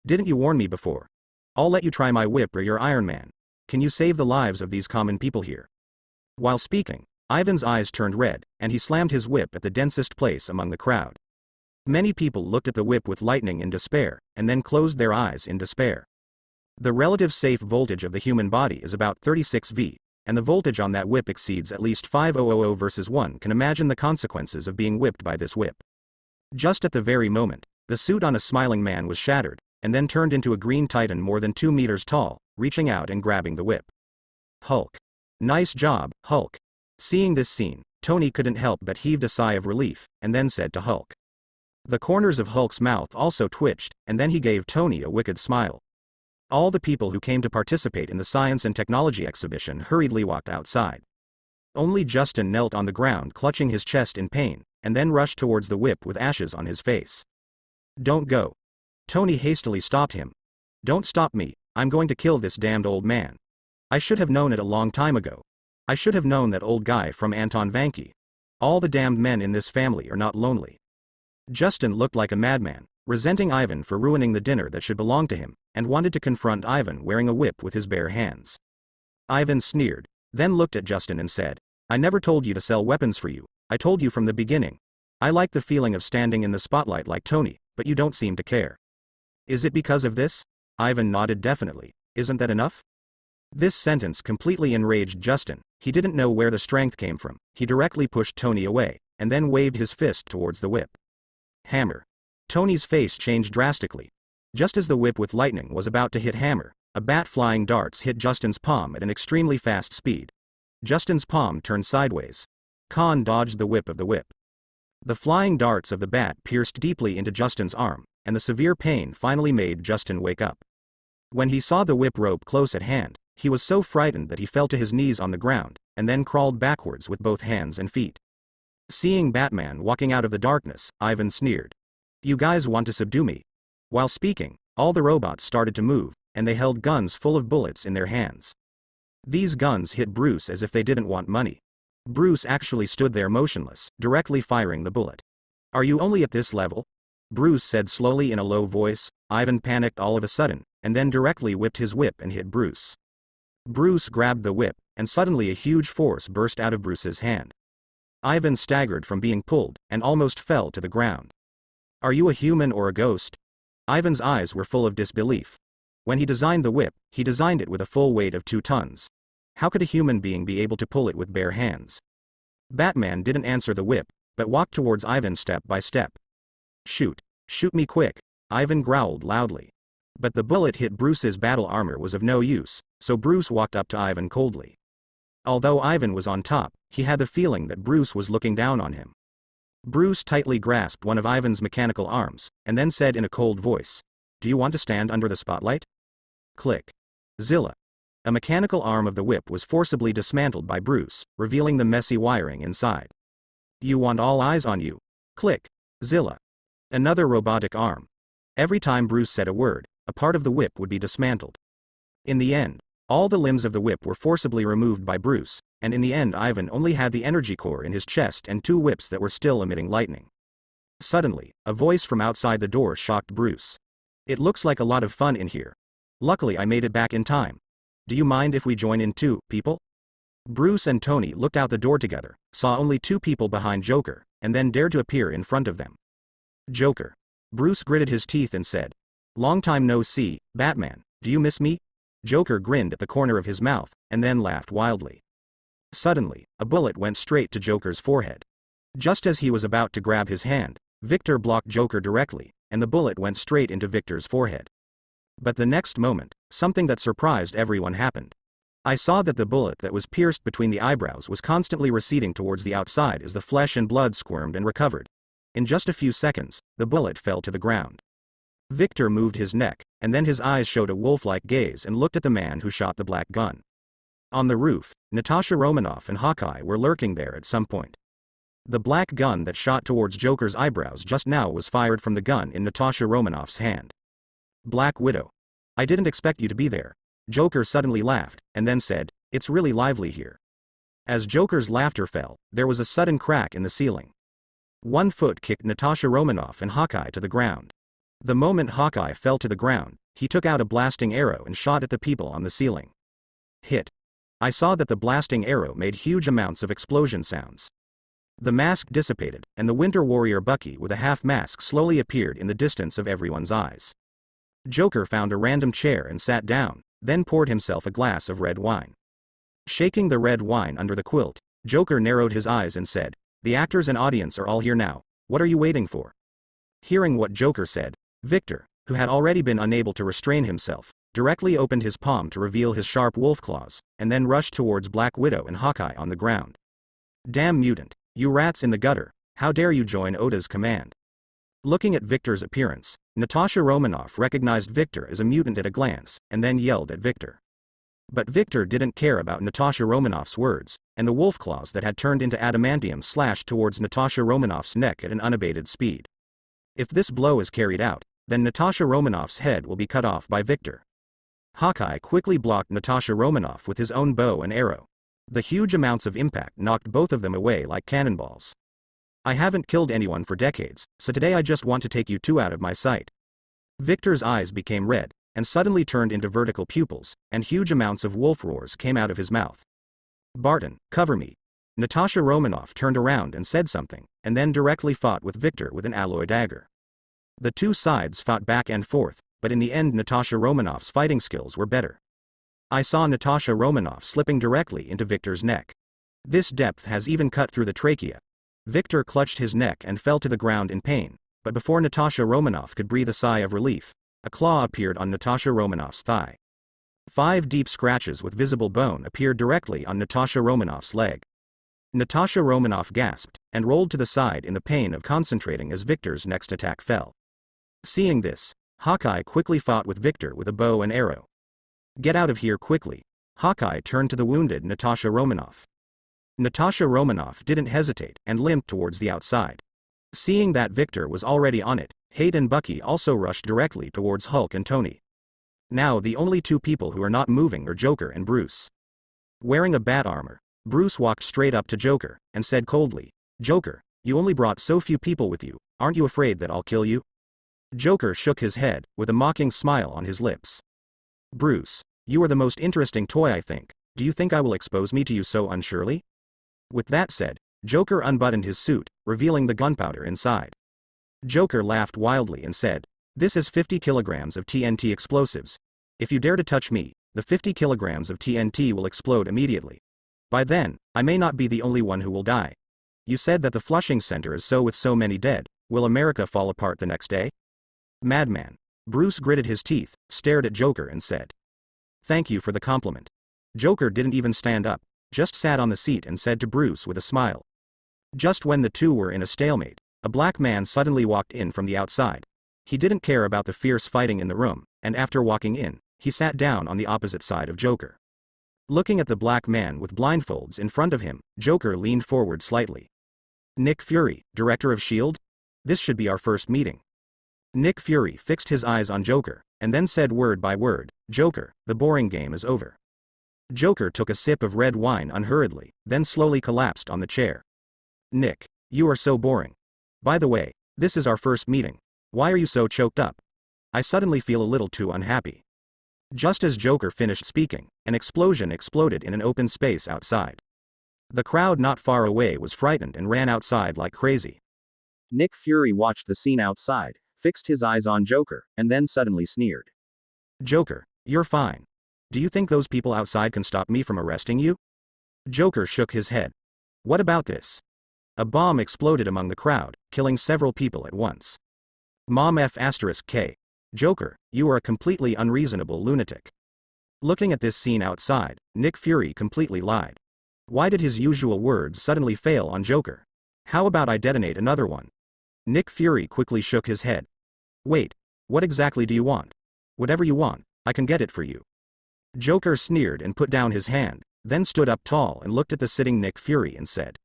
Speaker 1: Didn't you warn me before? I'll let you try my whip or you're Iron Man. Can you save the lives of these common people here?" While speaking, Ivan's eyes turned red, and he slammed his whip at the densest place among the crowd. Many people looked at the whip with lightning in despair, and then closed their eyes in despair. The relative safe voltage of the human body is about 36 V, and the voltage on that whip exceeds at least 5000 versus one can imagine the consequences of being whipped by this whip. Just at the very moment, the suit on a smiling man was shattered, and then turned into a green titan more than 2 meters tall, reaching out and grabbing the whip. "Hulk. Nice job, Hulk." Seeing this scene, Tony couldn't help but heaved a sigh of relief, and then said to Hulk. The corners of Hulk's mouth also twitched, and then he gave Tony a wicked smile. All the people who came to participate in the Science and Technology Exhibition hurriedly walked outside. Only Justin knelt on the ground clutching his chest in pain, and then rushed towards the whip with ashes on his face. "Don't go." Tony hastily stopped him. "Don't stop me, I'm going to kill this damned old man. I should have known it a long time ago. I should have known that old guy from Anton Vanke. All the damned men in this family are not lonely." Justin looked like a madman, resenting Ivan for ruining the dinner that should belong to him, and wanted to confront Ivan wearing a whip with his bare hands. Ivan sneered, then looked at Justin and said, "I never told you to sell weapons for you. I told you from the beginning. I like the feeling of standing in the spotlight like Tony, but you don't seem to care." "Is it because of this?" Ivan nodded definitely. "Isn't that enough?" This sentence completely enraged Justin. He didn't know where the strength came from. He directly pushed Tony away, and then waved his fist towards the whip. "Hammer." Tony's face changed drastically. Just as the whip with lightning was about to hit Hammer, a bat flying darts hit Justin's palm at an extremely fast speed. Justin's palm turned sideways. Khan dodged the whip of the whip. The flying darts of the bat pierced deeply into Justin's arm, and the severe pain finally made Justin wake up. When he saw the whip rope close at hand, he was so frightened that he fell to his knees on the ground, and then crawled backwards with both hands and feet. Seeing Batman walking out of the darkness, Ivan sneered. "You guys want to subdue me?" While speaking, all the robots started to move, and they held guns full of bullets in their hands. These guns hit Bruce as if they didn't want money. Bruce actually stood there motionless, directly firing the bullet. "Are you only at this level?" Bruce said slowly in a low voice. Ivan panicked all of a sudden, and then directly whipped his whip and hit Bruce. Bruce grabbed the whip, and suddenly a huge force burst out of Bruce's hand. Ivan staggered from being pulled, and almost fell to the ground. "Are you a human or a ghost?" Ivan's eyes were full of disbelief. When he designed the whip, he designed it with a full weight of 2 tons. How could a human being be able to pull it with bare hands? Batman didn't answer the whip, but walked towards Ivan step by step. "Shoot. Shoot me quick," Ivan growled loudly. But the bullet hit Bruce's battle armor was of no use, so Bruce walked up to Ivan coldly. Although Ivan was on top, he had the feeling that Bruce was looking down on him. Bruce tightly grasped one of Ivan's mechanical arms, and then said in a cold voice, "Do you want to stand under the spotlight?" Click. Zilla. A mechanical arm of the whip was forcibly dismantled by Bruce, revealing the messy wiring inside. "You want all eyes on you." Click. Zilla. Another robotic arm. Every time Bruce said a word, a part of the whip would be dismantled. In the end, all the limbs of the whip were forcibly removed by Bruce, and in the end Ivan only had the energy core in his chest and 2 whips that were still emitting lightning. Suddenly, a voice from outside the door shocked Bruce. "It looks like a lot of fun in here. Luckily I made it back in time. Do you mind if we join in too, people?" Bruce and Tony looked out the door together, saw only 2 people behind Joker, and then dared to appear in front of them. "Joker." Bruce gritted his teeth and said, "Long time no see, Batman, do you miss me?" Joker grinned at the corner of his mouth, and then laughed wildly. Suddenly, a bullet went straight to Joker's forehead. Just as he was about to grab his hand, Victor blocked Joker directly, and the bullet went straight into Victor's forehead. But the next moment, something that surprised everyone happened. I saw that the bullet that was pierced between the eyebrows was constantly receding towards the outside as the flesh and blood squirmed and recovered. In just a few seconds, the bullet fell to the ground. Victor moved his neck, and then his eyes showed a wolf-like gaze and looked at the man who shot the black gun. On the roof, Natasha Romanoff and Hawkeye were lurking there at some point. The black gun that shot towards Joker's eyebrows just now was fired from the gun in Natasha Romanoff's hand. "Black Widow. I didn't expect you to be there." Joker suddenly laughed, and then said, "It's really lively here." As Joker's laughter fell, there was a sudden crack in the ceiling. 1 foot kicked Natasha Romanoff and Hawkeye to the ground. The moment Hawkeye fell to the ground, he took out a blasting arrow and shot at the people on the ceiling. Hit. I saw that the blasting arrow made huge amounts of explosion sounds. The mask dissipated, and the Winter Warrior Bucky with a half mask slowly appeared in the distance of everyone's eyes. Joker found a random chair and sat down, then poured himself a glass of red wine. Shaking the red wine under the quilt, Joker narrowed his eyes and said, "The actors and audience are all here now, what are you waiting for?" Hearing what Joker said, Victor, who had already been unable to restrain himself, directly opened his palm to reveal his sharp wolf claws, and then rushed towards Black Widow and Hawkeye on the ground. "Damn mutant, you rats in the gutter, how dare you join Oda's command?" Looking at Victor's appearance, Natasha Romanoff recognized Victor as a mutant at a glance, and then yelled at Victor. But Victor didn't care about Natasha Romanoff's words, and the wolf claws that had turned into adamantium slashed towards Natasha Romanoff's neck at an unabated speed. If this blow is carried out, then Natasha Romanoff's head will be cut off by Victor. Hawkeye quickly blocked Natasha Romanoff with his own bow and arrow. The huge amounts of impact knocked both of them away like cannonballs. "I haven't killed anyone for decades, so today I just want to take you 2 out of my sight." Victor's eyes became red, and suddenly turned into vertical pupils, and huge amounts of wolf roars came out of his mouth. "Barton, cover me." Natasha Romanoff turned around and said something, and then directly fought with Victor with an alloy dagger. The 2 sides fought back and forth, but in the end Natasha Romanoff's fighting skills were better. I saw Natasha Romanoff slipping directly into Victor's neck. This depth has even cut through the trachea. Victor clutched his neck and fell to the ground in pain, but before Natasha Romanoff could breathe a sigh of relief, a claw appeared on Natasha Romanoff's thigh. 5 deep scratches with visible bone appeared directly on Natasha Romanoff's leg. Natasha Romanoff gasped, and rolled to the side in the pain of concentrating as Victor's next attack fell. Seeing this, Hawkeye quickly fought with Victor with a bow and arrow. Get out of here quickly. Hawkeye turned to the wounded Natasha Romanoff. Natasha Romanoff didn't hesitate and limped towards the outside. Seeing that Victor was already on it, Hate and Bucky also rushed directly towards Hulk and Tony. Now the only two people who are not moving are Joker and Bruce. Wearing a bat armor, Bruce walked straight up to Joker, and said coldly, "Joker, you only brought so few people with you, aren't you afraid that I'll kill you?" Joker shook his head, with a mocking smile on his lips. "Bruce, you are the most interesting toy I think, do you think I will expose me to you so unsurely?" With that said, Joker unbuttoned his suit, revealing the gunpowder inside. Joker laughed wildly and said, "This is 50 kilograms of TNT explosives. If you dare to touch me, the 50 kilograms of TNT will explode immediately. By then, I may not be the only one who will die. You said that the Flushing Center is so with so many dead, will America fall apart the next day?" "Madman." Bruce gritted his teeth, stared at Joker and said, "Thank you for the compliment." Joker didn't even stand up, just sat on the seat and said to Bruce with a smile. Just when the two were in a stalemate, a black man suddenly walked in from the outside. He didn't care about the fierce fighting in the room, and after walking in, he sat down on the opposite side of Joker. Looking at the black man with blindfolds in front of him, Joker leaned forward slightly. "Nick Fury, director of S.H.I.E.L.D.? This should be our first meeting." Nick Fury fixed his eyes on Joker, and then said word by word, "Joker, the boring game is over." Joker took a sip of red wine unhurriedly, then slowly collapsed on the chair. "Nick, you are so boring. By the way, this is our first meeting. Why are you so choked up? I suddenly feel a little too unhappy." Just as Joker finished speaking, an explosion exploded in an open space outside. The crowd not far away was frightened and ran outside like crazy. Nick Fury watched the scene outside, fixed his eyes on Joker, and then suddenly sneered. "Joker, you're fine. Do you think those people outside can stop me from arresting you?" Joker shook his head. "What about this?" A bomb exploded among the crowd, killing several people at once. Mom F***K. Joker, you are a completely unreasonable lunatic. Looking at this scene outside, Nick Fury completely lied. Why did his usual words suddenly fail on Joker? How about I detonate another one? Nick Fury quickly shook his head. "Wait, what exactly do you want?" "Whatever you want, I can get it for you." Joker sneered and put down his hand, then stood up tall and looked at the sitting Nick Fury and said,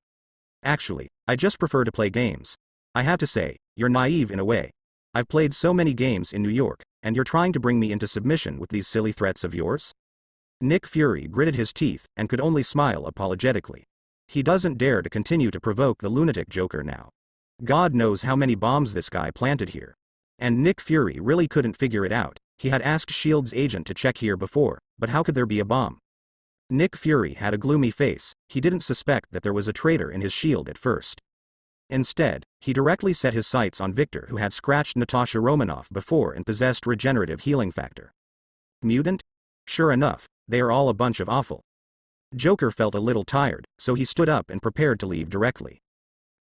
Speaker 1: "Actually, I just prefer to play games. I have to say, you're naive in a way. I've played so many games in New York, and you're trying to bring me into submission with these silly threats of yours?" Nick Fury gritted his teeth and could only smile apologetically. He doesn't dare to continue to provoke the lunatic Joker now. God knows how many bombs this guy planted here. And Nick Fury really couldn't figure it out. He had asked S.H.I.E.L.D.'s agent to check here before, but how could there be a bomb? Nick Fury had a gloomy face. He didn't suspect that there was a traitor in his S.H.I.E.L.D. at first. Instead, he directly set his sights on Victor, who had scratched Natasha Romanoff before and possessed regenerative healing factor. Mutant? Sure enough, they are all a bunch of awful. Joker felt a little tired, so he stood up and prepared to leave directly.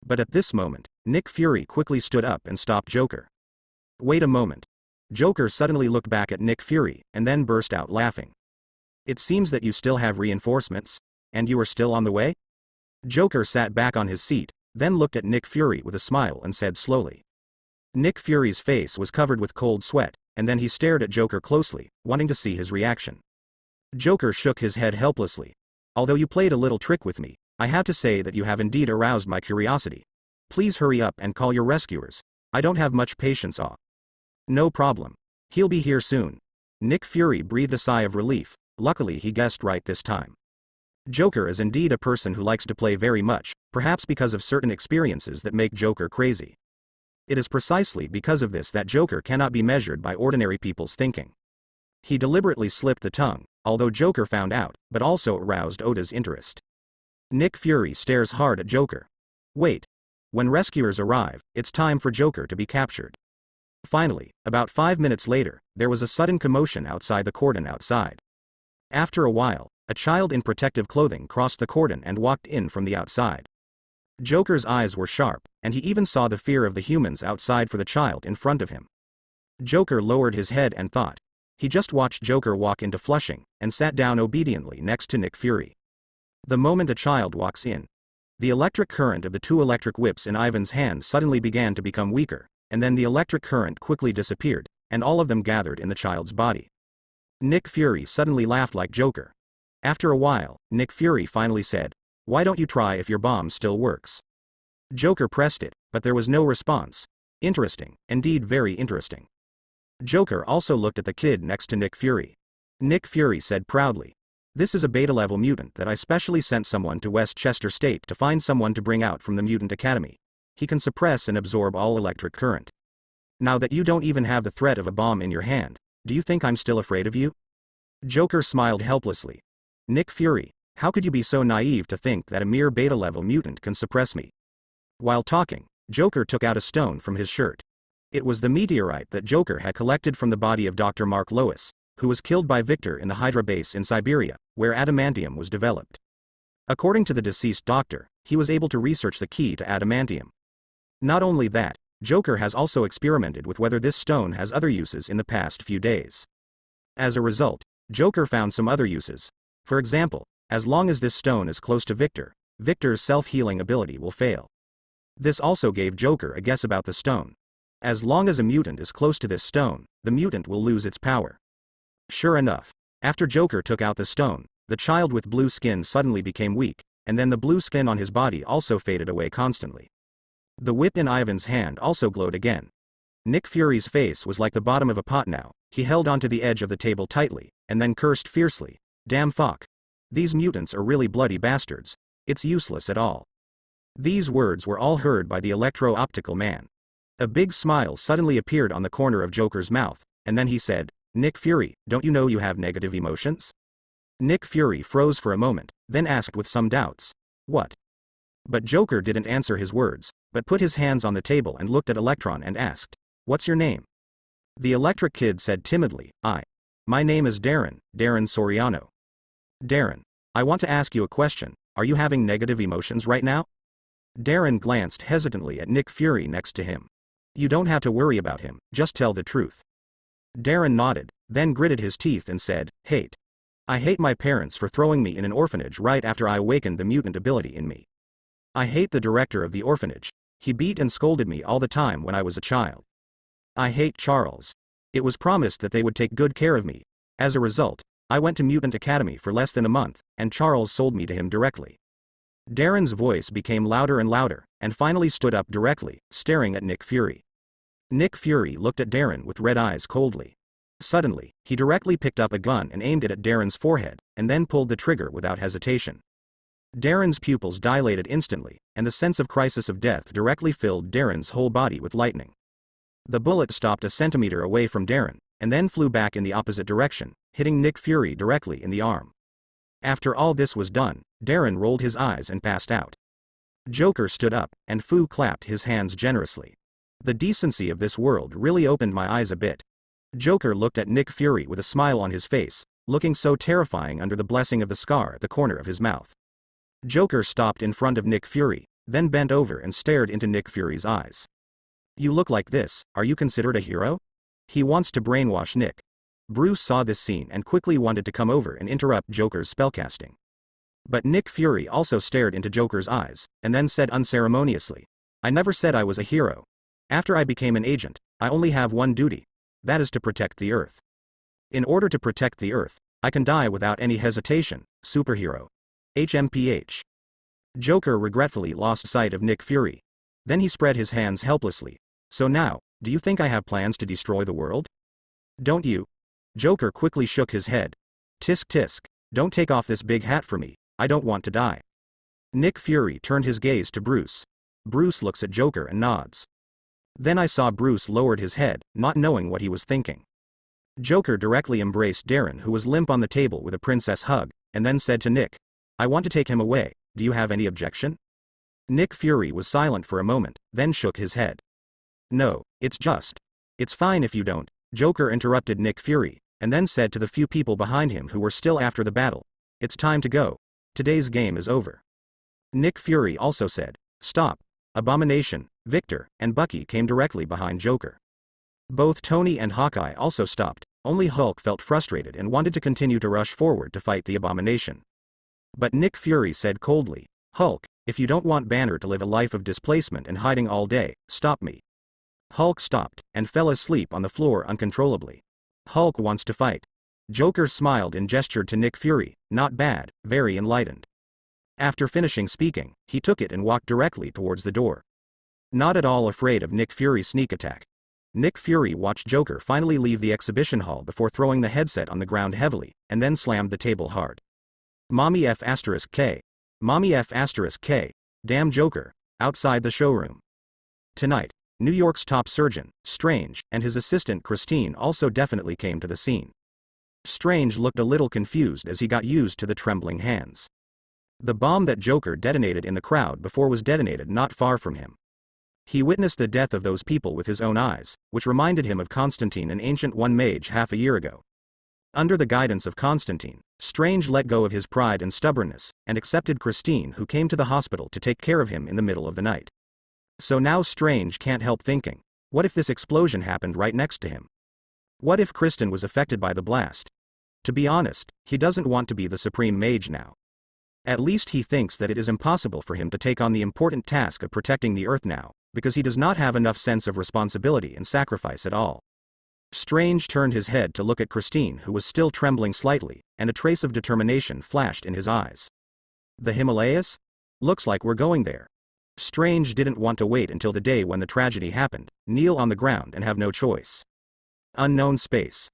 Speaker 1: But at this moment, Nick Fury quickly stood up and stopped Joker. "Wait a moment." Joker suddenly looked back at Nick Fury, and then burst out laughing. "It seems that you still have reinforcements? And you are still on the way?" Joker sat back on his seat, then looked at Nick Fury with a smile and said slowly. Nick Fury's face was covered with cold sweat, and then he stared at Joker closely, wanting to see his reaction. Joker shook his head helplessly. "Although you played a little trick with me, I have to say that you have indeed aroused my curiosity. Please hurry up and call your rescuers. I don't have much patience. "No problem. He'll be here soon." Nick Fury breathed a sigh of relief. Luckily he guessed right this time. Joker is indeed a person who likes to play very much, perhaps because of certain experiences that make Joker crazy. It is precisely because of this that Joker cannot be measured by ordinary people's thinking. He deliberately slipped the tongue, although Joker found out, but also aroused Oda's interest. Nick Fury stares hard at Joker. Wait. When rescuers arrive, it's time for Joker to be captured. Finally, about 5 minutes later, there was a sudden commotion outside the cordon outside. After a while, a child in protective clothing crossed the cordon and walked in from the outside. Joker's eyes were sharp, and he even saw the fear of the humans outside for the child in front of him. Joker lowered his head and thought. He just watched Joker walk into Flushing, and sat down obediently next to Nick Fury. The moment a child walks in, The electric current of the two electric whips in Ivan's hand suddenly began to become weaker, and then the electric current quickly disappeared, and all of them gathered in the child's body. Nick Fury suddenly laughed like Joker. After a while, Nick Fury finally said, "Why don't you try if your bomb still works?" Joker pressed it, but there was no response. Interesting, indeed very interesting. Joker also looked at the kid next to Nick Fury. Nick Fury said proudly, "This is a beta-level mutant that I specially sent someone to Westchester State to find someone to bring out from the Mutant Academy. He can suppress and absorb all electric current. Now that you don't even have the threat of a bomb in your hand, do you think I'm still afraid of you?" Joker smiled helplessly. "Nick Fury, how could you be so naive to think that a mere beta-level mutant can suppress me?" While talking, Joker took out a stone from his shirt. It was the meteorite that Joker had collected from the body of Dr. Mark Lois, who was killed by Victor in the Hydra base in Siberia, where adamantium was developed. According to the deceased doctor, he was able to research the key to adamantium. Not only that, Joker has also experimented with whether this stone has other uses in the past few days. As a result, Joker found some other uses. For example, as long as this stone is close to Victor, Victor's self-healing ability will fail. This also gave Joker a guess about the stone. As long as a mutant is close to this stone, the mutant will lose its power. Sure enough, after Joker took out the stone, the child with blue skin suddenly became weak, and then the blue skin on his body also faded away constantly. The whip in Ivan's hand also glowed again. Nick Fury's face was like the bottom of a pot now. He held onto the edge of the table tightly, and then cursed fiercely. "Damn fuck. These mutants are really bloody bastards. It's useless at all." These words were all heard by the electro-optical man. A big smile suddenly appeared on the corner of Joker's mouth, and then he said, "Nick Fury, don't you know you have negative emotions?" Nick Fury froze for a moment, then asked with some doubts, "What?" But Joker didn't answer his words, but put his hands on the table and looked at Electron and asked, "What's your name?" The electric kid said timidly, My name is Darren Soriano." "Darren, I want to ask you a question, are you having negative emotions right now?" Darren glanced hesitantly at Nick Fury next to him. "You don't have to worry about him, just tell the truth." Darren nodded, then gritted his teeth and said, "Hate. I hate my parents for throwing me in an orphanage right after I awakened the mutant ability in me. I hate the director of the orphanage. He beat and scolded me all the time when I was a child. I hate Charles. It was promised that they would take good care of me. As a result, I went to Mutant Academy for less than a month, and Charles sold me to him directly." Darren's voice became louder and louder, and finally stood up directly, staring at Nick Fury. Nick Fury looked at Darren with red eyes coldly. Suddenly, he directly picked up a gun and aimed it at Darren's forehead, and then pulled the trigger without hesitation. Darren's pupils dilated instantly, and the sense of crisis of death directly filled Darren's whole body with lightning. The bullet stopped a centimeter away from Darren, and then flew back in the opposite direction, hitting Nick Fury directly in the arm. After all this was done, Darren rolled his eyes and passed out. Joker stood up, and Fu clapped his hands generously. The decency of this world really opened my eyes a bit. Joker looked at Nick Fury with a smile on his face, looking so terrifying under the blessing of the scar at the corner of his mouth. Joker stopped in front of Nick Fury, then bent over and stared into Nick Fury's eyes. "You look like this, are you considered a hero?" He wants to brainwash Nick. Bruce saw this scene and quickly wanted to come over and interrupt Joker's spellcasting. But Nick Fury also stared into Joker's eyes, and then said unceremoniously, "I never said I was a hero. After I became an agent, I only have one duty. That is to protect the Earth. In order to protect the Earth, I can die without any hesitation, superhero. HMPH." Joker regretfully lost sight of Nick Fury. Then he spread his hands helplessly. "So now, do you think I have plans to destroy the world?" "Don't you?" Joker quickly shook his head. "Tisk tisk, don't take off this big hat for me, I don't want to die." Nick Fury turned his gaze to Bruce. Bruce looks at Joker and nods. Then I saw Bruce lowered his head, not knowing what he was thinking. Joker directly embraced Darren, who was limp on the table with a princess hug, and then said to Nick, "I want to take him away, do you have any objection?" Nick Fury was silent for a moment, then shook his head. "No, it's fine if you don't," Joker interrupted Nick Fury, and then said to the few people behind him who were still after the battle, "It's time to go. Today's game is over." Nick Fury also said, "Stop." Abomination, Victor, and Bucky came directly behind Joker. Both Tony and Hawkeye also stopped, only Hulk felt frustrated and wanted to continue to rush forward to fight the Abomination. But Nick Fury said coldly, "Hulk, If you don't want Banner to live a life of displacement and hiding all day, stop me. Hulk stopped, and fell asleep on the floor uncontrollably. Hulk wants to fight. Joker smiled and gestured to Nick Fury, not bad, very enlightened. After finishing speaking, he took it and walked directly towards the door. Not at all afraid of Nick Fury's sneak attack. Nick Fury watched Joker finally leave the exhibition hall before throwing the headset on the ground heavily, and then slammed the table hard. Mommy F*K. Mommy F*K. Damn Joker. Outside the showroom. Tonight, New York's top surgeon, Strange, and his assistant Christine also definitely came to the scene. Strange looked a little confused as he got used to the trembling hands. The bomb that Joker detonated in the crowd before was detonated not far from him. He witnessed the death of those people with his own eyes, which reminded him of Constantine, an ancient one mage half a year ago. Under the guidance of Constantine, Strange let go of his pride and stubbornness, and accepted Christine, who came to the hospital to take care of him in the middle of the night. So now Strange can't help thinking, what if this explosion happened right next to him? What if Kristen was affected by the blast? To be honest, he doesn't want to be the supreme mage now. At least he thinks that it is impossible for him to take on the important task of protecting the Earth now, because he does not have enough sense of responsibility and sacrifice at all. Strange turned his head to look at Christine, who was still trembling slightly, and a trace of determination flashed in his eyes. The Himalayas? Looks like we're going there. Strange didn't want to wait until the day when the tragedy happened, kneel on the ground and have no choice. Unknown space.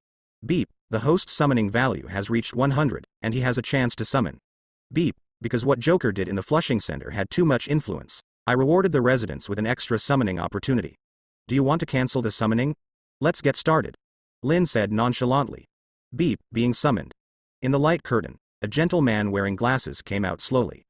Speaker 1: Beep, the host's summoning value has reached 100, and he has a chance to summon. Beep, because what Joker did in the Flushing Center had too much influence. I rewarded the residents with an extra summoning opportunity. Do you want to cancel the summoning? Let's get started. Lynn said nonchalantly. Beep, being summoned. In the light curtain, a gentle man wearing glasses came out slowly.